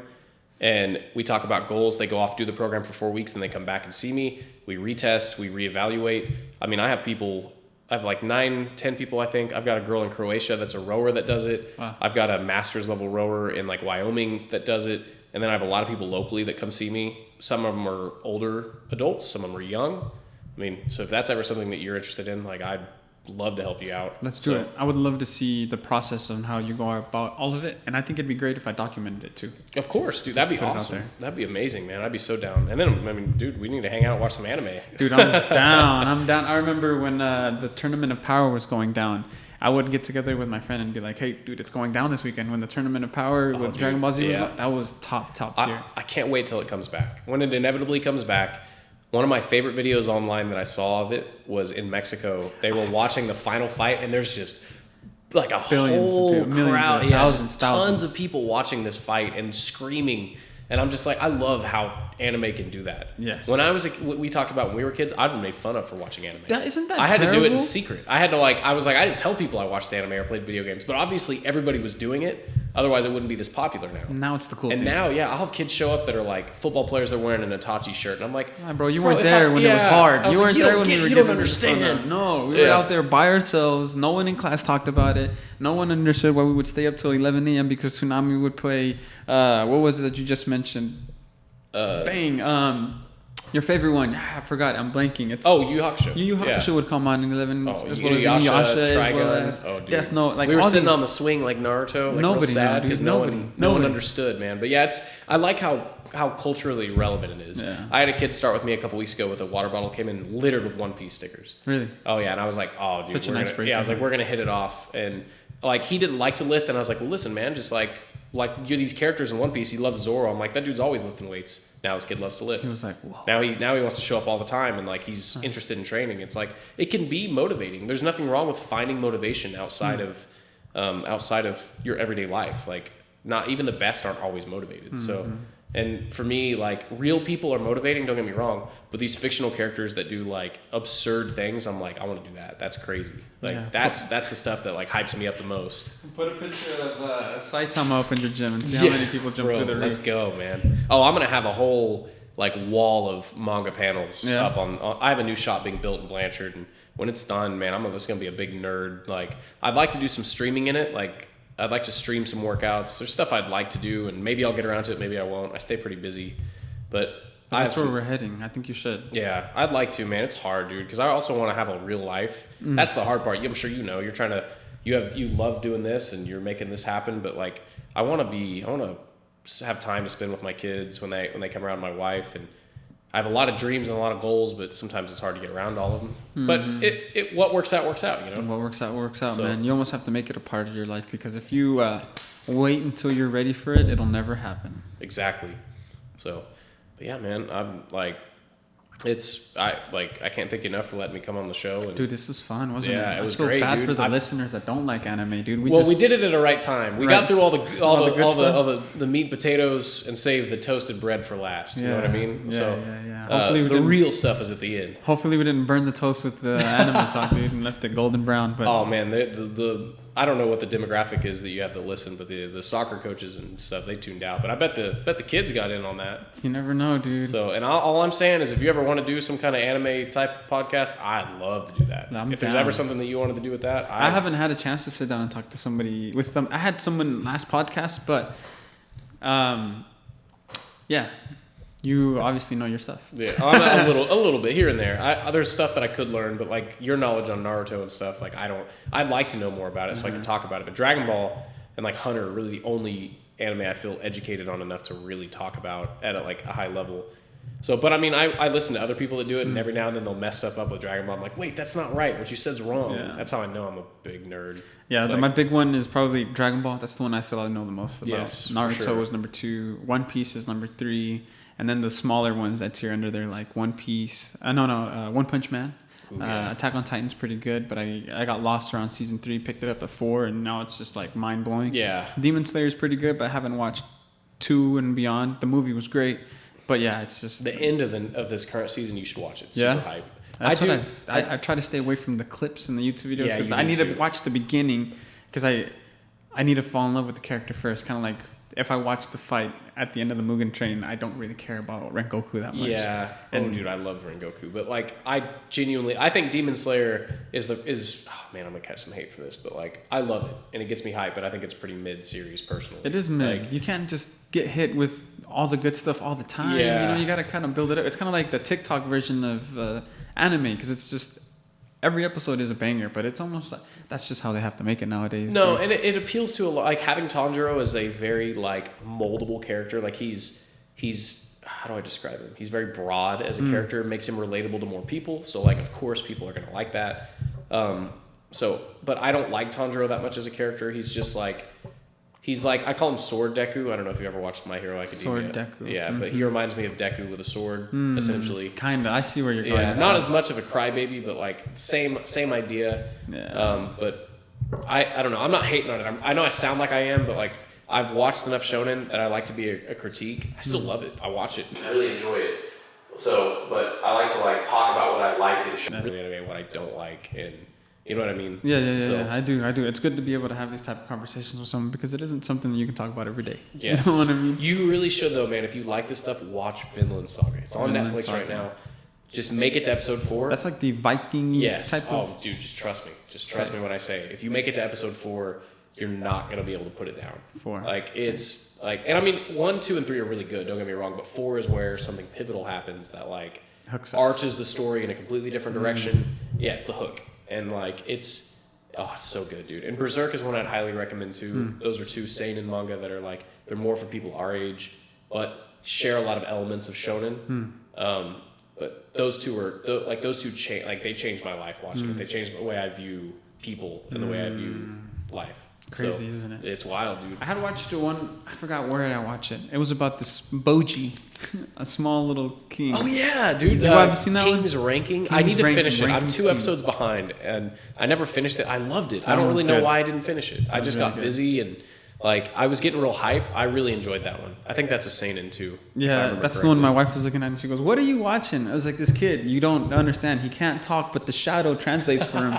And we talk about goals. They go off, do the program for 4 weeks, and they come back and see me. We retest. We reevaluate. I mean, I have like 9, 10 people, I think. I've got a girl in Croatia that's a rower that does it. Wow. I've got a master's level rower in like Wyoming that does it. And then I have a lot of people locally that come see me. Some of them are older adults. Some of them are young. I mean, so if that's ever something that you're interested in, like I'd love to help you out. Let's do it. I would love to see the process on how you go about all of it, and I think it'd be great if I documented it too. Of course, dude. That'd be awesome. That'd be amazing, man. I'd be so down. And then, I mean, dude, we need to hang out and watch some anime. Dude, I'm down. I'm down. I remember when the Tournament of Power was going down. I would get together with my friend and be like, "Hey, dude, it's going down this weekend." When the Tournament of Power with Dragon Ball Z was going, that was top tier. I can't wait till it comes back. When it inevitably comes back. One of my favorite videos online that I saw of it was in Mexico. They were watching the final fight, and there's just like a whole crowd, tons of people watching this fight and screaming. And I'm just like, I love how anime can do that. Yes. When we talked about when we were kids, I'd been made fun of for watching anime. Isn't that I had terrible? to do it in secret. I didn't tell people I watched anime or played video games, but obviously everybody was doing it. Otherwise, it wouldn't be this popular now. Now it's the cool thing. And now, I'll have kids show up that are like football players that are wearing an Itachi shirt. And I'm like, bro, you weren't there when it was hard. You weren't there when we were You don't understand. No, we were out there by ourselves. No one in class talked about it. No one understood why we would stay up till 11 a.m. because Tsunami would play, what was it that you just mentioned? Your favorite one, I forgot. I'm blanking. It's Yu Yu Hakusho. Yu Yu Hakusho would come on in 11 as well as Inuyasha, as well as Death Note. Like we were sitting on the swing like Naruto. Like nobody sad because no one understood, man. But yeah, I like how culturally relevant it is. Yeah. I had a kid start with me a couple weeks ago with a water bottle came in littered with One Piece stickers. Really? Oh yeah, and I was like, oh dude, such a nice break. Yeah, I was like, we're gonna hit it off, and like he didn't like to lift, and I was like, well, listen, man, just like you're these characters in One Piece. He loves Zoro. I'm like, that dude's always lifting weights. Now this kid loves to lift. He was like, whoa. Now he wants to show up all the time, and like he's interested in training. It's like it can be motivating. There's nothing wrong with finding motivation outside of your everyday life. Like not even the best aren't always motivated. Mm-hmm. So, and for me, like real people are motivating. Don't get me wrong, but these fictional characters that do like absurd things, I'm like, I want to do that. That's crazy. Like that's the stuff that like hypes me up the most. Put a picture of Saitama up in your gym and see how many people jump through the roof. Let's go, man. Oh, I'm gonna have a whole like wall of manga panels up on. I have a new shop being built in Blanchard, and when it's done, man, I'm just gonna be a big nerd. Like I'd like to do some streaming in it. Like I'd like to stream some workouts. There's stuff I'd like to do, and maybe I'll get around to it. Maybe I won't. I stay pretty busy, but that's where we're heading. I think you should. Yeah, I'd like to, man. It's hard, dude, because I also want to have a real life. That's the hard part. I'm sure you know. You're trying to. You love doing this, and you're making this happen. But like, I want to have time to spend with my kids when they come around. My wife, and I have a lot of dreams and a lot of goals, but sometimes it's hard to get around all of them. But what works out, you know? What works out, man. You almost have to make it a part of your life, because if you wait until you're ready for it, it'll never happen. Exactly. So, but yeah, man, I'm like, I can't thank you enough for letting me come on the show. And dude, this was fun, wasn't it? Yeah, it was great, I feel bad dude. for the listeners that don't like anime, dude. We did it at the right time. We got through all the meat and potatoes and saved the toasted bread for last. You know what I mean? Yeah. Hopefully the real stuff is at the end. Hopefully we didn't burn the toast with the anime talk, dude, and left it golden brown. But oh man, the I don't know what the demographic is that you have to listen, but the soccer coaches and stuff, they tuned out. But I bet the kids got in on that. You never know, dude. So, and all I'm saying is, if you ever want to do some kind of anime type podcast, I'd love to do that. If there's ever something that you wanted to do with that, I haven't had a chance to sit down and talk to somebody with them. I had someone last podcast, but yeah. You obviously know your stuff. Yeah, I'm a little bit here and there. There's stuff that I could learn, but like your knowledge on Naruto and stuff, like I'd like to know more about it so I can talk about it. But Dragon Ball and like Hunter are really the only anime I feel educated on enough to really talk about at like a high level. So, but I mean, I listen to other people that do it, and every now and then they'll mess stuff up with Dragon Ball. I'm like, wait, that's not right. What you said's wrong. Yeah. That's how I know I'm a big nerd. Yeah, Like, my big one is probably Dragon Ball. That's the one I feel I know the most about. Yes, for Naruto sure. was number 2. One Piece is number 3. And then the smaller ones that tier under there, like One Piece. One Punch Man. Ooh, yeah. Attack on Titan's pretty good, but I got lost around season 3, picked it up at 4, and now it's just like mind blowing. Yeah. Demon Slayer's pretty good, but I haven't watched 2 and beyond. The movie was great, but yeah, it's just The end of this current season, you should watch it. Super Yeah? hype. I try to stay away from the clips and the YouTube videos Yeah, because you I need need to. to watch the beginning because I need to fall in love with the character first. Kind of like if I watch the fight at the end of the Mugen Train, I don't really care about Rengoku that much. Yeah. Dude, I love Rengoku, but like I think Demon Slayer is oh man, I'm gonna catch some hate for this, but like I love it and it gets me hyped, but I think it's pretty mid-series personally. It is mid. Like, You can't just get hit with all the good stuff all the time. Yeah. You know, you got to kind of build it up. It's kind of like the TikTok version of anime because it's just every episode is a banger, but it's almost like that's just how they have to make it nowadays. No, and it appeals to a lot. Like having Tanjiro as a very like moldable character. Like he's how do I describe him? He's very broad as a character, makes him relatable to more people. So like of course people are gonna like that. But I don't like Tanjiro that much as a character. He's like I call him Sword Deku. I don't know if you ever watched My Hero Academia. Sword Deku. Yeah, but he reminds me of Deku with a sword, essentially. Kinda. I see where you're going. Yeah, not as much of a crybaby, but like same idea. Yeah. But I don't know. I'm not hating on it. I know I sound like I am, but like I've watched enough shonen that I like to be a critique. I still love it. I watch it. I really enjoy it. So, but I like to like talk about what I like in shonen anime, what I don't like, and you know what I mean? Yeah. So, I do. It's good to be able to have these type of conversations with someone because it isn't something that you can talk about every day. Yes. You know what I mean? You really should though, man. If you like this stuff, watch Vinland Saga. It's on Vinland Netflix Saga. right now. Just make it to episode 4. That's like the Viking type of... Oh, dude, just trust me. Just trust me when I say, if you make it to episode 4, you're not going to be able to put it down. 4. Like, it's like, and I mean, 1, 2, and 3 are really good, don't get me wrong, but 4 is where something pivotal happens that, like, Hooks us. arches the story in a completely different direction. Yeah, it's the hook. And, like, it's so good, dude. And Berserk is one I'd highly recommend, too. Those are 2 seinen manga that are, like, they're more for people our age, but share a lot of elements of shonen. But those two are they changed my life watching it. They changed the way I view people and the way I view life. Crazy, isn't it? It's wild, dude. I had watched one, I forgot where did I watch it. It was about this Boji, a small little king. Oh yeah, dude. Have you seen that King's one? Ranking. King's I need to Ranking, finish it. I'm Ranking's 2 King. episodes behind, and I never finished it. I loved it. I That don't one's really know good. why I didn't finish it. I just really got good. busy and like I was getting real hype. I really enjoyed that one. I think that's a seinen too. if I Yeah, remember that's the one correctly. my wife was looking at and she goes, "What are you watching?" I was like, "This kid, you don't understand. He can't talk, but the shadow translates for him."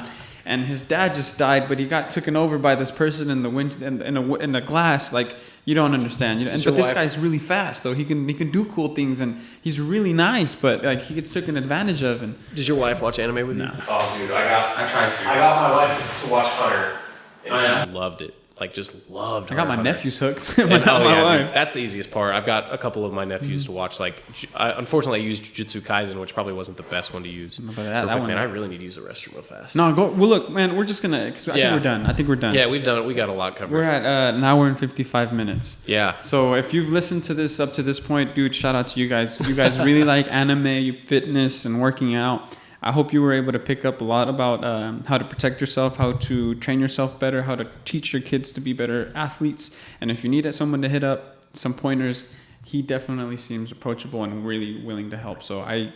And his dad just died, but he got taken over by this person in the wind in a glass. Like you don't understand. Does But your this wife- guy's really fast, though. He can do cool things, and he's really nice. But like he gets taken advantage of. And Did your wife watch anime with you? No. Oh, dude, I tried to. I got my wife to watch Hunter, and she loved it. Like, just loved. I got my Hunter. nephews hooked. And, but not my dude, wife. that's the easiest part. I've got a couple of my nephews to watch. Like, unfortunately, I used Jujutsu Kaisen, which probably wasn't the best one to use. But Real that quick, one- man, I really need to use the restroom real fast. No, go. Well, look, man, we're just gonna. Cause I think we're done. Yeah, we've done it. We got a lot covered. We're at an hour and 55 minutes. Yeah. So if you've listened to this up to this point, dude, shout out to you guys. You guys really like anime, fitness, and working out. I hope you were able to pick up a lot about how to protect yourself, how to train yourself better, how to teach your kids to be better athletes. And if you need someone to hit up, some pointers, he definitely seems approachable and really willing to help. So I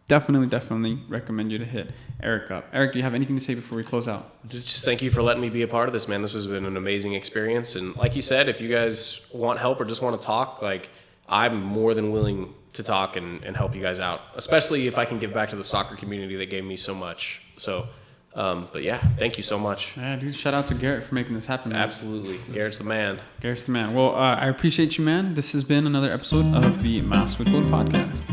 definitely recommend you to hit Eric up. Eric, do you have anything to say before we close out? Just thank you for letting me be a part of this, man. This has been an amazing experience. And like you said, if you guys want help or just want to talk, like, I'm more than willing to talk and help you guys out, especially if I can give back to the soccer community that gave me so much. So, but yeah, thank you so much. Yeah, dude, shout out to Garrett for making this happen. Man. Absolutely. Garrett's the man. Garrett's the man. Well, I appreciate you, man. This has been another episode of the Mass Futbol Podcast.